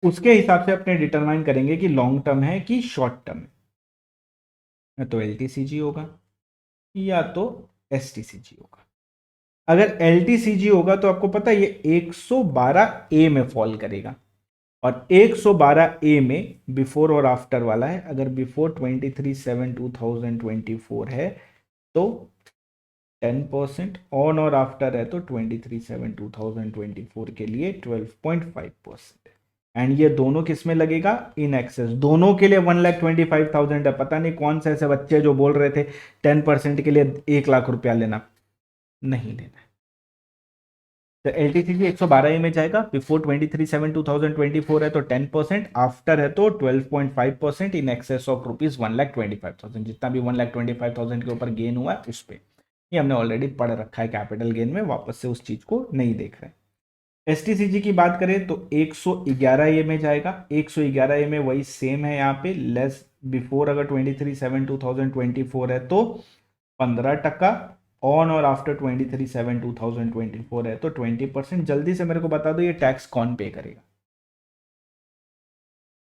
उसके हिसाब से अपने डिटरमाइन करेंगे कि लॉन्ग टर्म है कि शॉर्ट टर्म है, या तो एलटीसीजी होगा या तो एसटीसीजी होगा। अगर एलटीसीजी होगा तो आपको पता है ये 112 ए में फॉल करेगा, और 112 ए में बिफोर और आफ्टर वाला है। अगर बिफोर 23/7/2024 है तो 10%, ऑन और आफ्टर है तो 23/7/2024 के लिए 12.5% है। एंड ये दोनों किस में लगेगा? In excess. दोनों के लिए 1,25,000 है। पता नहीं कौन से ऐसे बच्चे जो बोल रहे थे 10% के लिए 1 लाख रुपया लेना, नहीं लेना है। तो एलटीसीजी 112 में जाएगा, बिफोर 23/7/2024 है तो 10%, आफ्टर है तो 12.5%, इन एक्सेस ऑफ ₹1,25,000। जितना भी 1,25,000 के ऊपर गेन हुआ है उस पर, ये हमने ऑलरेडी पढ़ रखा है कैपिटल गेन में, वापस से उस चीज को नहीं देख रहे। एसटीसीजी की बात करें तो 111 ए में जाएगा। 111 ए में वही सेम है, यहाँ पे लेस बिफोर अगर 23/7/2024 है तो 15%, ऑन और आफ्टर 23/7/2024 है तो 20%। जल्दी से मेरे को बता दो ये टैक्स कौन पे करेगा?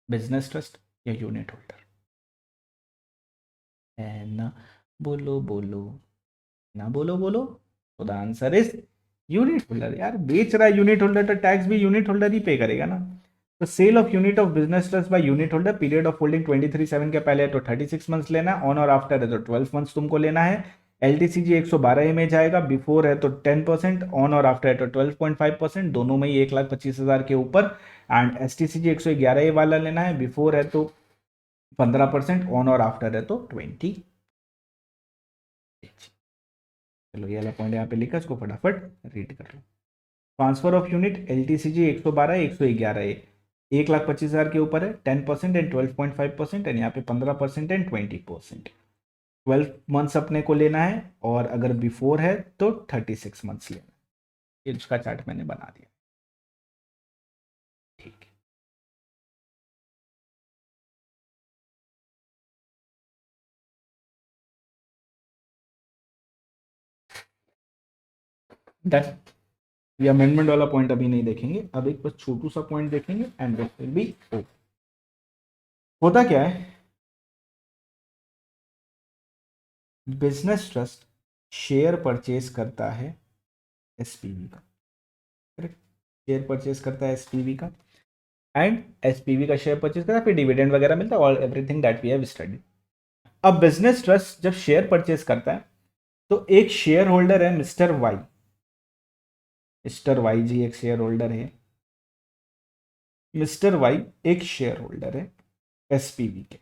बिजनेस ट्रस्ट या यूनिट होल्डर? है ना? बोलो बोलो, ना बोलो बोलो। तो the answer is unit holder. यार बेच रहा है यूनिट होल्डर तो टैक्स भी यूनिट होल्डर ही पे करेगा ना। तो sale of unit of business trust by unit holder, period of holding 23/7 के पहले है तो 36 मंथ्स लेना है, ऑन और आफ्टर है तो 12 मंथ्स तुमको लेना है। एलटीसीजी 112 में जाएगा, बिफोर है तो 10%, ऑन और आफ्टर है तो 12.5%, दोनों में ही 1,25,000 के ऊपर। एंड एसटीसीजी 111 वाला लेना है, बिफोर है तो 15%, ऑन और आफ्टर है तो 20। चलो ये वाला पॉइंट यहाँ पे लिखा, इसको फटाफट रीड कर लो। ट्रांसफर ऑफ यूनिट एलटीसीजी 112 111 1,25,000 के ऊपर है, 10% एंड 12.5%, एंड यहाँ पे 15% एंड 20%। 12 मंथ्स अपने को लेना है, और अगर बिफोर है तो 36 मंथ्स लेना है। ये उसका चार्ट मैंने बना दिया। ठीक है, डन। ये अमेंडमेंट वाला पॉइंट अभी नहीं देखेंगे, अब एक बस छोटू सा पॉइंट देखेंगे and this will B over. होता क्या है, बिजनेस ट्रस्ट शेयर परचेज करता है एसपीवी का, करेक्ट? शेयर परचेज करता है एसपीवी का, एंड एसपीवी का शेयर परचेज करता है, फिर डिविडेंड वगैरह मिलता है, all everything that we have studied. अब बिजनेस ट्रस्ट जब शेयर परचेज करता है तो एक शेयर होल्डर है mister Y. Mister Y ji एक शेयर होल्डर है। मिस्टर वाई एक शेयर होल्डर है एसपीवी के।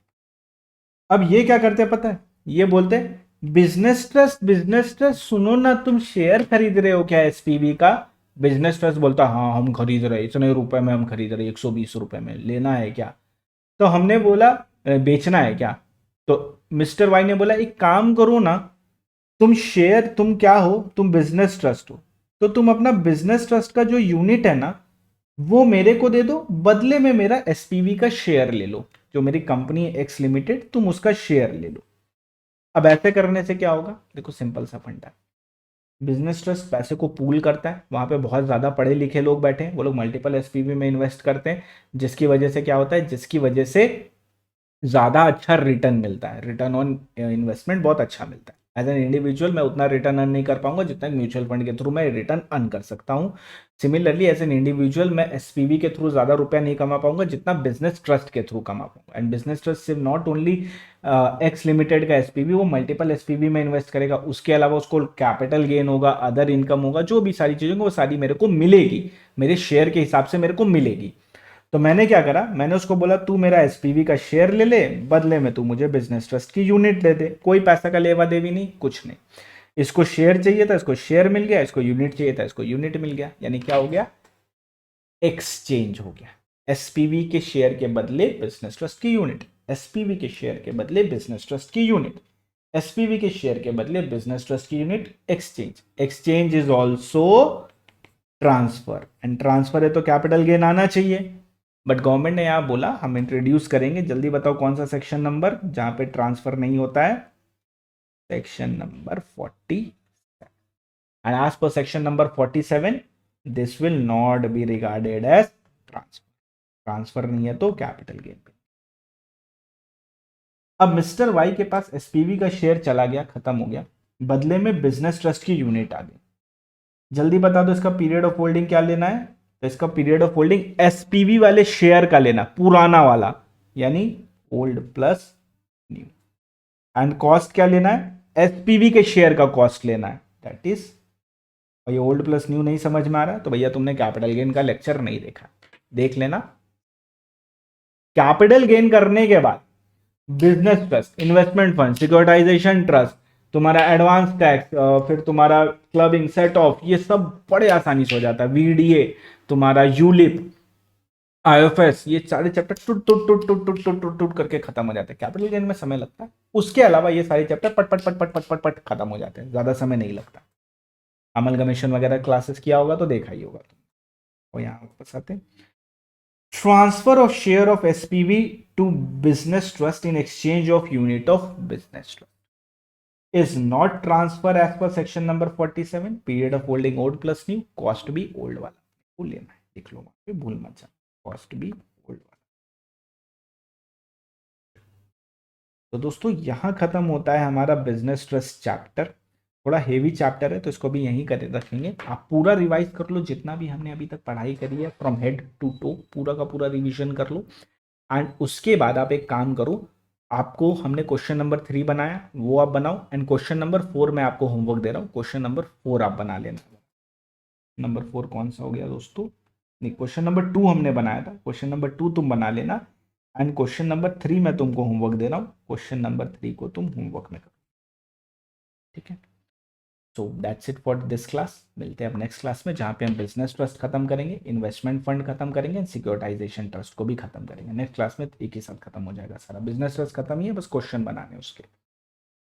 अब ये क्या करते हैं पता है? ये बोलते हैं बिजनेस ट्रस्ट सुनो ना, तुम शेयर खरीद रहे हो क्या एसपीवी का? बिजनेस ट्रस्ट बोलता हाँ हम खरीद रहे, इतने रुपए में हम खरीद रहे, 120 रुपए में लेना है क्या? तो हमने बोला बेचना है क्या? तो मिस्टर वाई ने बोला एक काम करो ना, तुम क्या हो? तुम बिजनेस ट्रस्ट हो, तो तुम अपना बिजनेस ट्रस्ट का जो यूनिट है ना वो मेरे को दे दो, बदले में मेरा एसपीवी का शेयर ले लो, जो मेरी कंपनी है एक्स लिमिटेड, तुम उसका शेयर ले लो। अब ऐसे करने से क्या होगा? देखो सिंपल सा फंडा है। बिजनेस ट्रस्ट पैसे को पूल करता है, वहां पे बहुत ज्यादा पढ़े लिखे लोग बैठे हैं, वो लोग मल्टीपल एसपीवी में इन्वेस्ट करते हैं, जिसकी वजह से क्या होता है, जिसकी वजह से ज़्यादा अच्छा रिटर्न मिलता है, रिटर्न ऑन इन्वेस्टमेंट बहुत अच्छा मिलता है। एज एन इंडिविजुअल मैं उतना रिटर्न अर्न नहीं कर पाऊंगा जितना म्यूचुअल फंड के थ्रू मैं रिटर्न अर्न कर सकता हूँ। सिमिलरली एज एन इंडिविजुअल मैं एसपीवी के थ्रू ज़्यादा रुपया नहीं कमा पाऊंगा जितना बिजनेस ट्रस्ट के थ्रू कमा पाऊंगा। एंड बिजनेस ट्रस्ट सिर्फ नॉट ओनली एक्स लिमिटेड का एसपीवी, वो मल्टीपल एसपीवी में इन्वेस्ट करेगा, उसके अलावा उसको कैपिटल गेन होगा, अदर इनकम होगा, जो भी सारी चीज़ें वो सारी मेरे को मिलेगी, मेरे शेयर के हिसाब से मेरे को मिलेगी। तो मैंने क्या करा, मैंने उसको बोला तू मेरा एसपीवी का शेयर ले ले, बदले में तू मुझे बिजनेस ट्रस्ट की यूनिट दे दे, कोई पैसा का लेवा देवी नहीं, कुछ नहीं। इसको शेयर चाहिए था, इसको शेयर मिल गया, इसको यूनिट चाहिए था, इसको यूनिट मिल गया, यानी क्या हो गया? एक्सचेंज हो गया। एसपीवी के शेयर के बदले बिजनेस ट्रस्ट की यूनिट, एसपीवी के शेयर के बदले बिजनेस ट्रस्ट की यूनिट, एसपीवी के शेयर के बदले बिजनेस ट्रस्ट की unit. Exchange, exchange is also transfer, and transfer है तो कैपिटल गेन आना चाहिए, बट गवर्नमेंट ने यहां बोला हम इंट्रोड्यूस करेंगे। जल्दी बताओ कौन सा सेक्शन नंबर जहां पे ट्रांसफर नहीं होता है? Section number 40, and as per section number 47 this will not be regarded as transfer, transfer नहीं है तो कैपिटल गेन पे। अब मिस्टर वाई के पास एसपीवी का शेयर चला गया, खत्म हो गया, बदले में बिजनेस ट्रस्ट की यूनिट आ गई। जल्दी बता दो इसका पीरियड ऑफ होल्डिंग क्या लेना है? तो इसका पीरियड ऑफ होल्डिंग एसपीवी वाले शेयर का लेना, पुराना वाला, यानी old plus new. And cost क्या लेना है? एसपीवी के शेयर का कॉस्ट लेना है, दैट इज, और ये ओल्ड प्लस न्यू नहीं समझ में आ रहा तो भैया तुमने कैपिटल गेन का लेक्चर नहीं देखा, देख लेना। कैपिटल गेन करने के बाद business trust, investment fund, securitisation trust, तुम्हारा एडवांस टैक्स, फिर तुम्हारा क्लबिंग, सेट ऑफ, ये सब बड़े आसानी से हो जाता है। वीडीए, तुम्हारा यूलिप, आईएफएस, ये सारे चैप्टर टुट टुट टुट टुट टुट टुट टुट टुट करके खत्म हो जाते हैं। कैपिटल गेन में समय लगता है, उसके अलावा ये सारे चैप्टर पट पट पट पट पट पट पट खत्म हो जाते हैं, ज्यादा समय नहीं लगता। अमलगमेशन वगैरह क्लासेस किया होगा तो देखा ही होगा तुम। और यहाँ वापस आते हैं, transfer of share of SPV to business trust in exchange of unit of business trust is not transfer as per section number 47, period of holding old plus new, cost भी old वाला वो लेना है, देख लो वहां पे भूल मत जाना, कॉस्ट भी ओल्ड वाला। तो दोस्तों यहां खत्म होता है हमारा बिजनेस ट्रस्ट चैप्टर, थोड़ा हेवी चैप्टर है तो इसको भी यहीं कर रखेंगे। आप पूरा रिवाइज कर लो, जितना भी हमने अभी तक पढ़ाई करी है फ्रॉम हेड टू टो, पूरा का पूरा रिवीजन कर लो। एंड उसके बाद आप एक काम करो, आपको हमने क्वेश्चन नंबर 3 बनाया वो आप बनाओ, एंड क्वेश्चन नंबर 4 मैं आपको होमवर्क दे रहा हूँ, क्वेश्चन नंबर 4 आप बना लेना। नंबर 4 कौन सा हो गया दोस्तों? नहीं, क्वेश्चन नंबर 2 हमने बनाया था, क्वेश्चन नंबर 2 तुम बना लेना, एंड क्वेश्चन नंबर 3 मैं तुमको होमवर्क दे रहा हूँ, क्वेश्चन नंबर 3 को तुम होमवर्क में करो, ठीक है? So that's it for this class. मिलते हैं अब नेक्स्ट क्लास में जहाँ पे हम बिजनेस ट्रस्ट खत्म करेंगे, इन्वेस्टमेंट फंड खत्म करेंगे, एंड सिक्योरिटाइजेशन ट्रस्ट को भी खत्म करेंगे। नेक्स्ट क्लास में एक ही साथ खत्म हो जाएगा सारा, बिजनेस ट्रस्ट खत्म ही है, बस क्वेश्चन बनाने उसके।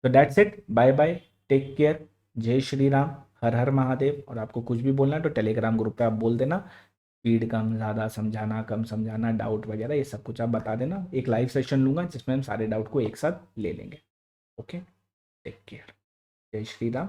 तो that's it, bye bye, take care, जय श्री राम, हर हर महादेव। और आपको कुछ भी बोलना है तो टेलीग्राम ग्रुप पे आप बोल देना, स्पीड कम ज़्यादा समझाना, कम समझाना, डाउट वगैरह ये सब कुछ आप बता देना। एक लाइव सेशन लूँगा जिसमें हम सारे डाउट को एक साथ ले लेंगे। ओके, टेक केयर, जय श्री राम।